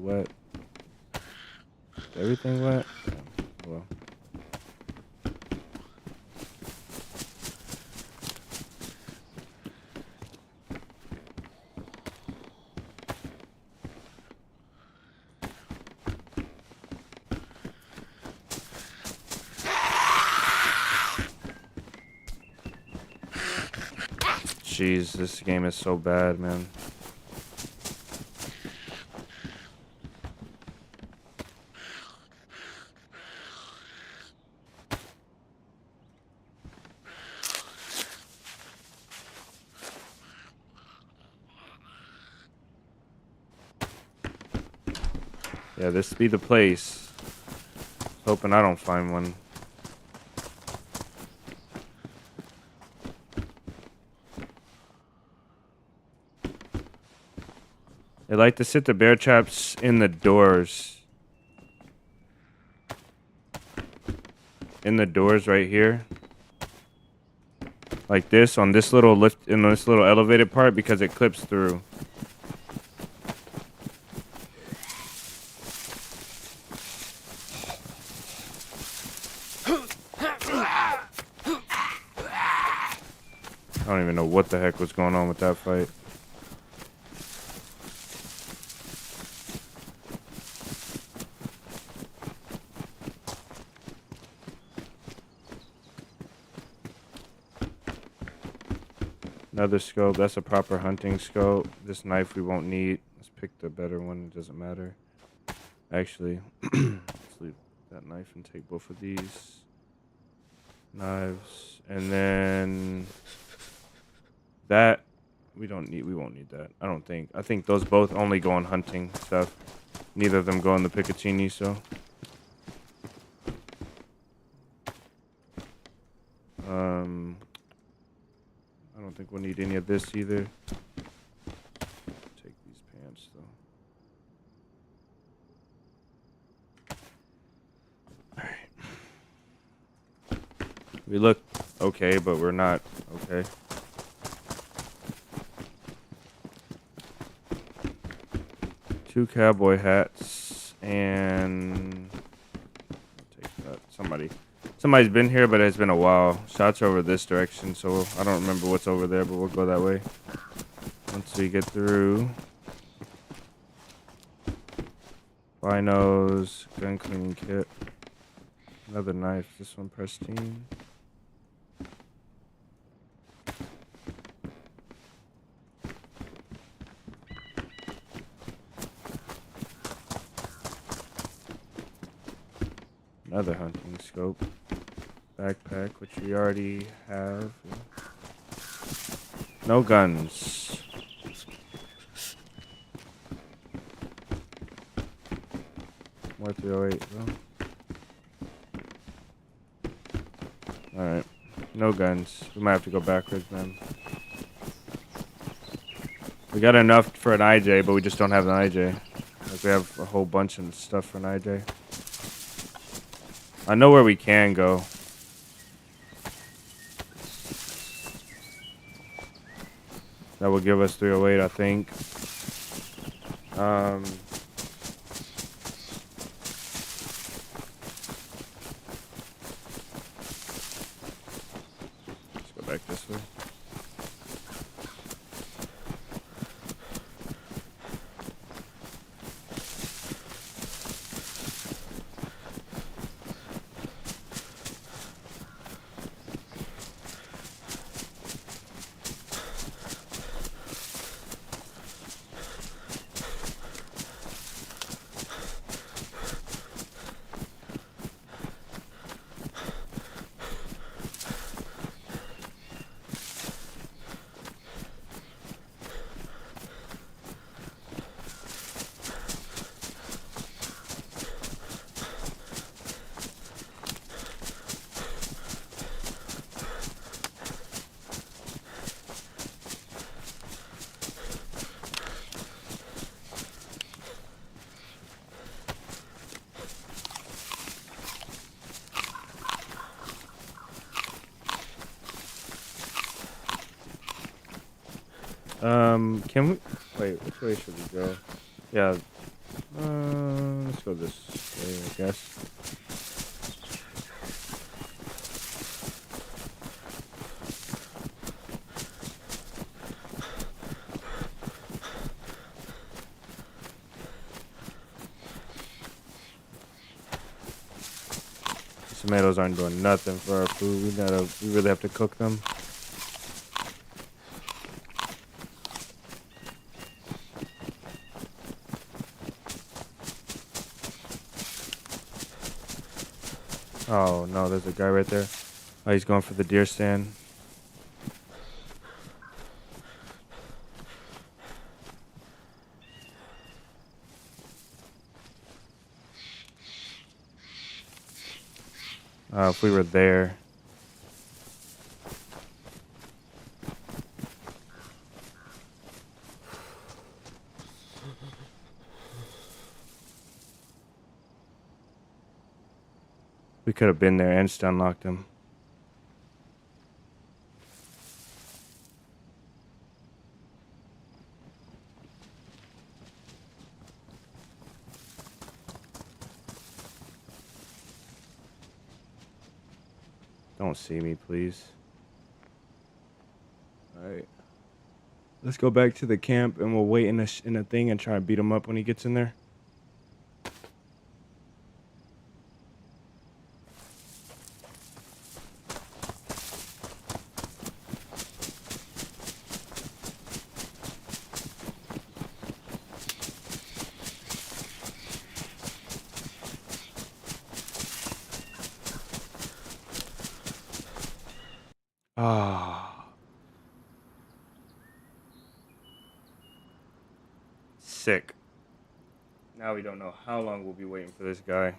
[SPEAKER 1] wet. Everything wet? Yeah, well. Jeez, this game is so bad, man. Yeah, this be the place. Hoping I don't find one. They like to sit the bear traps in the doors. In the doors right here. Like this, on this little lift, in this little elevated part, because it clips through. I don't even know what the heck was going on with that fight. Another scope. That's a proper hunting scope. This knife we won't need. Let's pick the better one. It doesn't matter. Actually, let's leave that knife and take both of these knives. And then that we don't need. We won't need that. I don't think. I think those both only go on hunting stuff. Neither of them go on the Picatinny, so. I don't think we'll need any of this either. Take these pants though. Alright. We look okay, but we're not okay. Two cowboy hats and I'll take that. Somebody's been here, but it's been a while. Shots over this direction, so I don't remember what's over there, but we'll go that way once we get through. Binos, gun cleaning kit, another knife. This one pristine. Another hunting scope. Backpack, which we already have. No guns. More 308, bro. Alright. No guns. We might have to go backwards, man. We got enough for an IJ, but we just don't have an IJ. Like, we have a whole bunch of stuff for an IJ. I know where we can go. That will give us 308, I think. Let's go back this way. Can we wait? Which way should we go? Yeah, Let's go this way, I guess. Tomatoes aren't doing nothing for our food. We really have to cook them. Oh no, there's a guy right there. Oh, he's going for the deer stand. If we were there. We could have been there and just unlocked him. Don't see me, please. Alright. Let's go back to the camp and we'll wait in a thing and try to beat him up when he gets in there. Ah. Sick. Now we don't know how long we'll be waiting for this guy.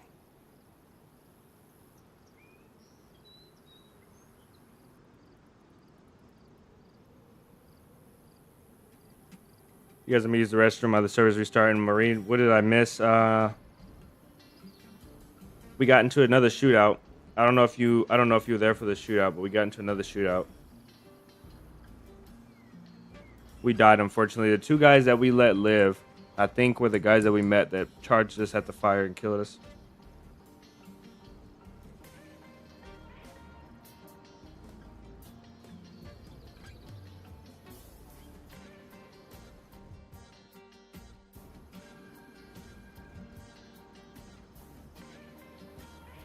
[SPEAKER 1] You guys let me use the restroom while the server's restarting. Marine, what did I miss? We got into another shootout. I don't know if you were there for the shootout, but we got into another shootout. We died, unfortunately. The two guys that we let live, I think, were the guys that we met that charged us at the fire and killed us.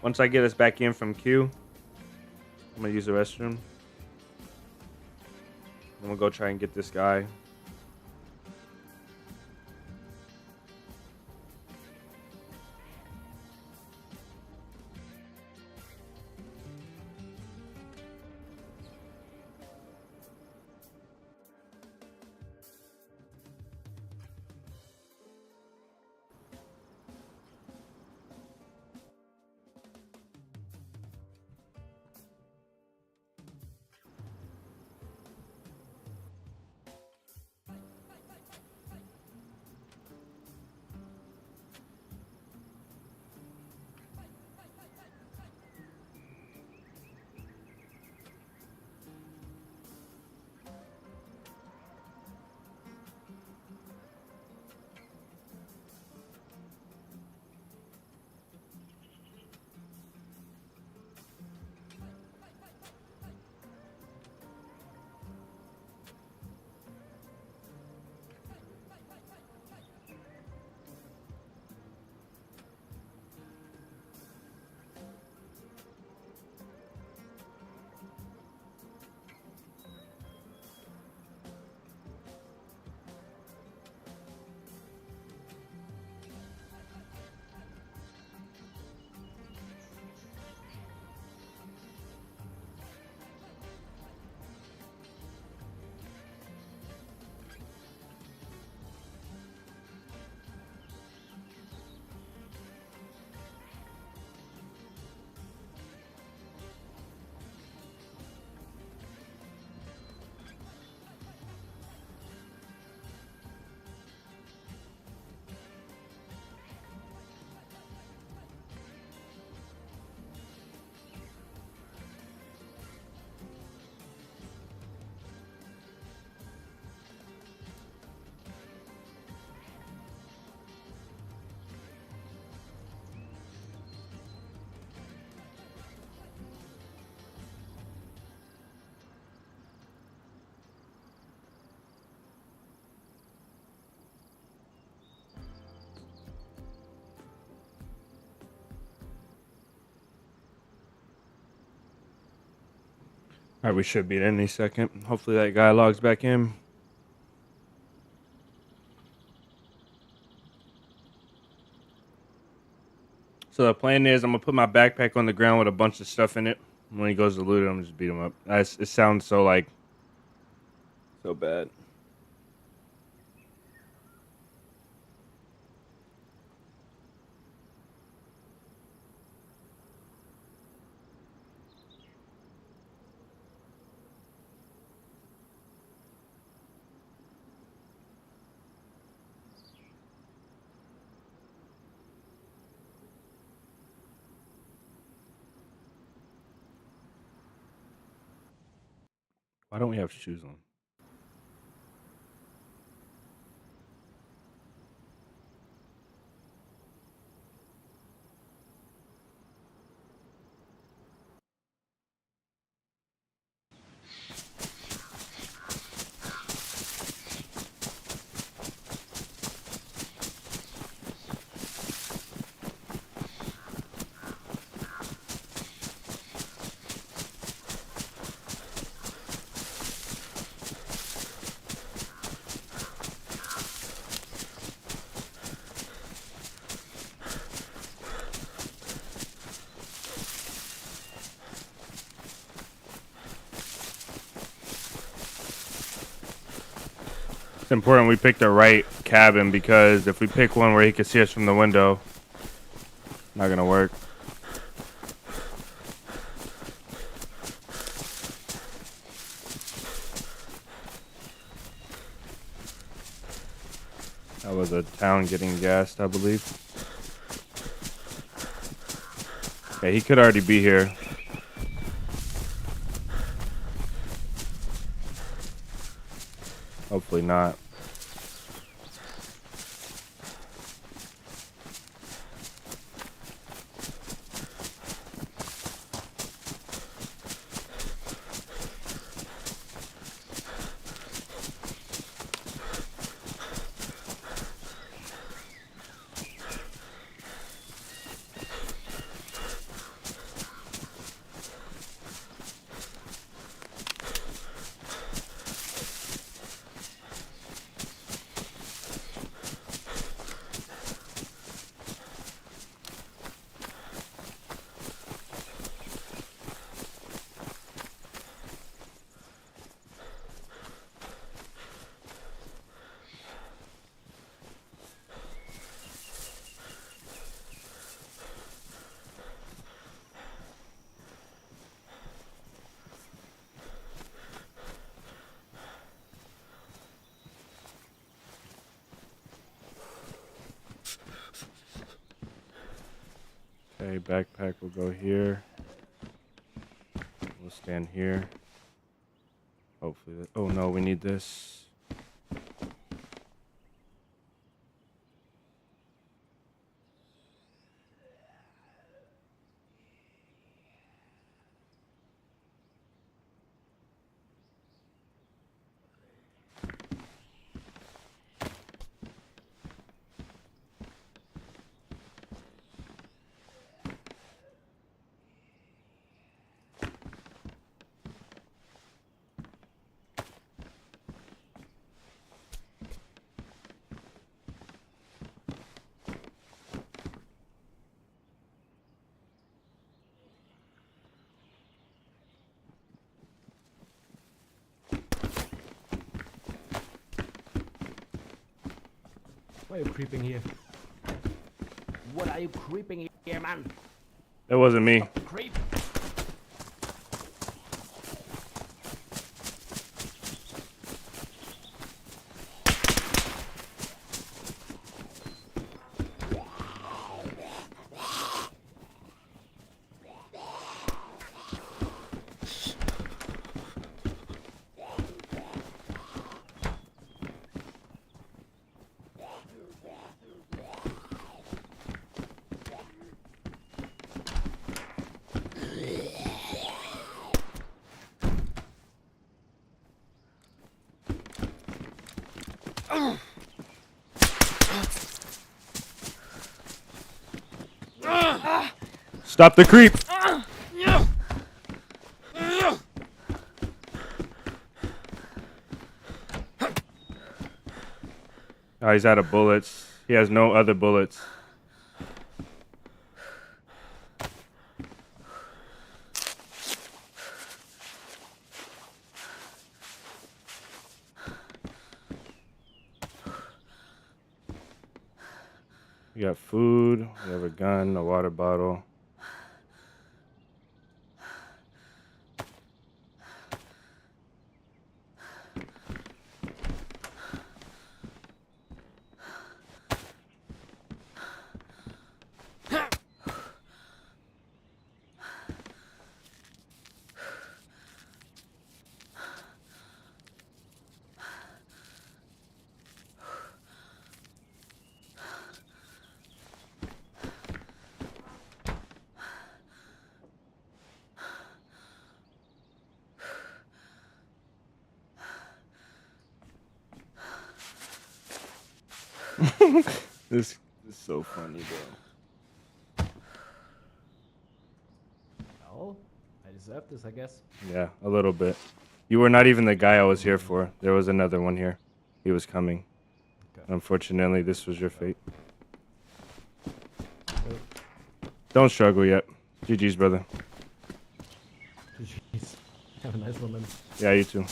[SPEAKER 1] Once I get us back in from Q, I'm gonna use the restroom. Then we'll go try and get this guy. Alright, we should be at any second. Hopefully that guy logs back in. So the plan is I'm going to put my backpack on the ground with a bunch of stuff in it. When he goes to loot it, I'm just beat him up. It sounds so like... so bad. Why don't we have shoes on? It's important we pick the right cabin because if we pick one where he can see us from the window, not gonna work. That was a town getting gassed, I believe. Okay, he could already be here. Hopefully not. Okay, backpack will go here. We'll stand here. Hopefully oh no, we need this.
[SPEAKER 3] Why are you creeping here? What are you creeping here, man?
[SPEAKER 1] That wasn't me.
[SPEAKER 3] Creep!
[SPEAKER 1] Stop the creep! he's out of bullets. He has no other bullets. We got food, we have a gun, a water bottle. This is so funny, bro.
[SPEAKER 3] Well, I deserve this, I guess.
[SPEAKER 1] Yeah, a little bit. You were not even the guy I was here for. There was another one here. He was coming.
[SPEAKER 3] Okay.
[SPEAKER 1] Unfortunately, this was your fate. Don't struggle yet. GG's, brother.
[SPEAKER 3] Jeez. Have a nice one, man.
[SPEAKER 1] Yeah, you too.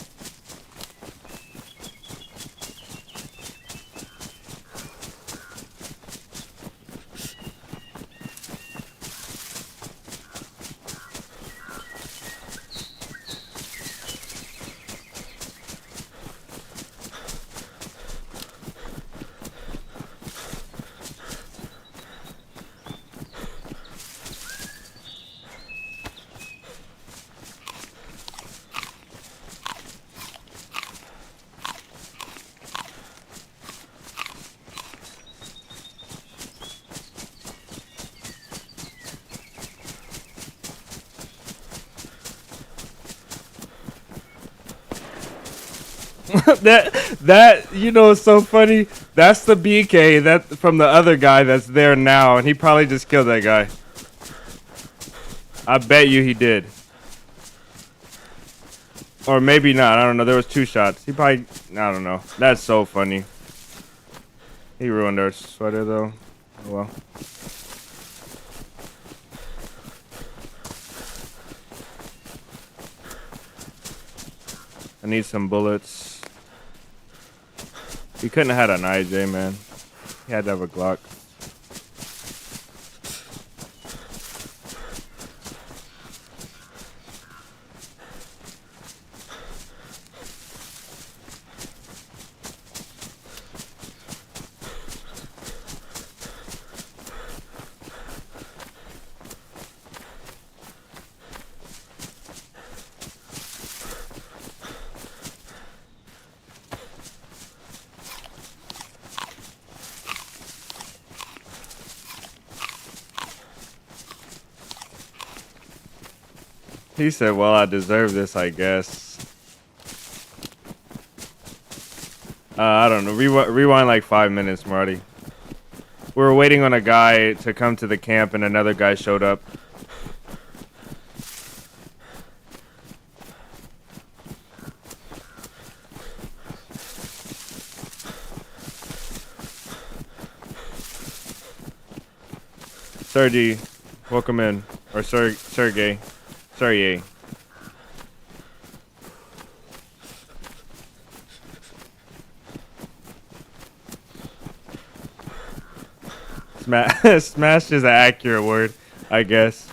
[SPEAKER 1] that you know is so funny. That's the BK that from the other guy that's there now, and he probably just killed that guy. I bet you he did. Or maybe not. I don't know. There was 2 shots. He probably. I don't know. That's so funny. He ruined our sweater though. Oh well. I need some bullets. He couldn't have had an IJ, man. He had to have a Glock. He said, well, I deserve this, I guess. I don't know. Rewind like 5 minutes, Marty. We were waiting on a guy to come to the camp, and another guy showed up. Sergey, welcome in. Or Sergey. Sorry, Smash is an accurate word, I guess.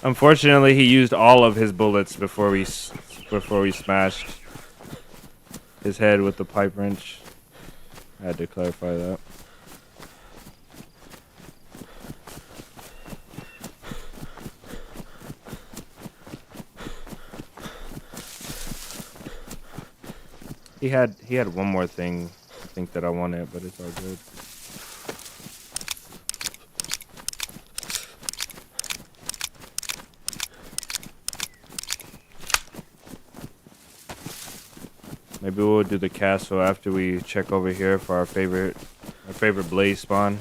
[SPEAKER 1] Unfortunately, he used all of his bullets before we smashed his head with the pipe wrench. I had to clarify that. He had one more thing. I think that I want it, but it's all good. Maybe we'll do the castle after we check over here for our favorite blaze spawn.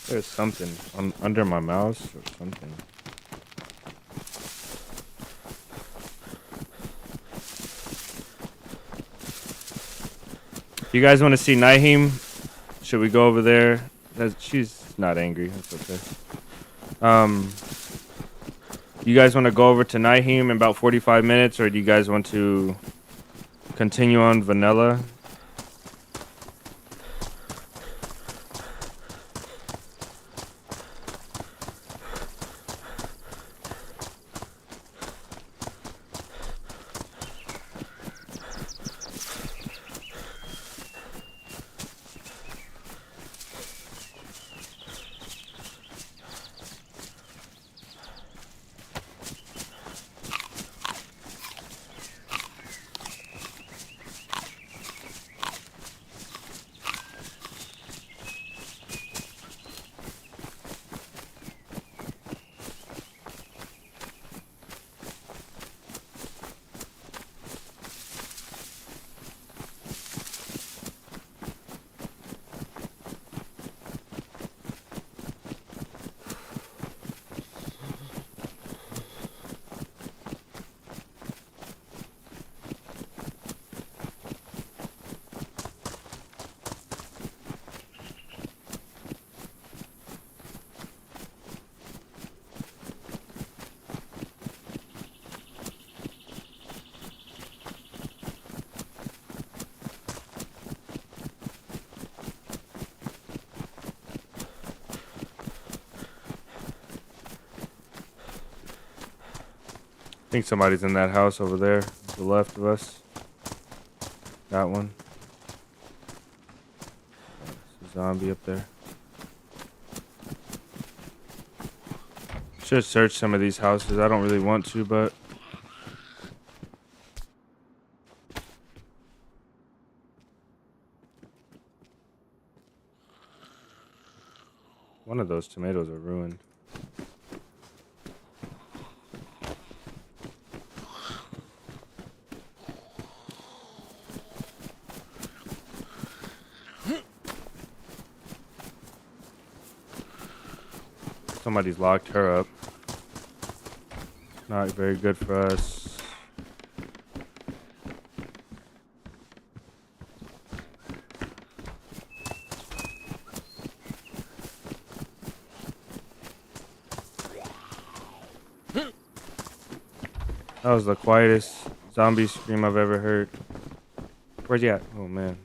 [SPEAKER 1] There's something under my mouse or something. You guys want to see 𝙏𝙤𝙙𝙎𝙧𝙚? Should we go over there? She's not angry. That's okay. You guys want to go over to 𝙏𝙏𝙙𝙎 in about 45 minutes, or do you guys want to continue on vanilla? I think somebody's in that house over there, to the left of us. That one. There's a zombie up there. Should search some of these houses. I don't really want to, but one of those tomatoes are ruined. Somebody's locked her up. Not very good for us. That was the quietest zombie scream I've ever heard. Where's he at? Oh man.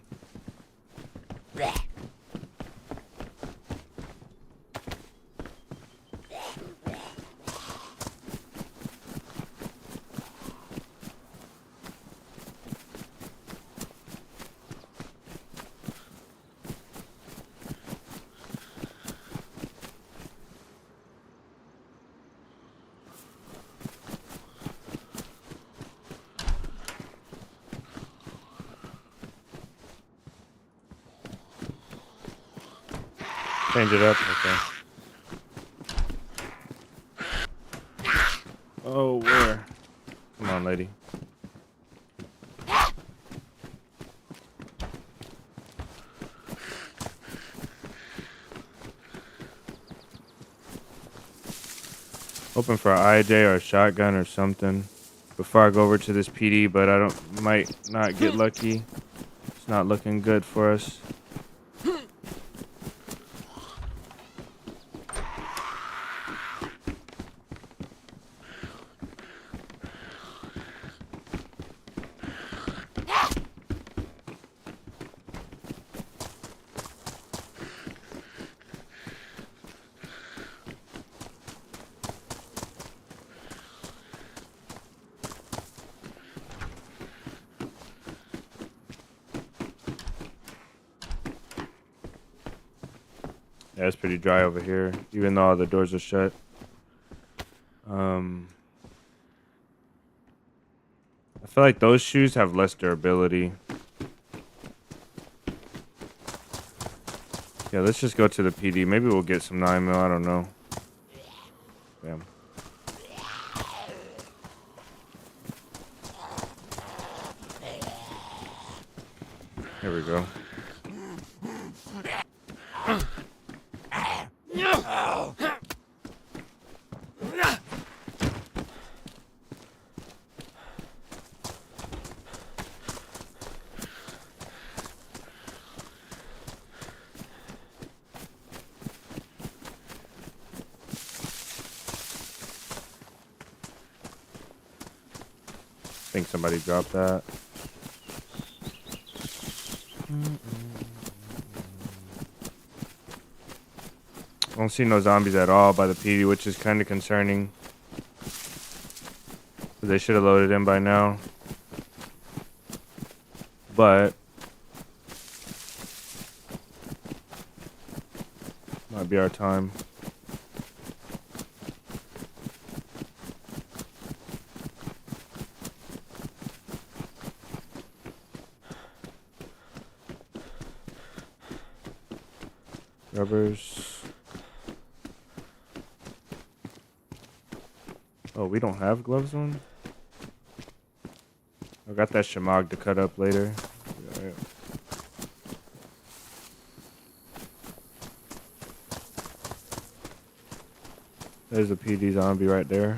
[SPEAKER 1] Change it up, okay. Oh, where? Come on, lady. Hoping for an IJ or a shotgun or something before I go over to this PD, but I might not get lucky. It's not looking good for us. Yeah, it's pretty dry over here, even though all the doors are shut. I feel like those shoes have less durability. Yeah, let's just go to the PD. Maybe we'll get some 9mm. I don't know. Damn. Here we go. I think somebody dropped that. I don't see no zombies at all by the PD, which is kind of concerning. They should have loaded in by now. But might be our time. Rubbers. Oh, we don't have gloves on? I got that shamag to cut up later. Alright. There's a PD zombie right there.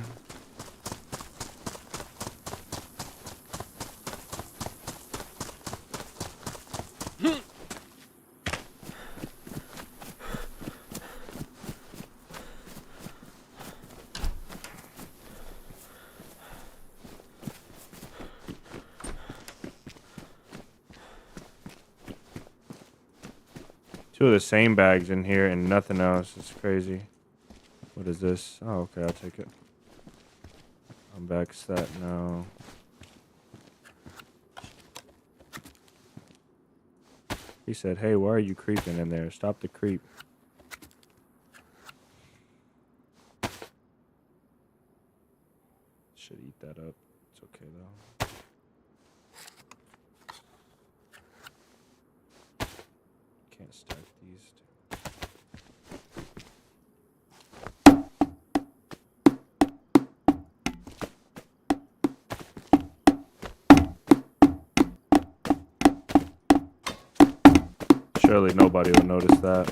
[SPEAKER 1] Two of the same bags in here and nothing else. It's crazy. What is this? Oh, okay, I'll take it. I'm back stat now. He said, hey, why are you creeping in there? Stop the creep. Should eat that up. It's okay though. Can't stack these two. Surely nobody will notice that.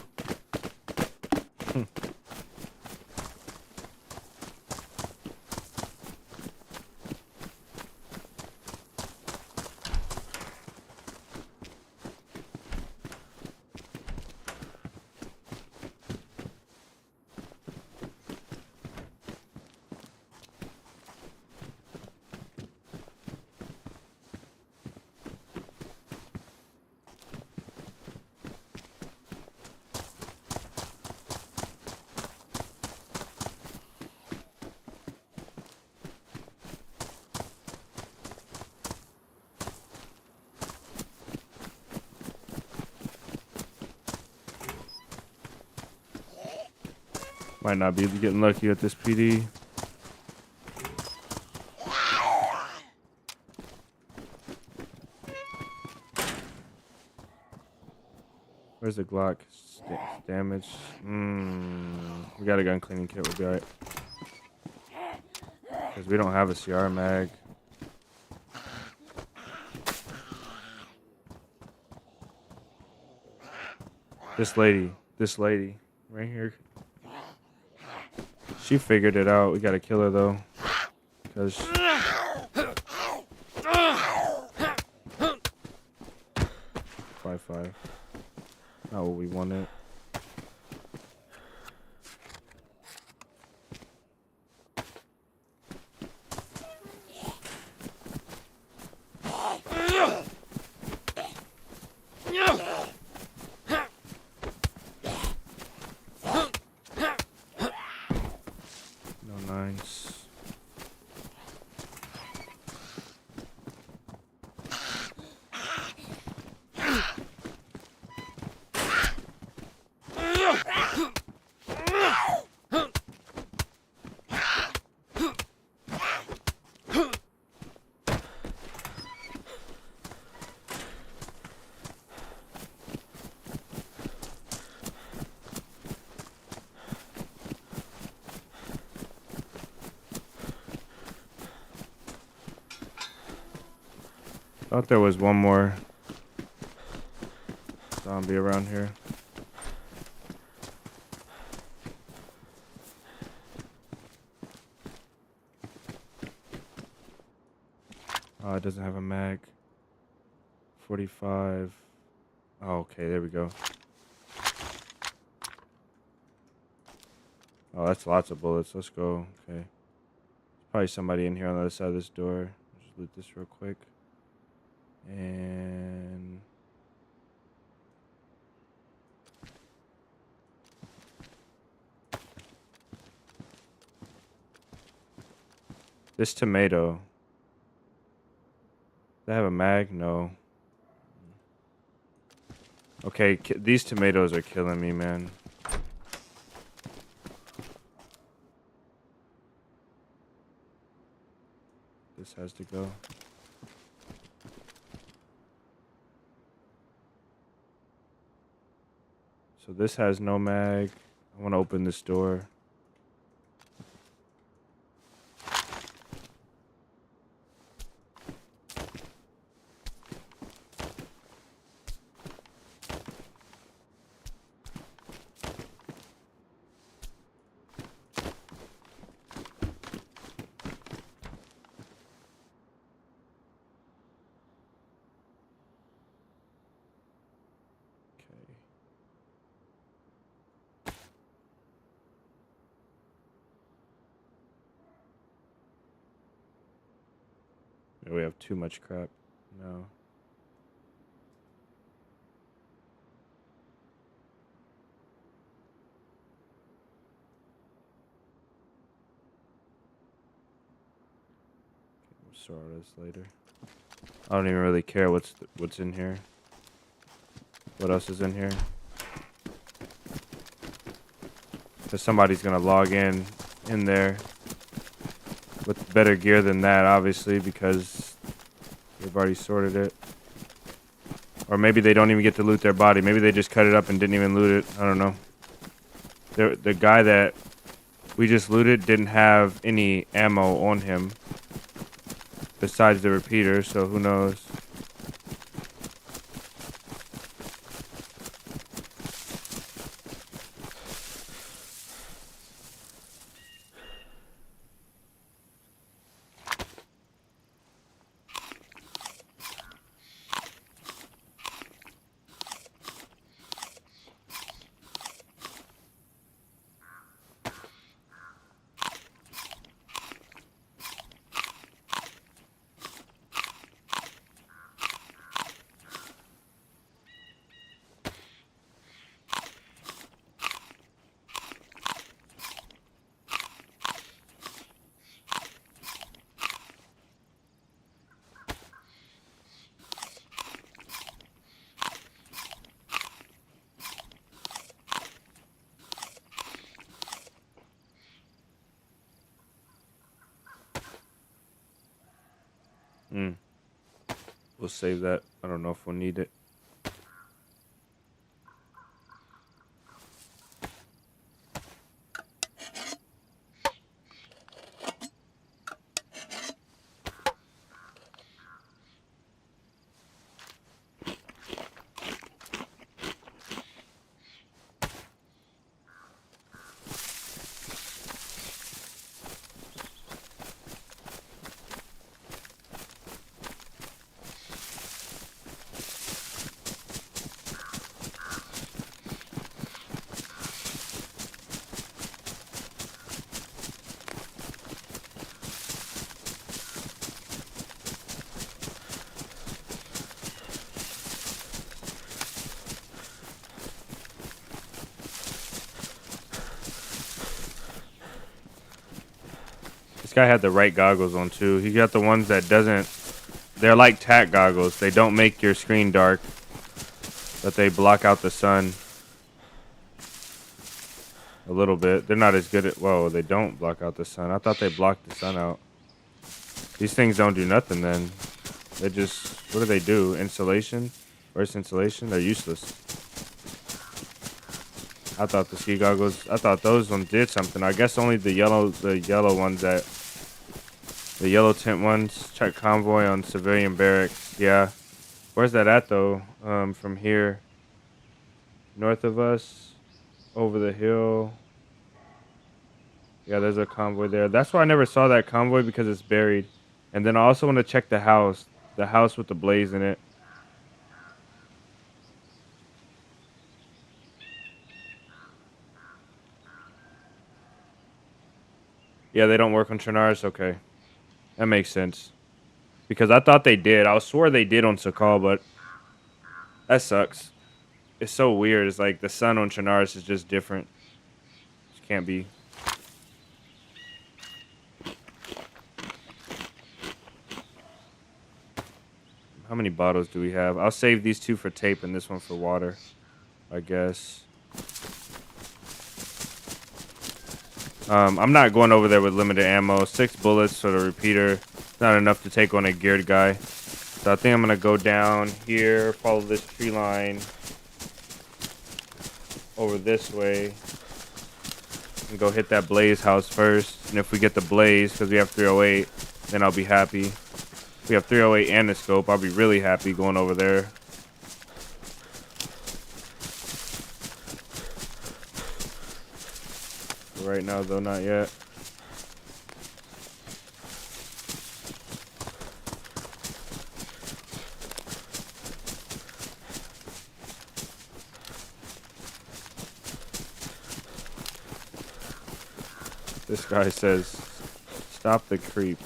[SPEAKER 1] Might not be getting lucky at this PD. Where's the Glock? Damage. We got a gun cleaning kit. We'll be alright. Because we don't have a CR mag. This lady right here. She figured it out. We gotta kill her though. Because 5-5. Not what we wanted. Thought there was one more zombie around here. Oh, it doesn't have a mag. 45. Oh, okay, there we go. Oh, that's lots of bullets. Let's go. Okay. Probably somebody in here on the other side of this door. Just loot this real quick. And this tomato. They have a mag? No. Okay, these tomatoes are killing me, man. This has to go. So this has no mag. I want to open this door. We have too much crap. No. We'll sort this later. I don't even really care what's in here. What else is in here? Because somebody's gonna log in there with better gear than that, obviously, because they've already sorted it. Or maybe they don't even get to loot their body. Maybe they just cut it up and didn't even loot it. I don't know. The guy that we just looted didn't have any ammo on him besides the repeater, so who knows. We'll save that. I don't know if we'll need it. This guy had the right goggles on too. He got the ones that doesn't. They're like tack goggles. They don't make your screen dark, but they block out the sun a little bit. They're not as good at. Whoa, they don't block out the sun. I thought they blocked the sun out. These things don't do nothing then. They just. What do they do? Insulation? Burst insulation? They're useless. I thought the ski goggles. I thought those ones did something. I guess only the yellow ones that The yellow tent ones. Check convoy on civilian barracks. Yeah. Where's that at though? From here. North of us. Over the hill. Yeah, there's a convoy there. That's why I never saw that convoy, because it's buried. And then I also want to check the house. The house with the blaze in it. Yeah, they don't work on Trinars? Okay. That makes sense. Because I thought they did. I swore they did on Sakal, but that sucks. It's so weird. It's like the sun on Trinars is just different. It can't be. How many bottles do we have? I'll save these 2 for tape and this one for water, I guess. I'm not going over there with limited ammo. 6 bullets for the repeater. Not enough to take on a geared guy. So I think I'm going to go down here, follow this tree line over this way, and go hit that blaze house first. And if we get the blaze, because we have 308, then I'll be happy. If we have 308 and a scope, I'll be really happy going over there. Right now, though, not yet. This guy says, stop the creep.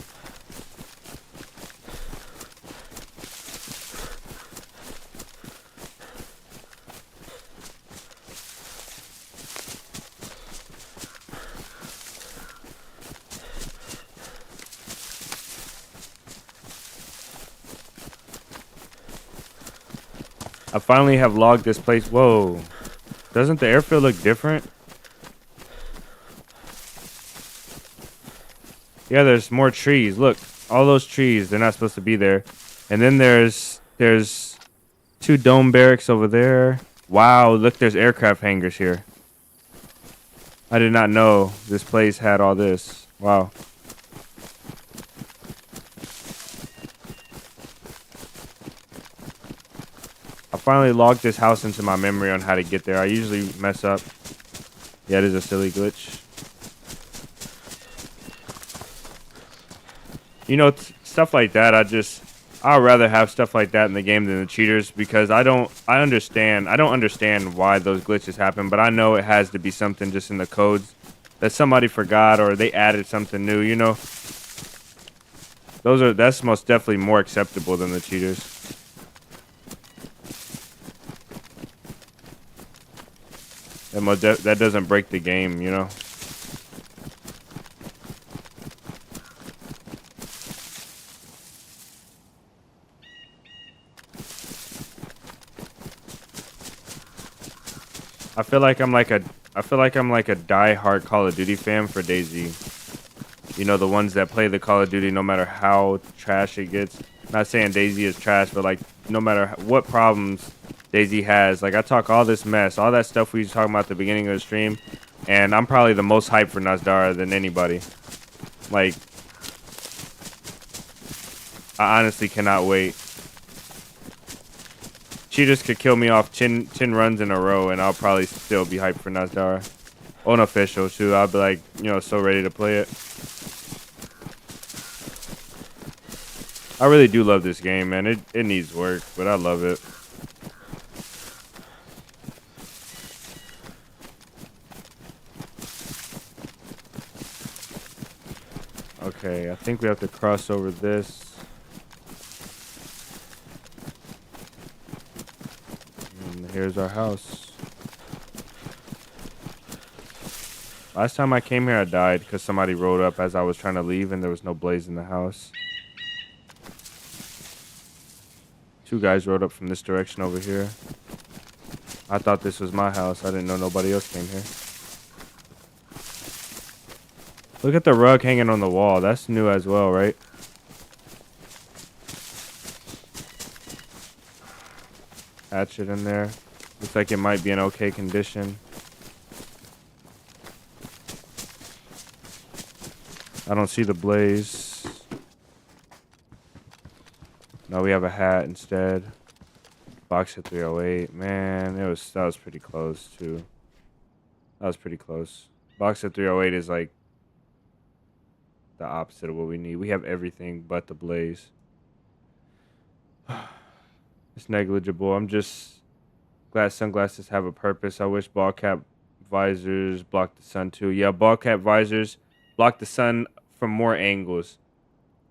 [SPEAKER 1] I finally have logged this place. Whoa. Doesn't the airfield look different? Yeah, there's more trees. Look, all those trees, they're not supposed to be there. And then there's 2 dome barracks over there. Wow, look, there's aircraft hangars here. I did not know this place had all this. Wow. I finally logged this house into my memory on how to get there. I usually mess up. Yeah, it is a silly glitch. You know, stuff like that, I'd rather have stuff like that in the game than the cheaters, because I don't understand why those glitches happen, but I know it has to be something just in the codes that somebody forgot, or they added something new, you know. That's most definitely more acceptable than the cheaters. That doesn't break the game, you know. I feel like I'm like a die-hard Call of Duty fan for DayZ. You know, the ones that play the Call of Duty no matter how trash it gets. Not saying DayZ is trash, but like no matter what problems DayZ has, like I talk all this mess, all that stuff we was talking about at the beginning of the stream, and I'm probably the most hyped for 𝙏𝙏 than anybody. Like, I honestly cannot wait. Cheaters could kill me off 10 runs in a row, and I'll probably still be hyped for 𝙏𝙏. Unofficial, too. I'll be like, you know, so ready to play it. I really do love this game, man. It needs work, but I love it. Okay, I think we have to cross over this. And here's our house. Last time I came here, I died because somebody rode up as I was trying to leave and there was no blaze in the house. 2 guys rode up from this direction over here. I thought this was my house. I didn't know nobody else came here. Look at the rug hanging on the wall. That's new as well, right? Hatchet in there. Looks like it might be in okay condition. I don't see the blaze. No, we have a hat instead. Box at 308. Man, that was pretty close too. That was pretty close. Box at 308 is like the opposite of what we need. We have everything but the blaze. It's negligible. I'm just glad sunglasses have a purpose. I wish ball cap visors block the sun too. Yeah, ball cap visors block the sun from more angles.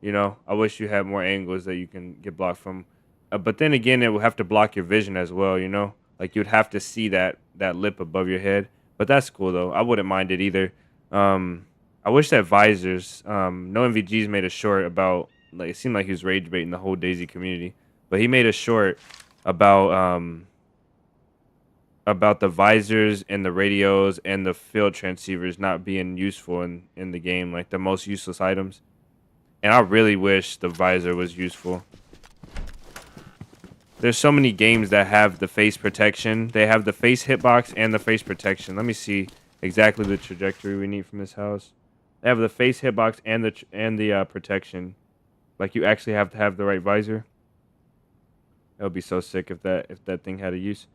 [SPEAKER 1] You know, I wish you had more angles that you can get blocked from. But then again, it would have to block your vision as well, you know? Like, you'd have to see that lip above your head. But that's cool, though. I wouldn't mind it either. I wish that visors... No MVG's made a short about... Like, it seemed like he was rage baiting the whole DayZ community. But he made a short about the visors and the radios and the field transceivers not being useful in the game. Like, the most useless items. And I really wish the visor was useful. There's so many games that have the face protection. They have the face hitbox and the face protection. Let me see exactly the trajectory we need from this house. They have the face hitbox and the protection. Like, you actually have to have the right visor. That would be so sick if that thing had a use.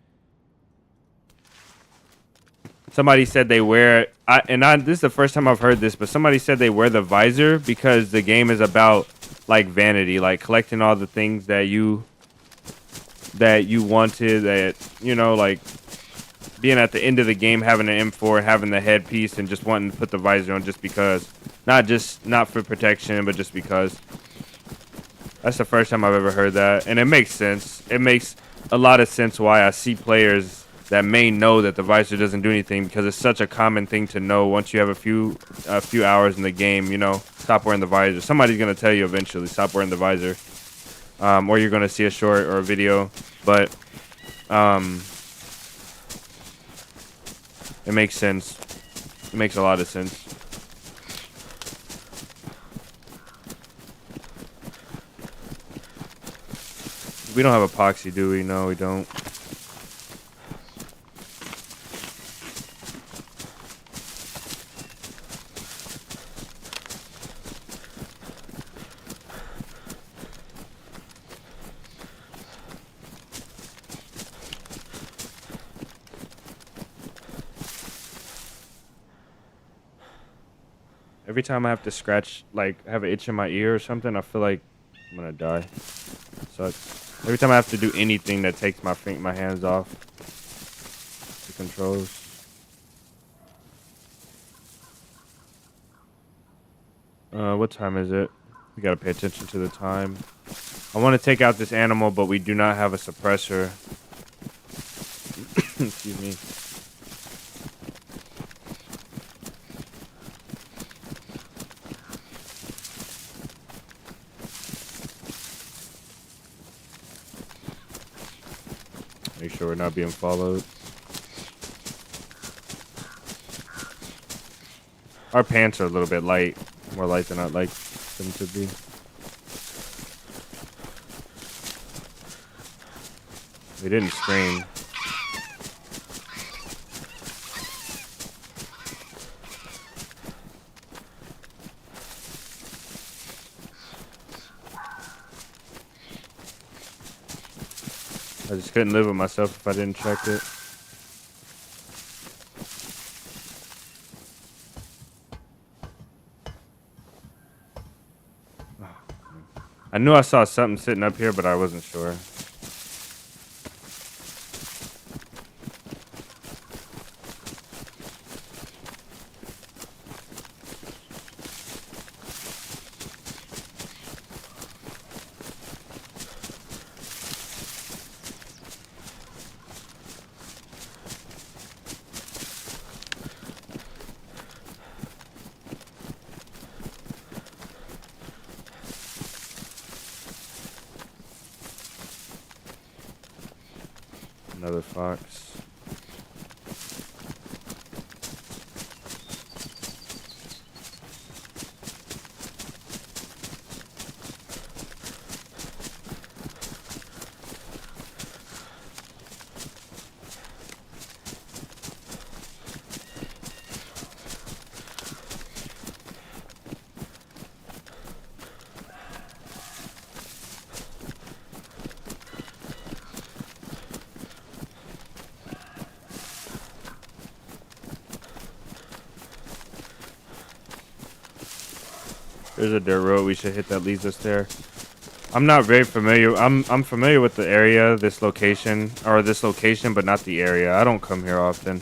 [SPEAKER 1] Somebody said they wear this is the first time I've heard this, but somebody said they wear the visor because the game is about like vanity, like collecting all the things that you wanted, that, you know, like being at the end of the game, having an M4, having the headpiece, and just wanting to put the visor on just because. Not for protection, but just because. That's the first time I've ever heard that, and it makes sense. It makes a lot of sense why I see players that may know that the visor doesn't do anything, because it's such a common thing to know once you have a few hours in the game, you know, stop wearing the visor. Somebody's going to tell you eventually, stop wearing the visor. Or you're going to see a short or a video, but it makes sense. It makes a lot of sense. We don't have epoxy, do we? No, we don't. Every time I have to scratch, like, I have an itch in my ear or something, I feel like I'm gonna die. Sucks. Every time I have to do anything that takes my hands off the controls. What time is it? We gotta pay attention to the time. I want to take out this animal, but we do not have a suppressor. Excuse me. Make sure we're not being followed. Our pants are a little bit light. More light than I'd like them to be. We didn't scream. I just couldn't live with myself if I didn't check it. I knew I saw something sitting up here, but I wasn't sure. Another fox. There's a dirt road we should hit that leads us there. I'm not very familiar. I'm familiar with the area, this location, but not the area. I don't come here often.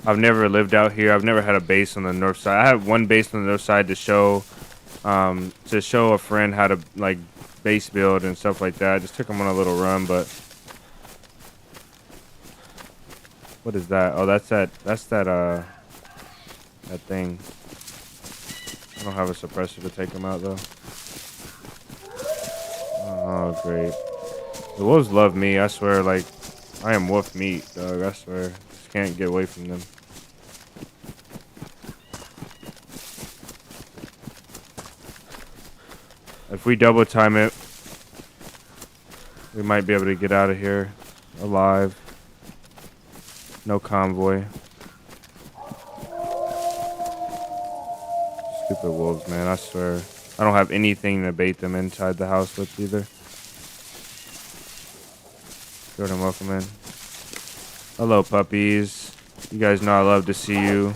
[SPEAKER 1] I've never lived out here. I've never had a base on the north side. I had one base on the north side to show a friend how to like base build and stuff like that. I just took him on a little run, but what is that? Oh, that's that thing. I don't have a suppressor to take him out though. Oh, great. The wolves love me, I swear. Like, I am wolf meat, dog. I swear. Just can't get away from them. If we double time it, we might be able to get out of here alive. No convoy. Stupid wolves, man. I swear. I don't have anything to bait them inside the house with either. Jordan, welcome in. Hello, puppies. You guys know I love to see you.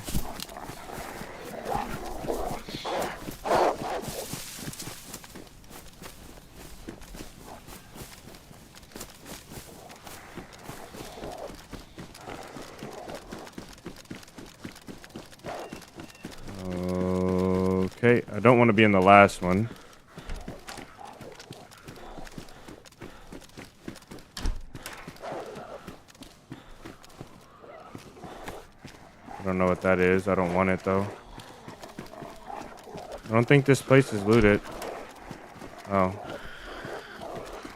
[SPEAKER 1] Okay, I don't want to be in the last one. I don't know what that is. I don't want it though. I don't think this place is looted. Oh.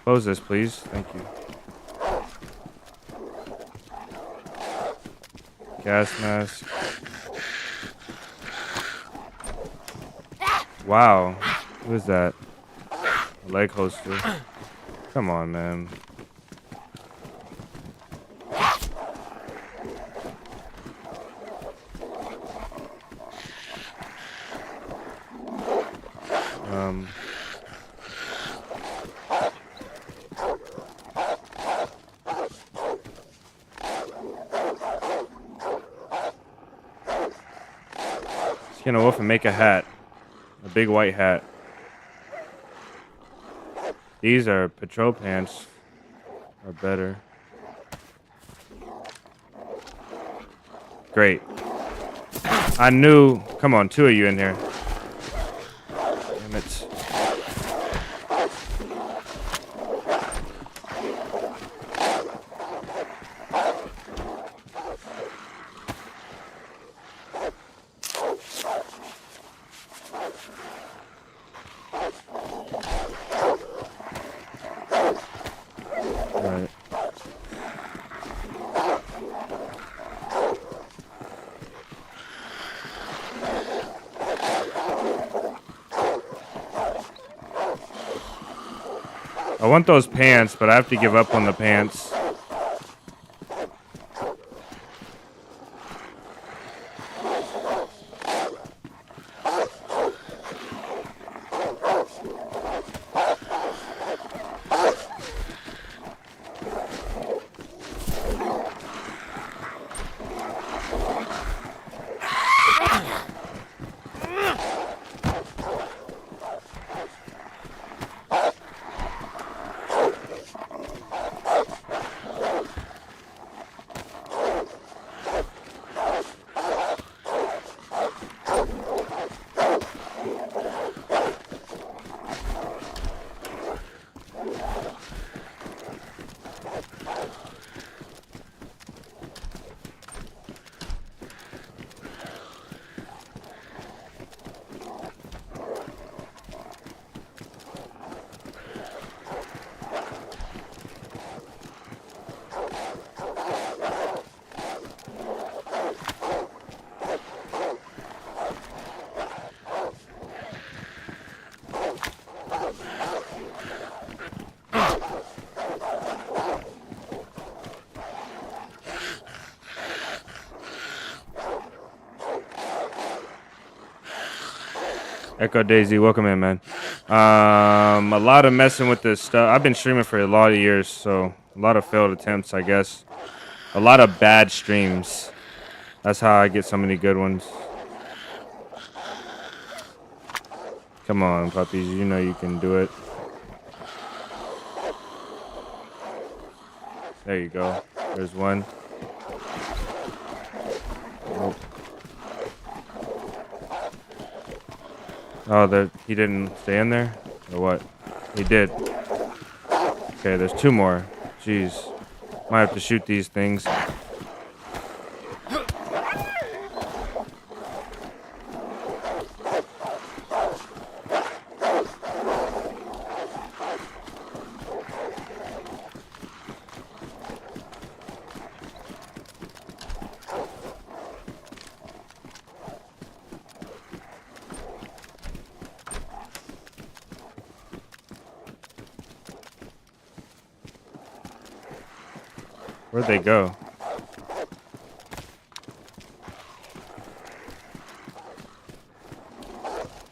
[SPEAKER 1] Close this, please. Thank you. Gas mask. Wow. What is that? A leg holster. Come on, man. Skin a wolf and make a hat. A big white hat. These are patrol pants. Are better. Great. I knew. Come on, two of you in here. Damn it. Right. I want those pants, but I have to give up on the pants. Echo DayZ, welcome in, man. A lot of messing with this stuff. I've been streaming for a lot of years, so a lot of failed attempts, I guess. A lot of bad streams. That's how I get so many good ones. Come on, puppies. You know you can do it. There you go. There's one. Oh, he didn't stay in there? Or what? He did. Okay, there's 2 more. Jeez. Might have to shoot these things. Where'd they go?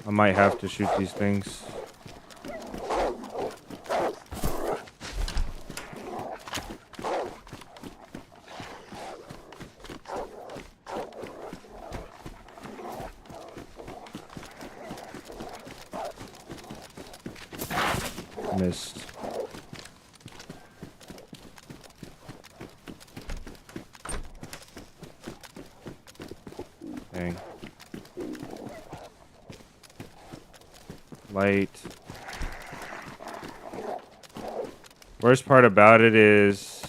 [SPEAKER 1] I might have to shoot these things. Missed. Dang. Light. Worst part about it is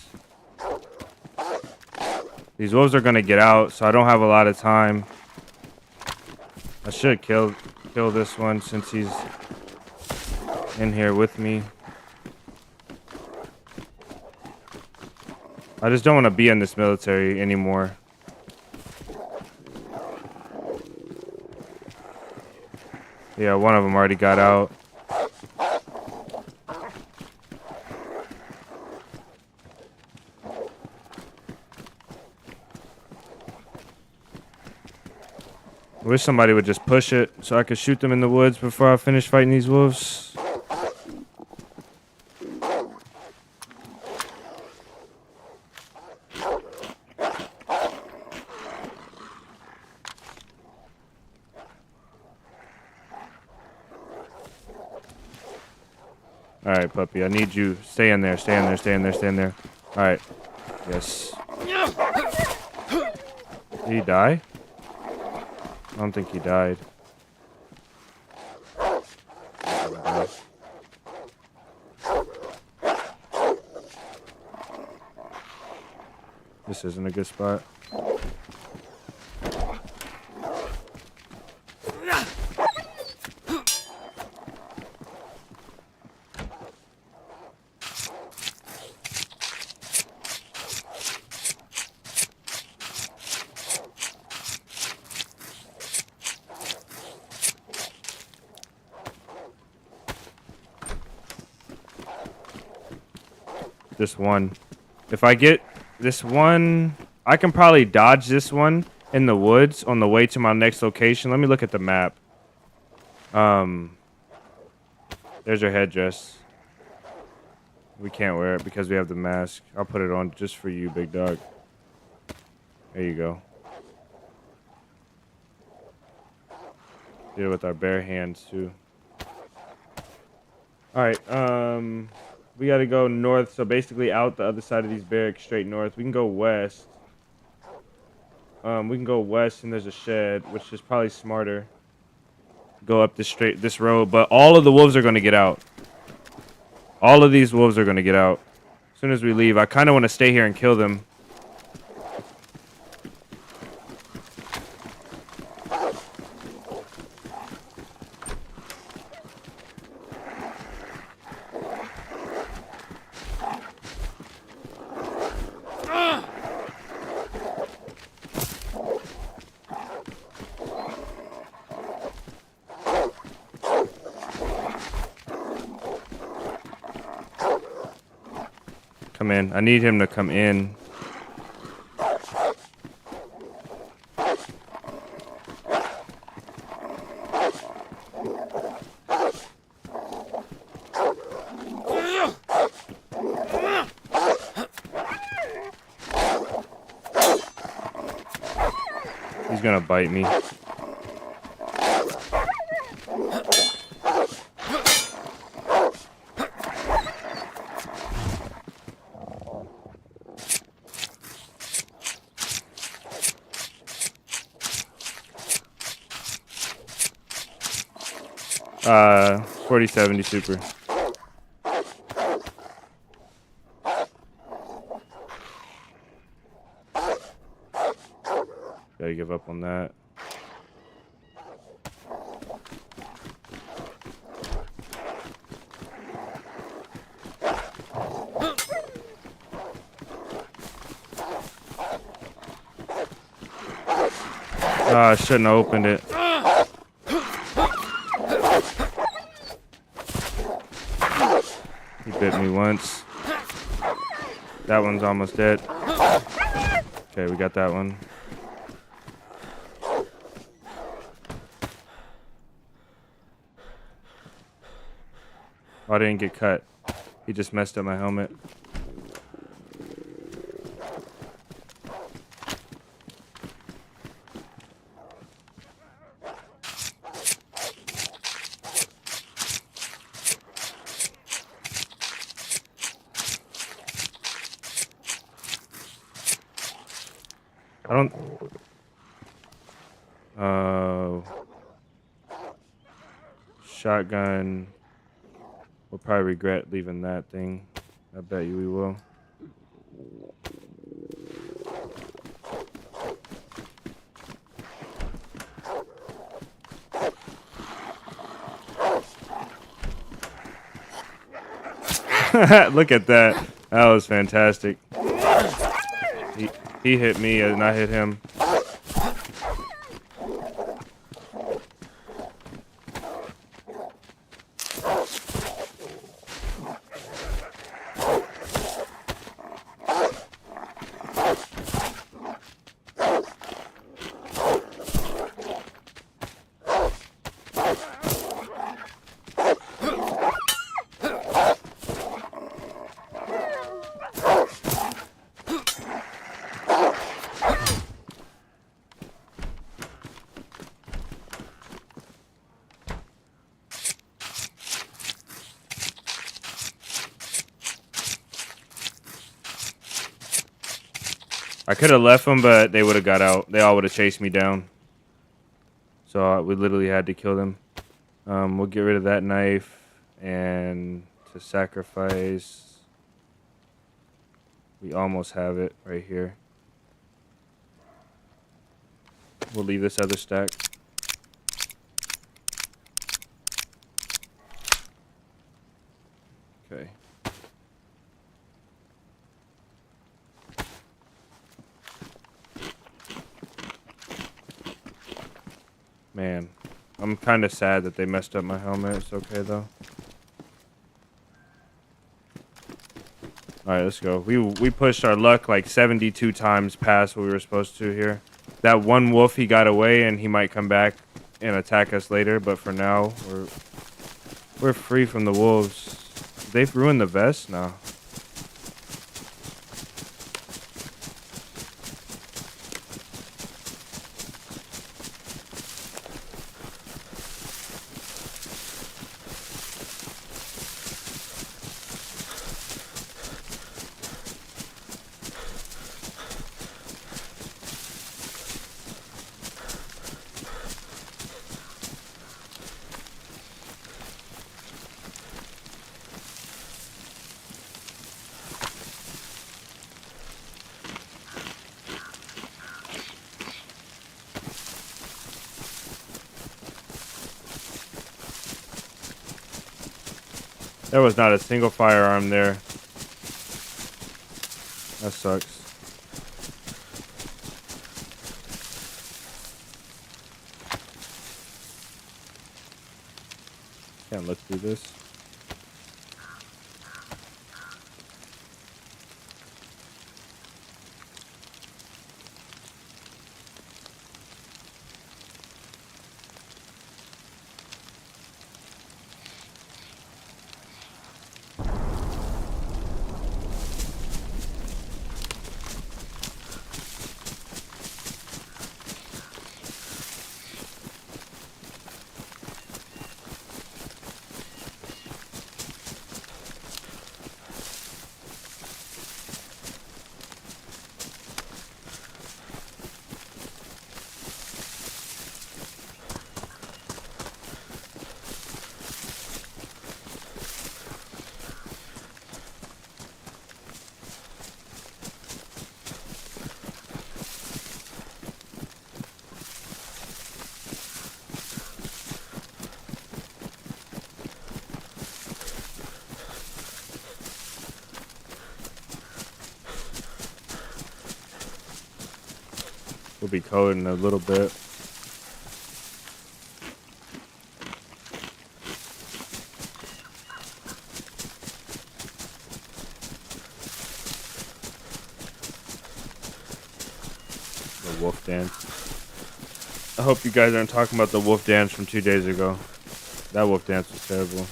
[SPEAKER 1] these wolves are gonna get out, so I don't have a lot of time. I should kill this one since he's in here with me. I just don't want to be in this military anymore. Yeah, one of them already got out. I wish somebody would just push it so I could shoot them in the woods before I finish fighting these wolves. Alright, puppy, I need you. Stay in there, stay in there, stay in there, stay in there. Alright. Yes. Did he die? I don't think he died. This isn't a good spot. This one. If I get this one, I can probably dodge this one in the woods on the way to my next location. Let me look at the map. There's her headdress. We can't wear it because we have the mask. I'll put it on just for you, big dog. There you go. Do it with our bare hands too. Alright, we gotta go north, so basically out the other side of these barracks, straight north. We can go west. We can go west, and there's a shed, which is probably smarter. Go up this road, but all of the wolves are gonna get out. All of these wolves are gonna get out as soon as we leave. I kind of want to stay here and kill them. Come in. I need him to come in. He's gonna bite me. 4070 Super. Gotta give up on that. I shouldn't have opened it. He bit me once. That one's almost dead. Okay, we got that one. Oh, I didn't get cut. He just messed up my helmet. I don't... Shotgun. We'll probably regret leaving that thing. I bet you we will. Look at that. That was fantastic. He hit me and I hit him. I could have left them, but they would have got out. They all would have chased me down. So we literally had to kill them. We'll get rid of that knife. And to sacrifice, we almost have it right here. We'll leave this other stack. Okay. Man, I'm kind of sad that they messed up my helmet. It's okay, though. All right, let's go. We pushed our luck like 72 times past what we were supposed to here. That one wolf, he got away, and he might come back and attack us later. But for now, we're free from the wolves. They've ruined the vest now. There was not a single firearm there. That sucks. Can't look through this. We'll be coding in a little bit. The wolf dance. I hope you guys aren't talking about the wolf dance from 2 days ago. That wolf dance was terrible.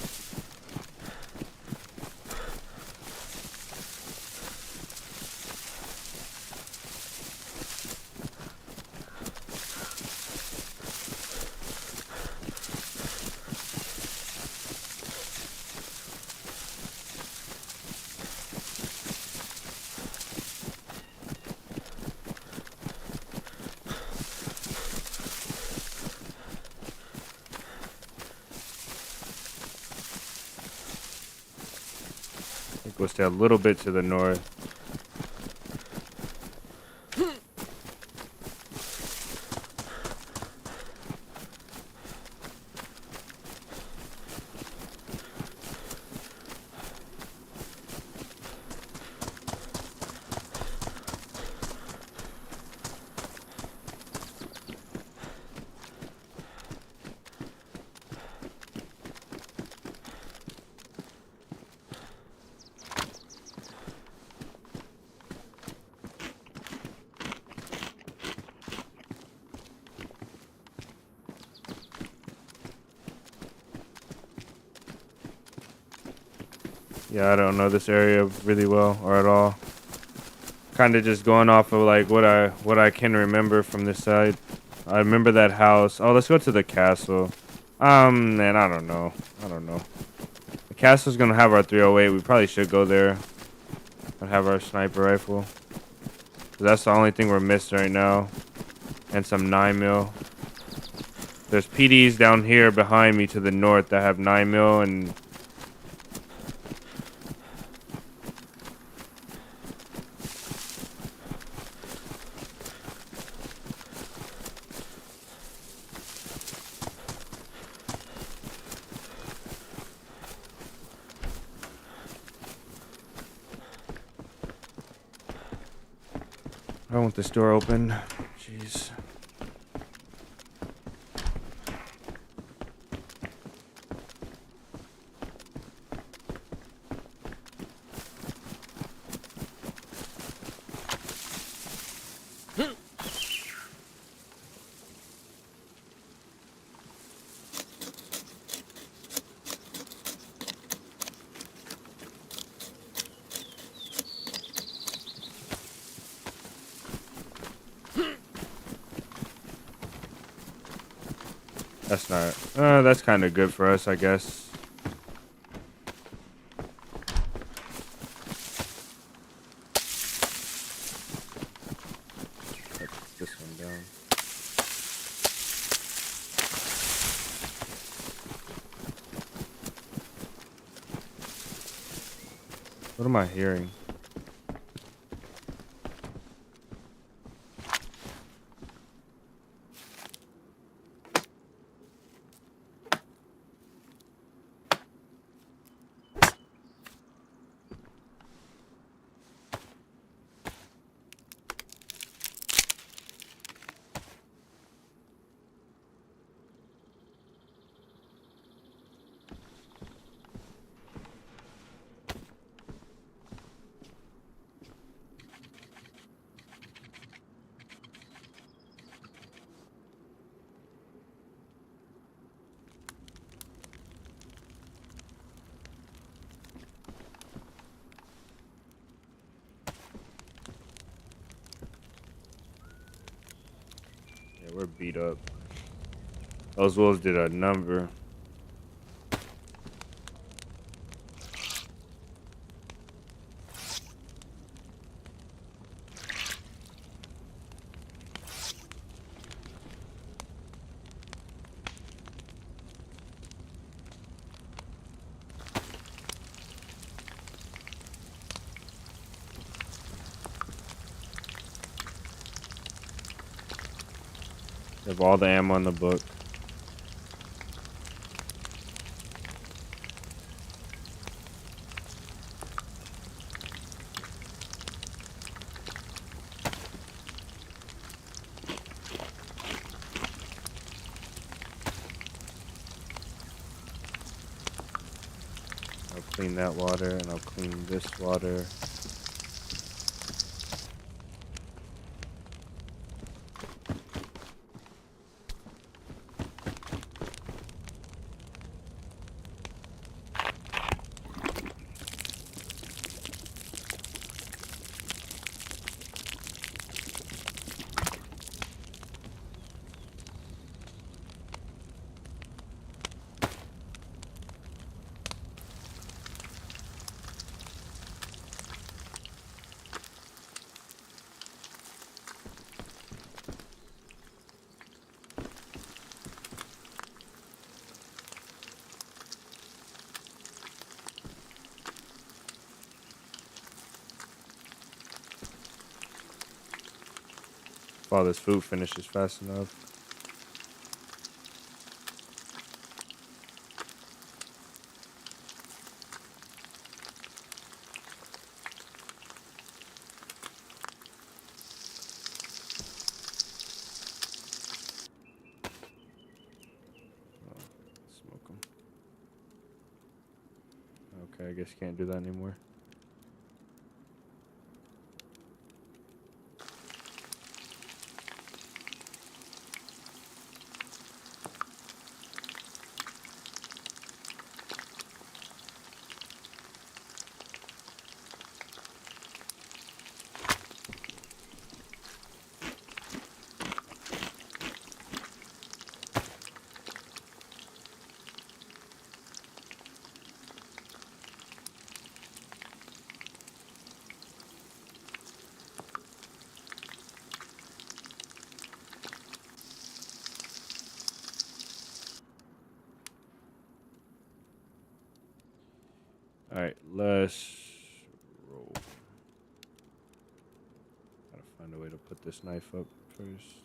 [SPEAKER 1] I think we'll stay a little bit to the north. Yeah, I don't know this area really well or at all. Kind of just going off of like what I can remember from this side. I remember that house. Oh, let's go to the castle. Man, I don't know. The castle's gonna have our 308. We probably should go there and have our sniper rifle. 'Cause that's the only thing we're missing right now. And some 9mm. There's PDs down here behind me to the north that have 9mm and I want this door open. Jeez. That's not. That's kind of good for us, I guess. Put this one down. What am I hearing? Yeah, we're beat up. Those wolves did a number. They have all the ammo in the book. I'll clean that water, and I'll clean this water. While this food finishes fast enough. Smoke them. Okay, I guess can't do that anymore. Alright, let's roll. Gotta find a way to put this knife up first.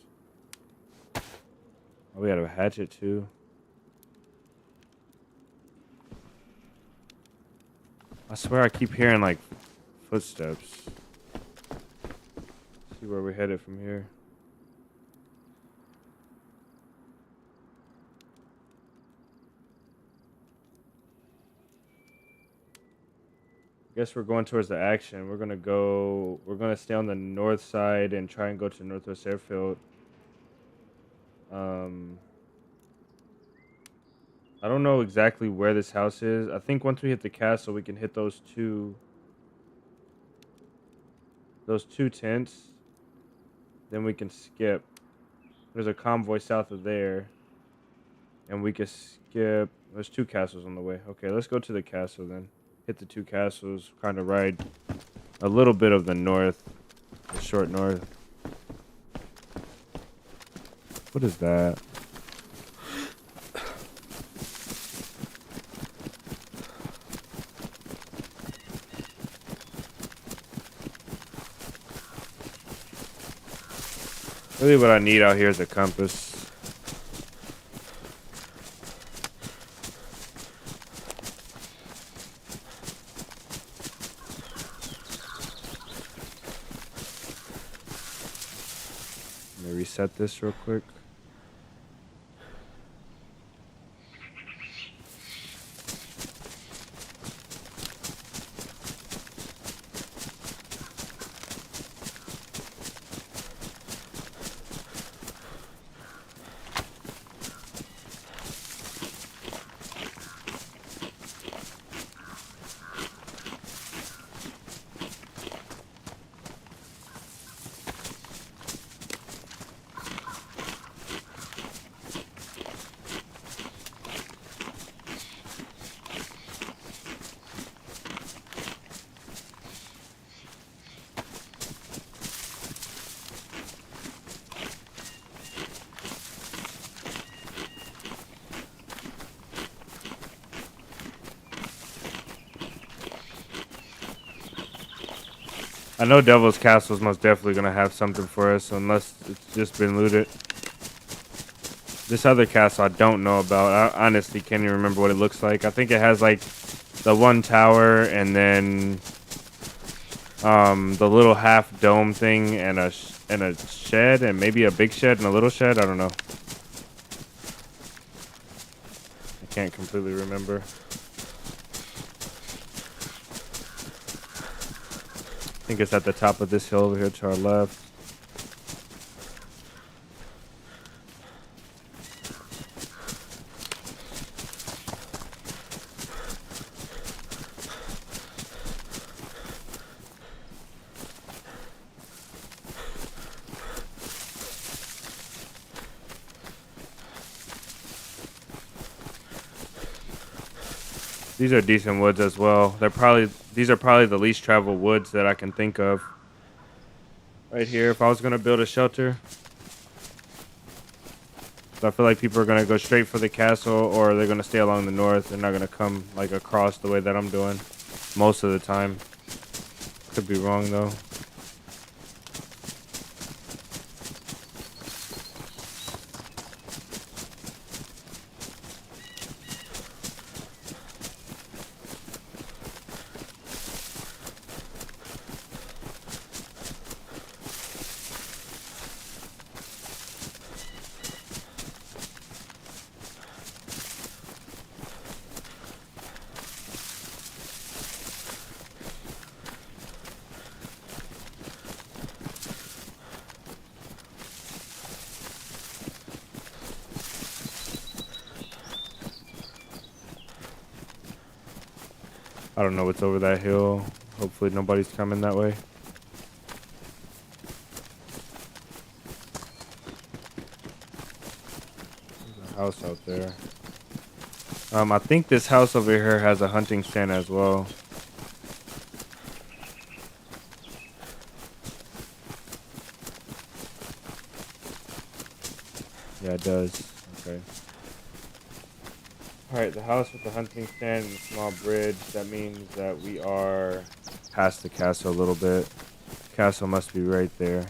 [SPEAKER 1] Oh, we got a hatchet too. I swear I keep hearing like footsteps. See where we're headed from here. Guess we're going towards the action. We're gonna stay on the north side and try and go to Northwest Airfield. I don't know exactly where this house is. I think once we hit the castle, we can hit those two tents. Then we can skip. There's a convoy south of there. And we can skip. There's 2 castles on the way. Okay, let's go to the castle then. Hit the 2 castles. Kind of ride a little bit of the north. The short north. What is that? Really what I need out here is a compass. Let me reset this real quick. I know Devil's Castle is most definitely going to have something for us, unless it's just been looted. This other castle I don't know about. I honestly can't even remember what it looks like. I think it has like the 1 tower and then the little half dome thing and a shed and maybe a big shed and a little shed. I don't know. I can't completely remember. think it's at the top of this hill over here to our left. These are decent woods as well. These are probably the least traveled woods that I can think of. Right here, if I was gonna build a shelter. So I feel like people are gonna go straight for the castle, or they're gonna stay along the north. They're not gonna come like across the way that I'm doing most of the time. Could be wrong though. I don't know what's over that hill. Hopefully nobody's coming that way. There's a house out there. I think this house over here has a hunting stand as well. Yeah, it does. Okay. Alright, the house with the hunting stand and the small bridge. That means that we are past the castle a little bit. Castle must be right there.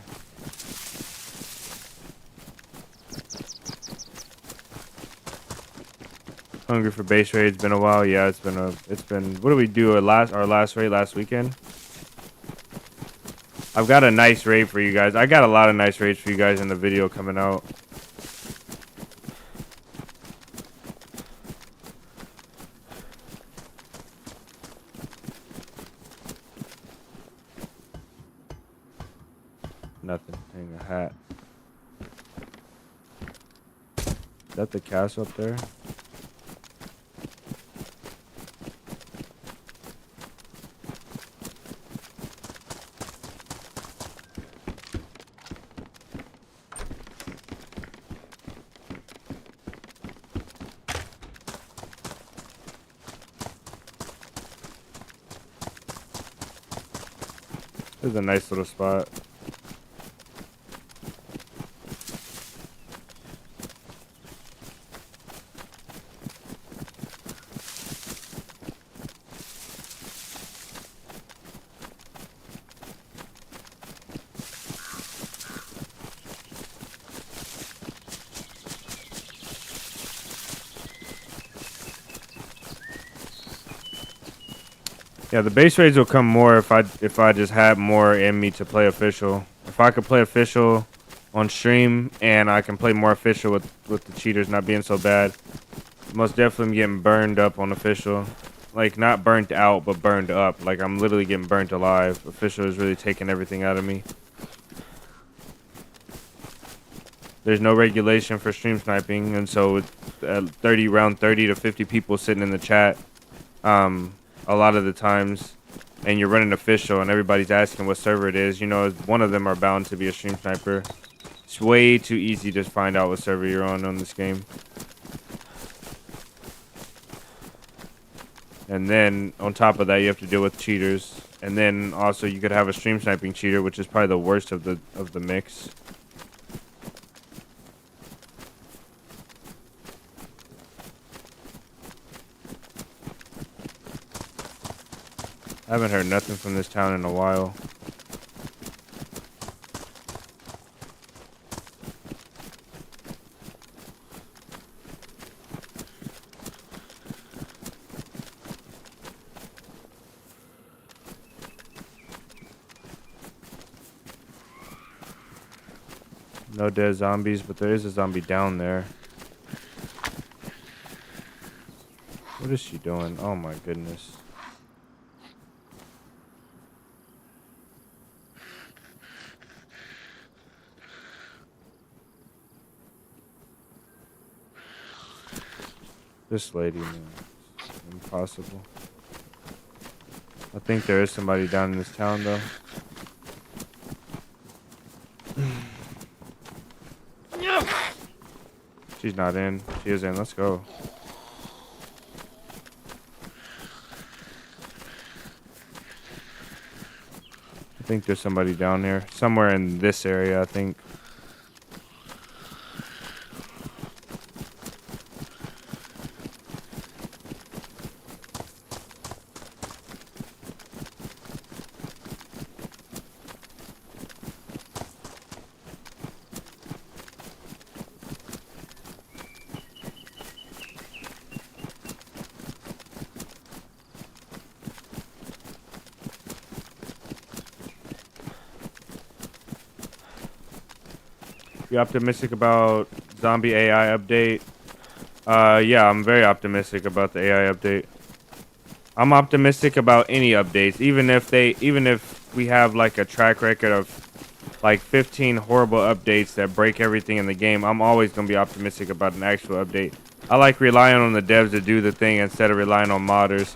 [SPEAKER 1] Hungry for base raid. It's been a while. Yeah, it's been what did we do our last raid last weekend? I've got a nice raid for you guys. I got a lot of nice raids for you guys in the video coming out. Nothing. Hang a hat. Is that the castle up there? This is a nice little spot. Yeah, the base raids will come more if I just have more in me to play official. If I could play official on stream and I can play more official with the cheaters not being so bad, most definitely I'm getting burned up on official. Like not burnt out, but burned up. Like I'm literally getting burnt alive. Official is really taking everything out of me. There's no regulation for stream sniping, and so with around 30 to 50 people sitting in the chat, a lot of the times, and you're running official and everybody's asking what server it is, you know, one of them are bound to be a stream sniper. It's way too easy to find out what server you're on this game. And then on top of that, you have to deal with cheaters. And then also you could have a stream sniping cheater, which is probably the worst of the mix. I haven't heard nothing from this town in a while. No dead zombies, but there is a zombie down there. What is she doing? Oh my goodness. This lady, man. It's impossible. I think there is somebody down in this town, though. She's not in. She is in. Let's go. I think there's somebody down there. Somewhere in this area, I think. You optimistic about zombie AI update? Yeah, I'm very optimistic about the AI update. I'm optimistic about any updates, even if we have like a track record of like 15 horrible updates that break everything in the game. I'm always gonna be optimistic about an actual update. I like relying on the devs to do the thing instead of relying on modders.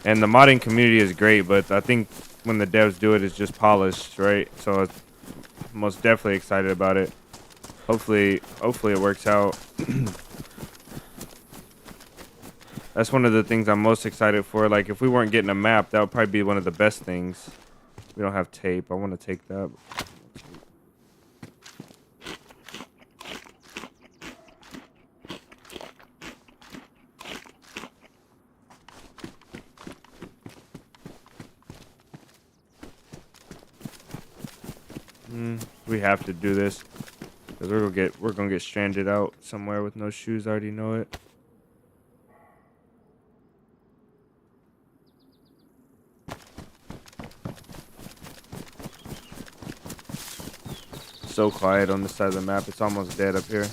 [SPEAKER 1] And the modding community is great, but I think when the devs do it, it's just polished, right? So I'm most definitely excited about it. Hopefully it works out. That's one of the things I'm most excited for. Like, if we weren't getting a map, that would probably be one of the best things. We don't have tape. I want to take that. We have to do this. Cause we're gonna get stranded out somewhere with no shoes. I already know it. So quiet on this side of the map. It's almost dead up here.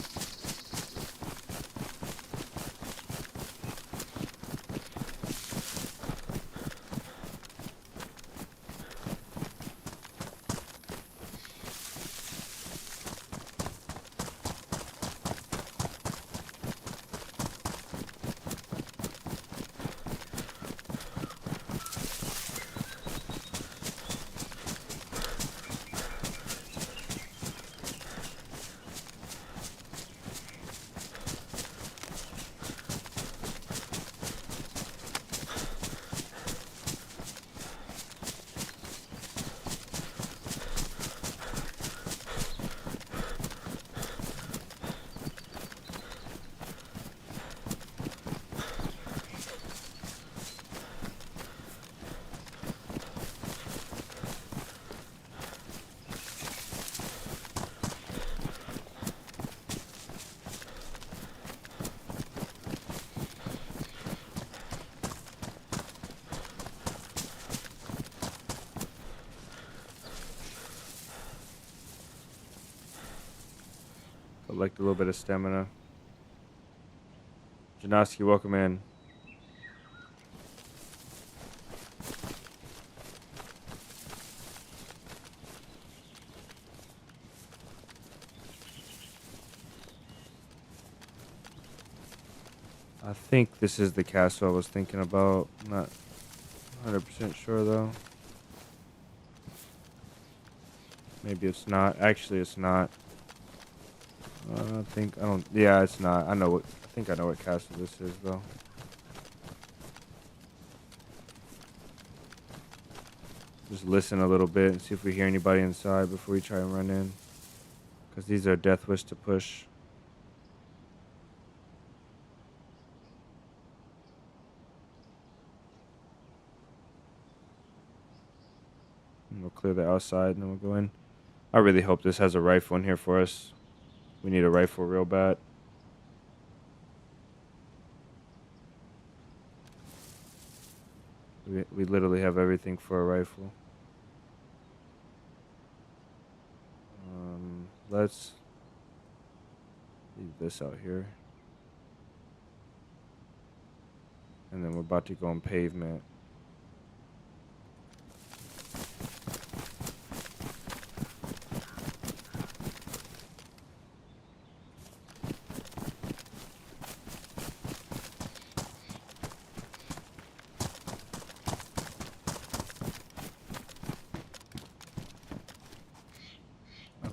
[SPEAKER 1] Collect a little bit of stamina. Janoski, welcome in. I think this is the castle I was thinking about. I'm not 100% sure though. Maybe it's not. Actually, it's not. Yeah, it's not. I think I know what castle this is though. Just listen a little bit and see if we hear anybody inside before we try and run in. Because these are death wish to push. And we'll clear the outside and then we'll go in. I really hope this has a rifle in here for us. We need a rifle real bad. We literally have everything for a rifle. Let's leave this out here. And then we're about to go on pavement.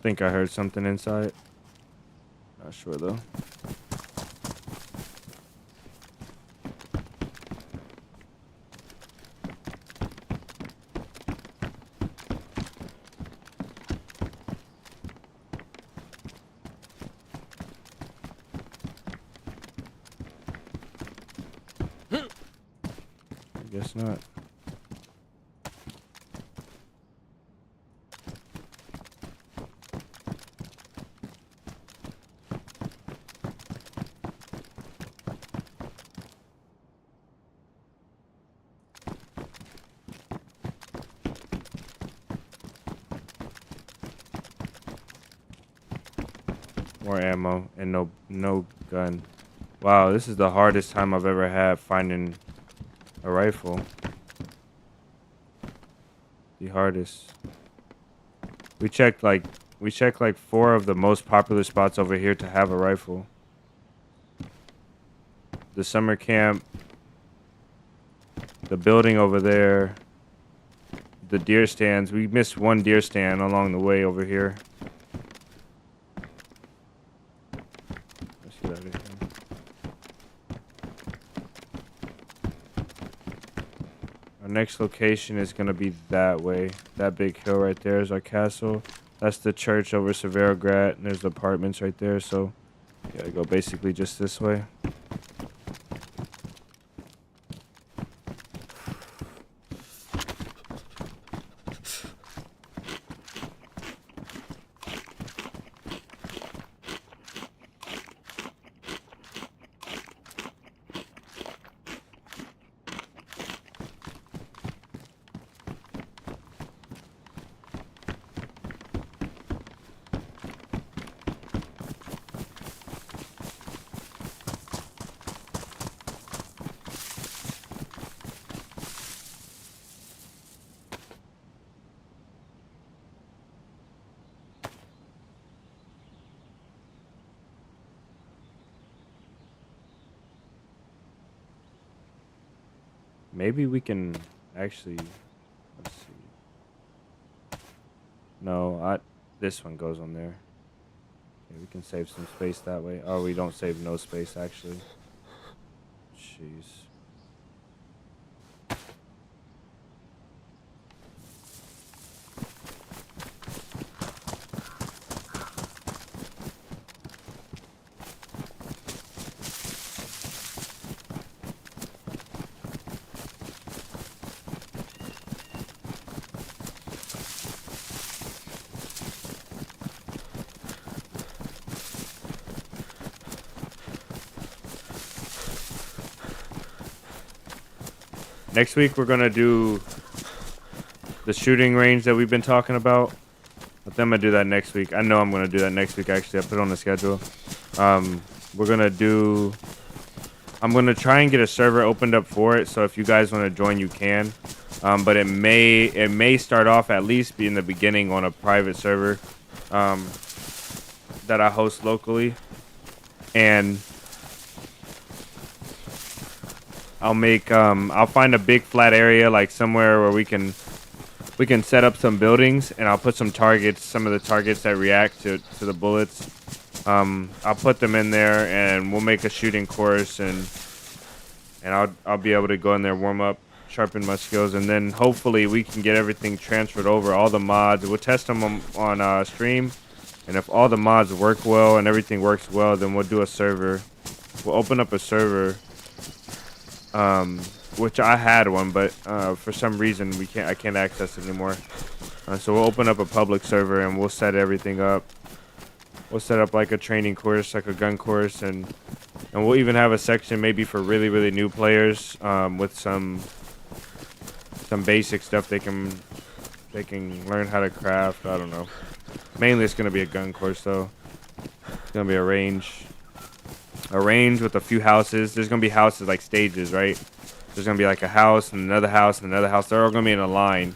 [SPEAKER 1] think I heard something inside. Not sure though. I guess not. More ammo and no gun. Wow, this is the hardest time I've ever had finding a rifle. The hardest. We checked like 4 of the most popular spots over here to have a rifle. The summer camp, the building over there, the deer stands. We missed one deer stand along the way over here. Let's get out of here. Our next location is going to be that way. That big hill right there is our castle. That's the church over 𝙎𝙎𝙧𝙧𝙚, and there's the apartments right there. So, you gotta go basically just this way. Maybe we can actually, let's see. No, this one goes on there. Okay, we can save some space that way. Oh, we don't save no space actually. Jeez. Next week, we're going to do the shooting range that we've been talking about. I think I'm going to do that next week. I know I'm going to do that next week, actually. I put it on the schedule. We're going to do... I'm going to try and get a server opened up for it, so if you guys want to join, you can. But it may start off, at least be in the beginning, on a private server that I host locally. And... I'll find a big flat area, like somewhere where we can set up some buildings, and I'll put some targets, some of the targets that react to the bullets. I'll put them in there, and we'll make a shooting course, and I'll be able to go in there, warm up, sharpen my skills, and then hopefully we can get everything transferred over, all the mods. We'll test them on stream, and if all the mods work well and everything works well, then we'll do a server. We'll open up a server. Which I had one, but for some reason I can't access it anymore. So we'll open up a public server and we'll set everything up. We'll set up like a training course, like a gun course, and we'll even have a section maybe for really new players with some basic stuff they can learn how to craft. I don't know. Mainly it's gonna be a gun course though. It's gonna be a range with a few houses. There's gonna be houses like stages, right? There's gonna be like a house and another house and another house. They're all gonna be in a line,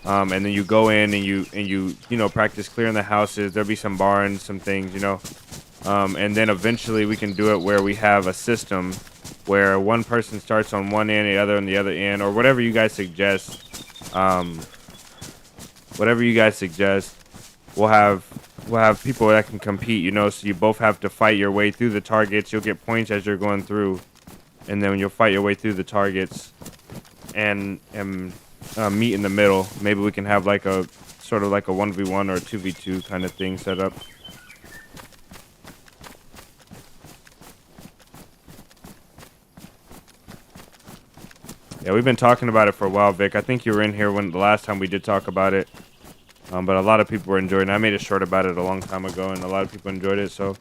[SPEAKER 1] and then you go in and you practice clearing the houses. There'll be some barns, some things, and then eventually we can do it where we have a system where one person starts on one end, the other on the other end, or whatever you guys suggest. Whatever you guys suggest, we'll have we'll have people that can compete, you know, so you both have to fight your way through the targets. You'll get points as you're going through, and then when you'll fight your way through the targets and meet in the middle. Maybe we can have like a sort of like a 1v1 or a 2v2 kind of thing set up. Yeah, we've been talking about it for a while, Vic. I think you were in here when the last time we did talk about it. But a lot of people were enjoying it. I made a short about it a long time ago, and a lot of people enjoyed it, so.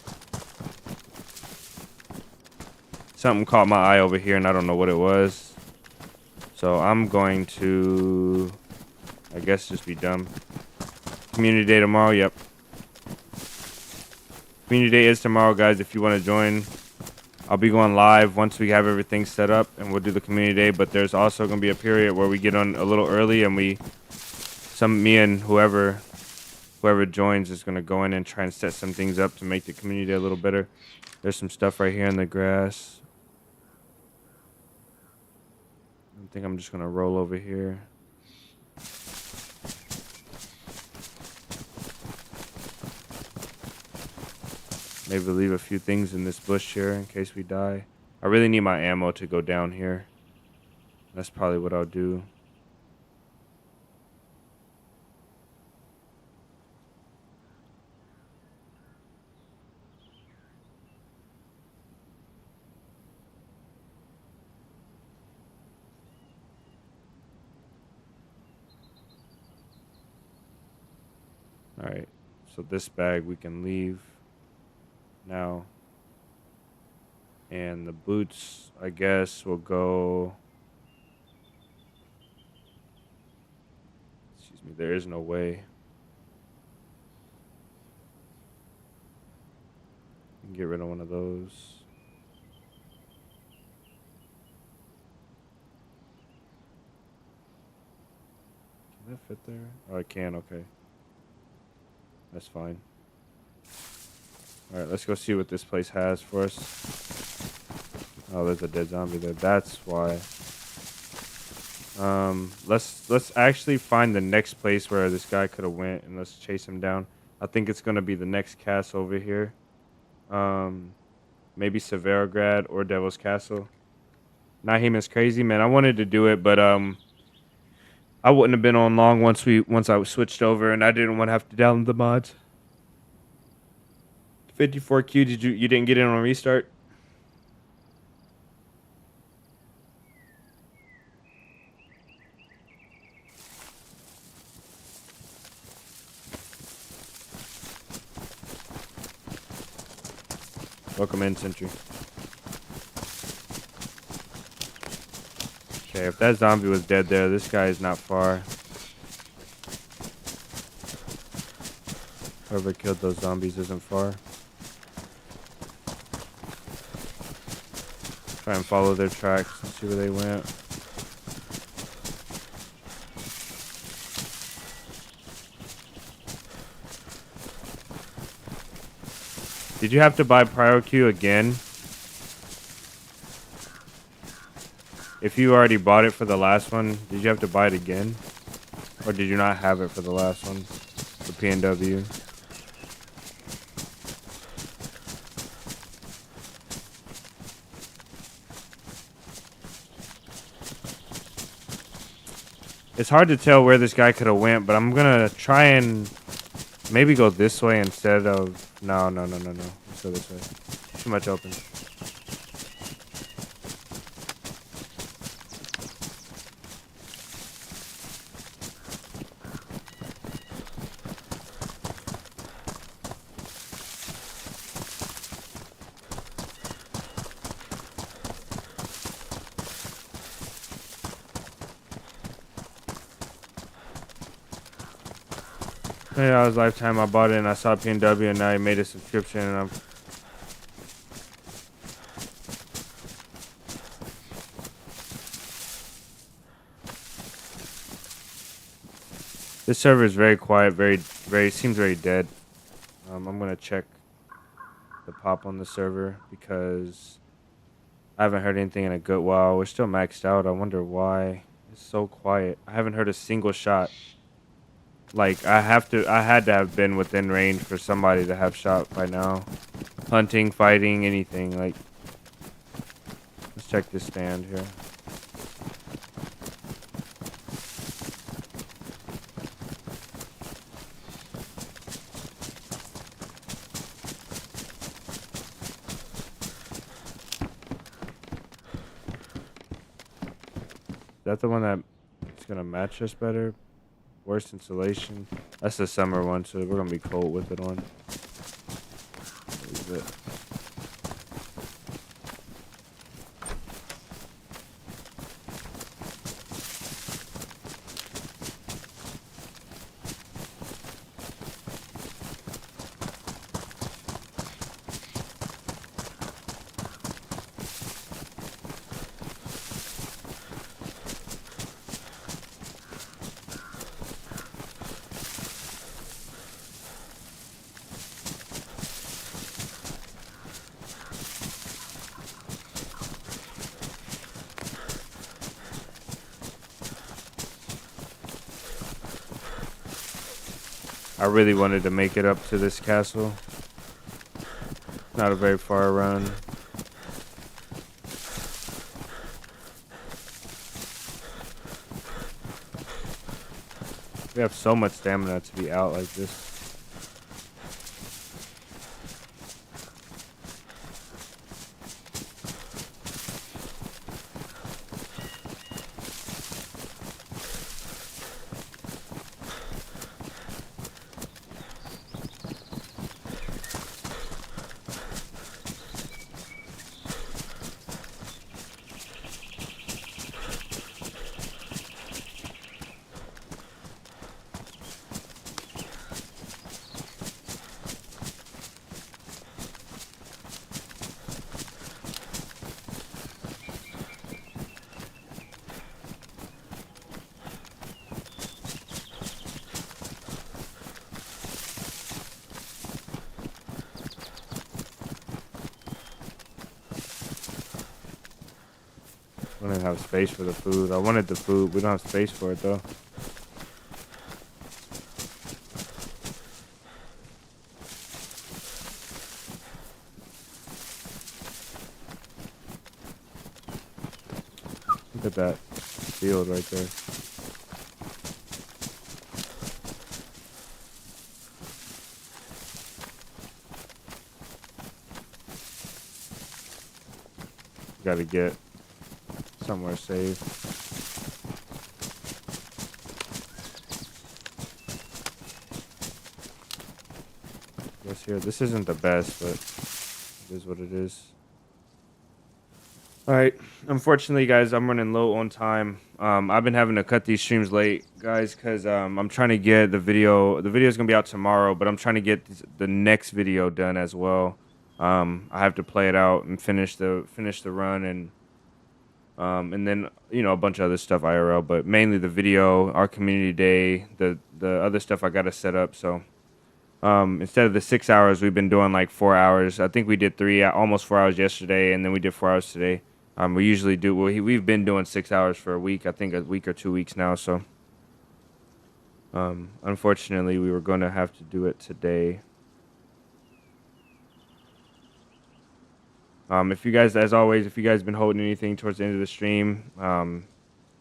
[SPEAKER 1] Something caught my eye over here, and I don't know what it was. So I'm going to, I guess, just be dumb. Community day tomorrow, yep. Community day is tomorrow, guys, if you want to join. I'll be going live once we have everything set up, and we'll do the community day. But there's also going to be a period where we get on a little early, and me and whoever joins is going to go in and try and set some things up to make the community day a little better. There's some stuff right here in the grass. I think I'm just going to roll over here. Maybe leave a few things in this bush here in case we die. I really need my ammo to go down here. That's probably what I'll do. All right, so this bag we can leave now. And the boots, I guess, will go. Excuse me, there is no way. You can get rid of one of those. Can that fit there? Oh, I can, okay. That's fine. Alright, let's go see what this place has for us. Oh, there's a dead zombie there. That's why. Let's actually find the next place where this guy could have went, and let's chase him down. I think it's gonna be the next castle over here. Maybe Severograd or Devil's Castle. Naheem is crazy, man. I wanted to do it, but I wouldn't have been on long once I switched over, and I didn't want to have to download the mods. 54Q, you didn't get in on restart? Welcome in, Sentry. Okay, if that zombie was dead there, this guy is not far. Whoever killed those zombies isn't far. Try and follow their tracks and see where they went. Did you have to buy Prior Q again? If you already bought it for the last one, did you have to buy it again? Or did you not have it for the last one? For PNW? It's hard to tell where this guy could have went, but I'm gonna try and maybe go this way instead of... No. Let's go this way. Too much open. Yeah, it was Lifetime. I bought it and I saw PNW and now I made a subscription and I'm... This server is very quiet, seems very dead. I'm gonna check the pop on the server because I haven't heard anything in a good while. We're still maxed out. I wonder why it's so quiet. I haven't heard a single shot. Like, I had to have been within range for somebody to have shot by now. Hunting, fighting, anything. Like, let's check this stand here. Is that the one that's gonna match us better? Worst insulation. That's the summer one, so we're gonna be cold with it on. What is it? I really wanted to make it up to this castle. Not a very far run. We have so much stamina to be out like this. I don't have space for the food. I wanted the food. We don't have space for it though. Look at that field right there. Gotta get somewhere safe. Guess here, this isn't the best, but it is what it is. Alright, unfortunately guys, I'm running low on time. I've been having to cut these streams late, guys, because I'm trying to get the video. The video is going to be out tomorrow, but I'm trying to get the next video done as well. I have to play it out and finish the run, and then, you know, a bunch of other stuff IRL, but mainly the video, our community day, the other stuff I got to set up. So instead of the 6 hours, we've been doing like 4 hours. I think we did almost 4 hours yesterday, and then we did 4 hours today. We usually do, we've been doing 6 hours for a week, I think a week or 2 weeks now. So unfortunately, we were going to have to do it today. If you guys, as always, if you guys been holding anything towards the end of the stream,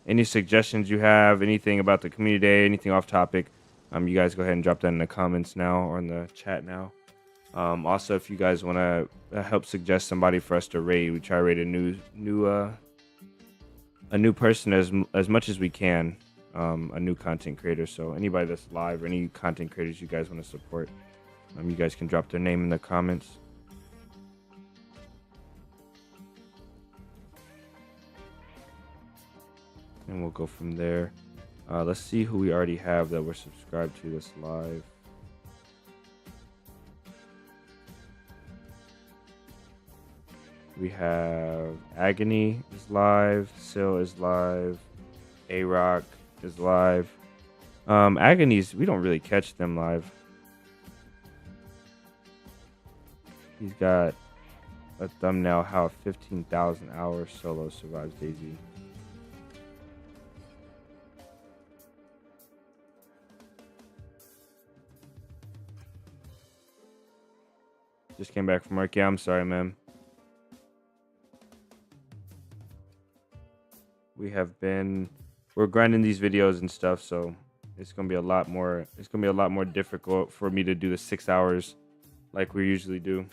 [SPEAKER 1] any suggestions you have, anything about the community day, anything off topic, you guys go ahead and drop that in the comments now or in the chat now. Also, if you guys want to help suggest somebody for us to raid, we try to raid a new person as much as we can, a new content creator. So anybody that's live or any content creators you guys want to support, you guys can drop their name in the comments. And we'll go from there. Let's see who we already have that we're subscribed to this live. We have Agony is live, Sil is live, A-Rock is live. Agony's, we don't really catch them live. He's got a thumbnail, how 15,000 hours solo survives DayZ. Just came back from work. Yeah, I'm sorry, man. We're grinding these videos and stuff, so it's gonna be a lot more. It's gonna be a lot more difficult for me to do the 6 hours like we usually do.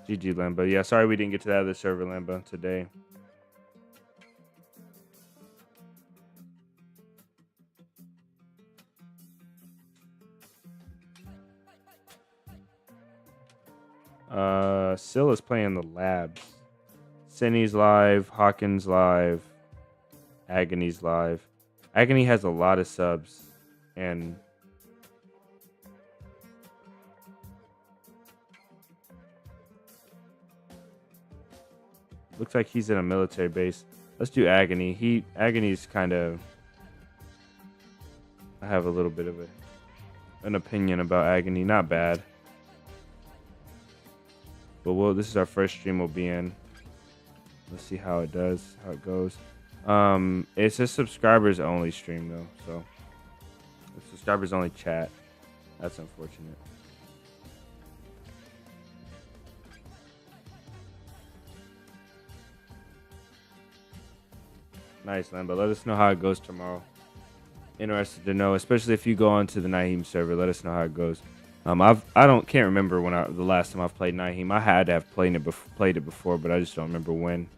[SPEAKER 1] GG Lambo. Yeah, sorry we didn't get to that other server, Lambo, today. Silla's playing the labs. Cinny's live, Hawkins live, Agony's live. Agony has a lot of subs, and looks like he's in a military base. Let's do Agony. Agony's kind of. I have a little bit of an opinion about Agony. Not bad. But this is our first stream we'll be in. Let's see how it goes. It's a subscribers only stream though, so it's subscribers only chat. That's unfortunate. Nice, Lambo. Let us know how it goes tomorrow. Interested to know, especially if you go onto the 𝙏𝙏𝙏 server. Let us know how it goes. Can't remember the last time I've played 𝙏𝙏𝙏. I had to have played it before, but I just don't remember when.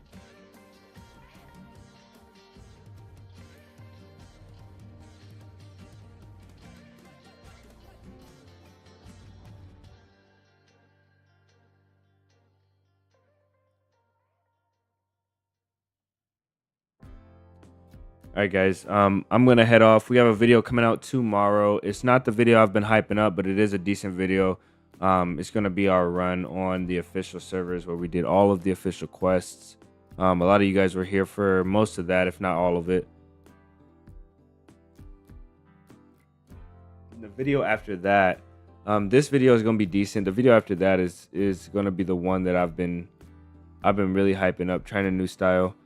[SPEAKER 1] All right, guys. I'm gonna head off. We have a video coming out tomorrow. It's not the video I've been hyping up, but it is a decent video. It's gonna be our run on the official servers where we did all of the official quests. A lot of you guys were here for most of that, if not all of it. The video after that, this video is gonna be decent. The video after that is gonna be the one that I've been really hyping up, trying a new style.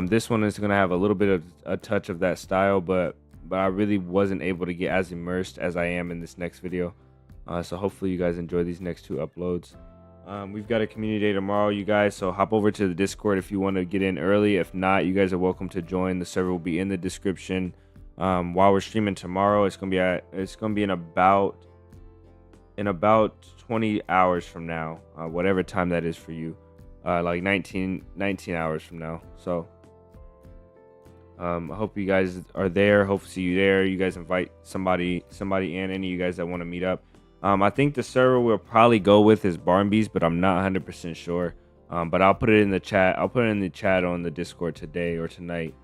[SPEAKER 1] This one is going to have a little bit of a touch of that style, but I really wasn't able to get as immersed as I am in this next video. So hopefully you guys enjoy these next 2 uploads. We've got a community day tomorrow, you guys, so hop over to the Discord if you want to get in early. If not, you guys are welcome to join. The server will be in the description. While we're streaming tomorrow, it's going to be in about 20 hours from now, whatever time that is for you. Like 19 hours from now. So I hope you guys are there. Hope to see you there. You guys invite somebody in, any of you guys that want to meet up. I think the server we'll probably go with is Barnby's, but I'm not 100% sure. But I'll put it in the chat. I'll put it in the chat on the Discord today or tonight.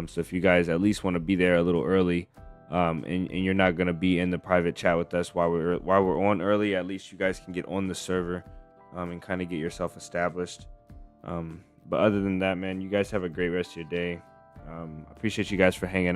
[SPEAKER 1] So if you guys at least want to be there a little early, and you're not gonna be in the private chat with us while we're on early, at least you guys can get on the server and kind of get yourself established. But other than that, man, you guys have a great rest of your day. I appreciate you guys for hanging out.